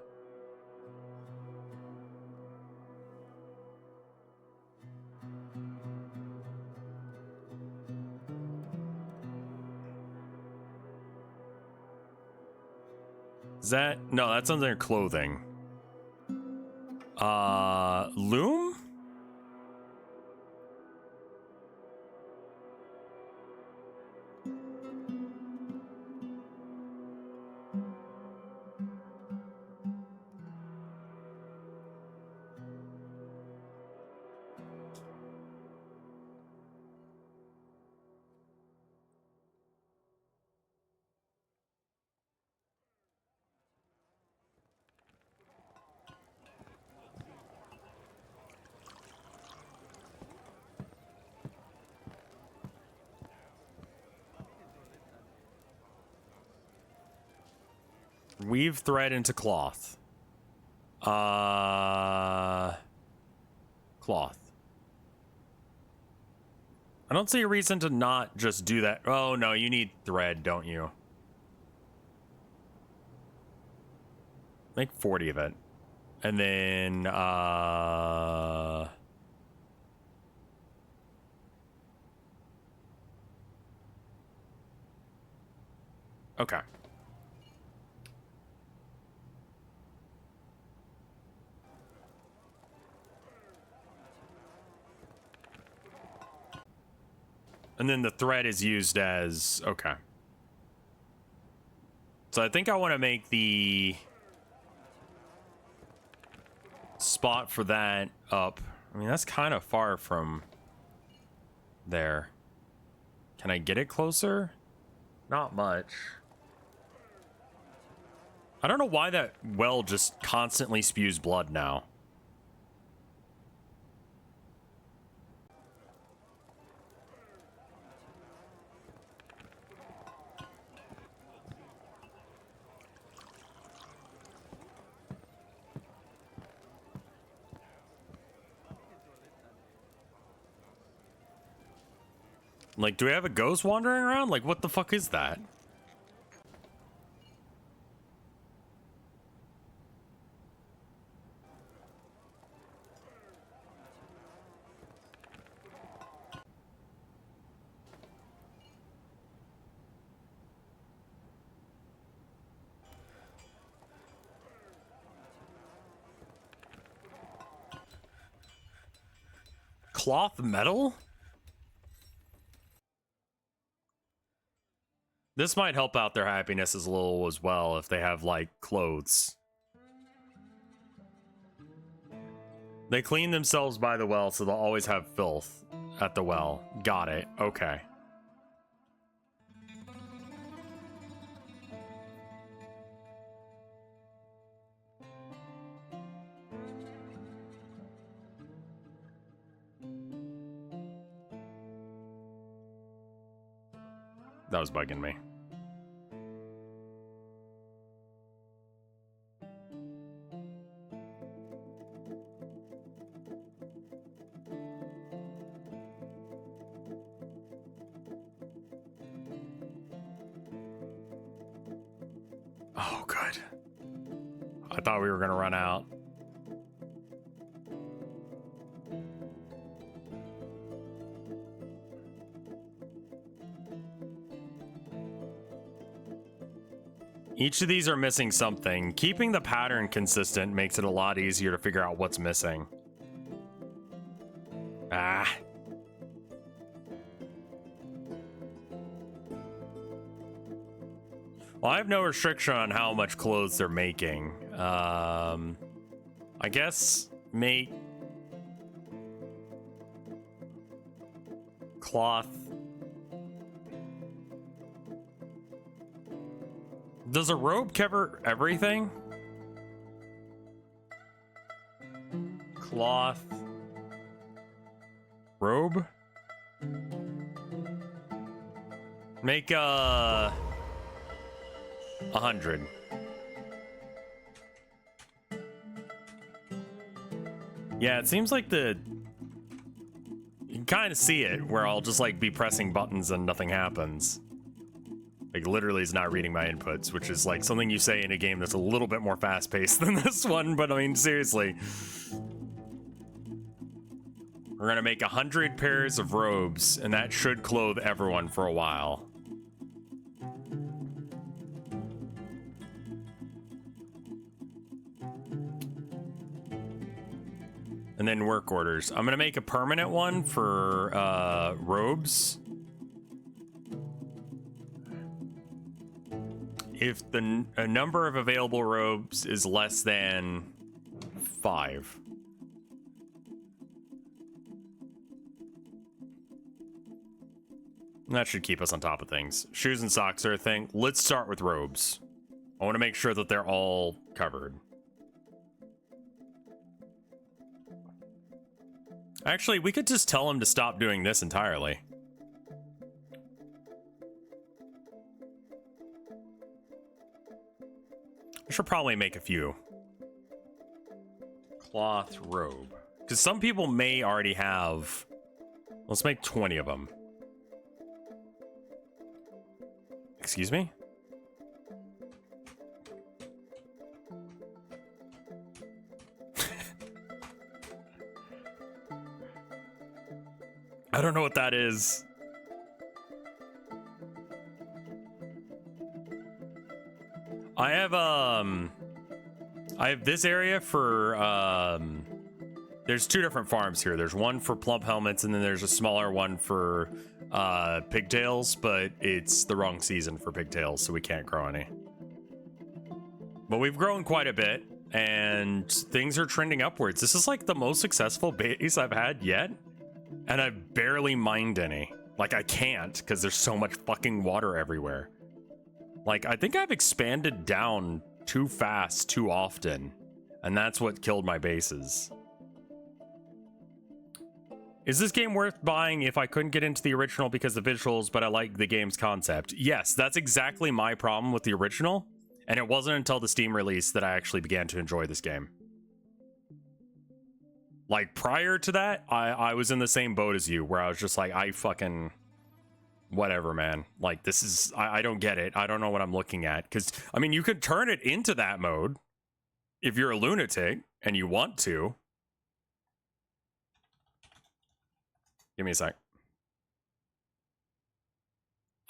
Is that? No, that's under clothing. Loom? Weave thread into cloth. Cloth. I don't see a reason to not just do that. Oh, no, you need thread, don't you? Make 40 of it. And then, okay. And then the thread is used as, okay. So I think I want to make the spot for that up. I mean, that's kind of far from there. Can I get it closer? Not much. I don't know why that well just constantly spews blood now. Like, do we have a ghost wandering around? Like, what the fuck is that? Cloth metal? This might help out their happiness as little as well if they have, like, clothes. They clean themselves by the well, so they'll always have filth at the well. Got it. Okay. That was bugging me. Oh, good. I thought we were gonna run out. Each of these are missing something. Keeping the pattern consistent makes it a lot easier to figure out what's missing. Ah. Well, I have no restriction on how much clothes they're making. I guess make cloth. Does a robe cover everything? Cloth. Robe? Make 100. Yeah, it seems like you can kind of see it where I'll just like be pressing buttons and nothing happens. Like, literally is not reading my inputs, which is like something you say in a game that's a little bit more fast-paced than this one, but I mean, seriously. We're gonna make 100 pairs of robes, and that should clothe everyone for a while. And then work orders. I'm gonna make a permanent one for robes. If a number of available robes is less than 5. That should keep us on top of things. Shoes and socks are a thing. Let's start with robes. I want to make sure that they're all covered. Actually, we could just tell them to stop doing this entirely. should probably make a few. Cloth robe. Because some people may already have... Let's make 20 of them. Excuse me? I don't know what that is. I have this area for there's two different farms here. There's one for plump helmets and then there's a smaller one for pigtails, but it's the wrong season for pigtails, so we can't grow any. But we've grown quite a bit and things are trending upwards. This is like the most successful base I've had yet. And I've barely mined any. Like, I can't, because there's so much fucking water everywhere. Like, I think I've expanded down too fast, too often. And that's what killed my bases. Is this game worth buying if I couldn't get into the original because of visuals, but I like the game's concept? Yes, that's exactly my problem with the original. And it wasn't until the Steam release that I actually began to enjoy this game. Like, prior to that, I was in the same boat as you, where I was just like, I fucking... Whatever, man. Like, this is... I don't get it. I don't know what I'm looking at. Because, I mean, you could turn it into that mode if you're a lunatic and you want to. Give me a sec.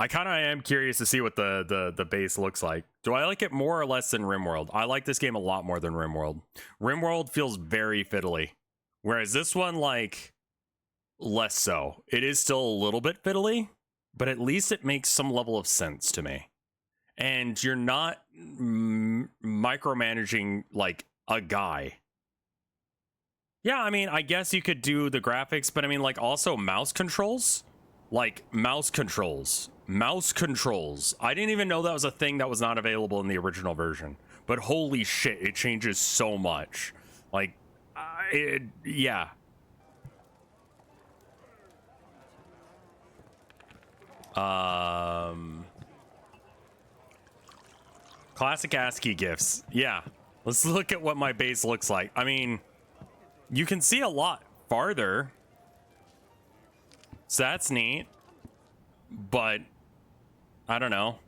I kind of am curious to see what the base looks like. Do I like it more or less than RimWorld? I like this game a lot more than RimWorld. RimWorld feels very fiddly. Whereas this one, like, less so. It is still a little bit fiddly, but at least it makes some level of sense to me. And you're not micromanaging, like, a guy. Yeah, I mean, I guess you could do the graphics, but I mean, like, also mouse controls? Like, mouse controls. Mouse controls. I didn't even know that was a thing that was not available in the original version. But holy shit, it changes so much. Like, yeah. Classic ASCII gifs. Yeah. Let's look at what my base looks like. I mean, you can see a lot farther. So that's neat. But I don't know.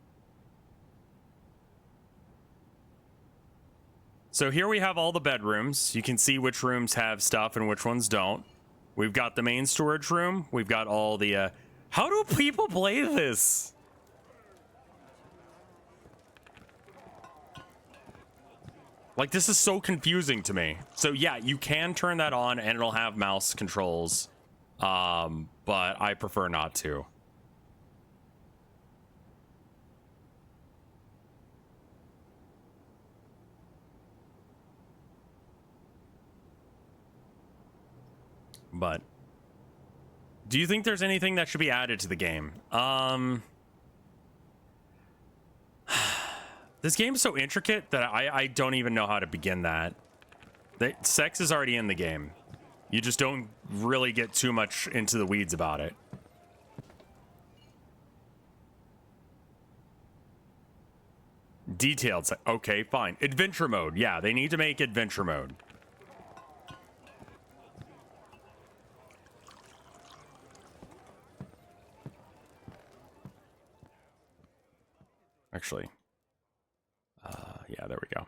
So here we have all the bedrooms. You can see which rooms have stuff and which ones don't. We've got the main storage room. We've got all the, how do people play this? Like, this is so confusing to me. So yeah, you can turn that on and it'll have mouse controls. But I prefer not to. But do you think there's anything that should be added to the game? This game's so intricate that I don't even know how to begin that. Sex is already in the game. You just don't really get too much into the weeds about it. Detailed. Okay, fine. Adventure mode. Yeah, they need to make adventure mode. Actually, yeah, there we go.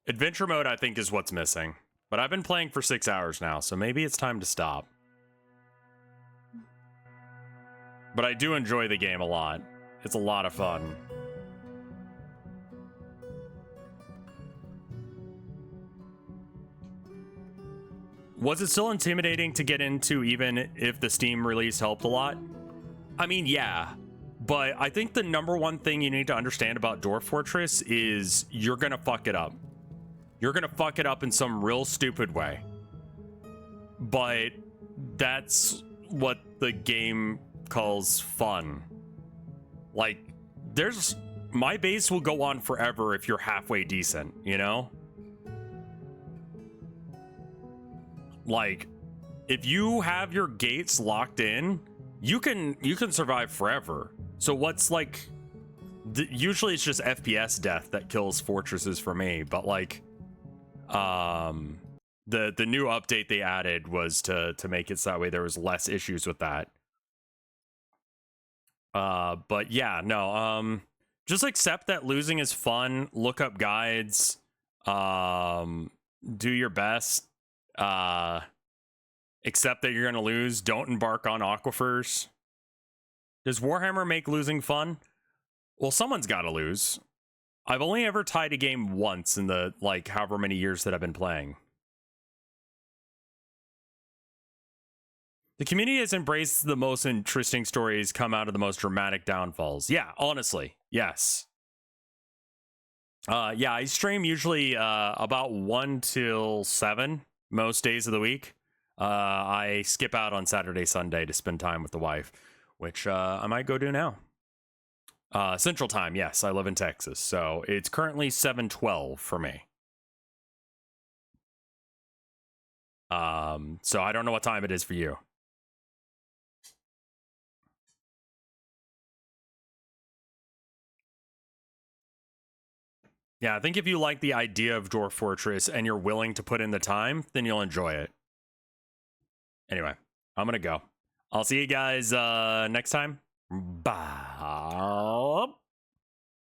Adventure mode, I think, is what's missing. But I've been playing for 6 hours now, so maybe it's time to stop. But I do enjoy the game a lot. It's a lot of fun. Was it still intimidating to get into even if the Steam release helped a lot? I mean, yeah. But I think the number one thing you need to understand about Dwarf Fortress is you're gonna fuck it up. You're gonna fuck it up in some real stupid way. But that's what the game calls fun. Like, my base will go on forever if you're halfway decent, you know? Like, if you have your gates locked in, you can survive forever. So what's like usually it's just FPS death that kills fortresses for me, but like, the new update they added was to make it so that way there was less issues with that. But yeah, no, just accept that losing is fun. Look up guides. Do your best. Accept that you're gonna lose. Don't embark on aquifers. Does Warhammer make losing fun? Well, someone's got to lose. I've only ever tied a game once in the, like, however many years that I've been playing. The community has embraced the most interesting stories come out of the most dramatic downfalls. Yeah, honestly, yes. Yeah, I stream usually about 1 till 7 most days of the week. I skip out on Saturday, Sunday to spend time with the wife, which I might go do now. Central time, yes, I live in Texas, so it's currently 7:12 for me. So I don't know what time it is for you. Yeah, I think if you like the idea of Dwarf Fortress and you're willing to put in the time, then you'll enjoy it. Anyway, I'm gonna go. I'll see you guys next time.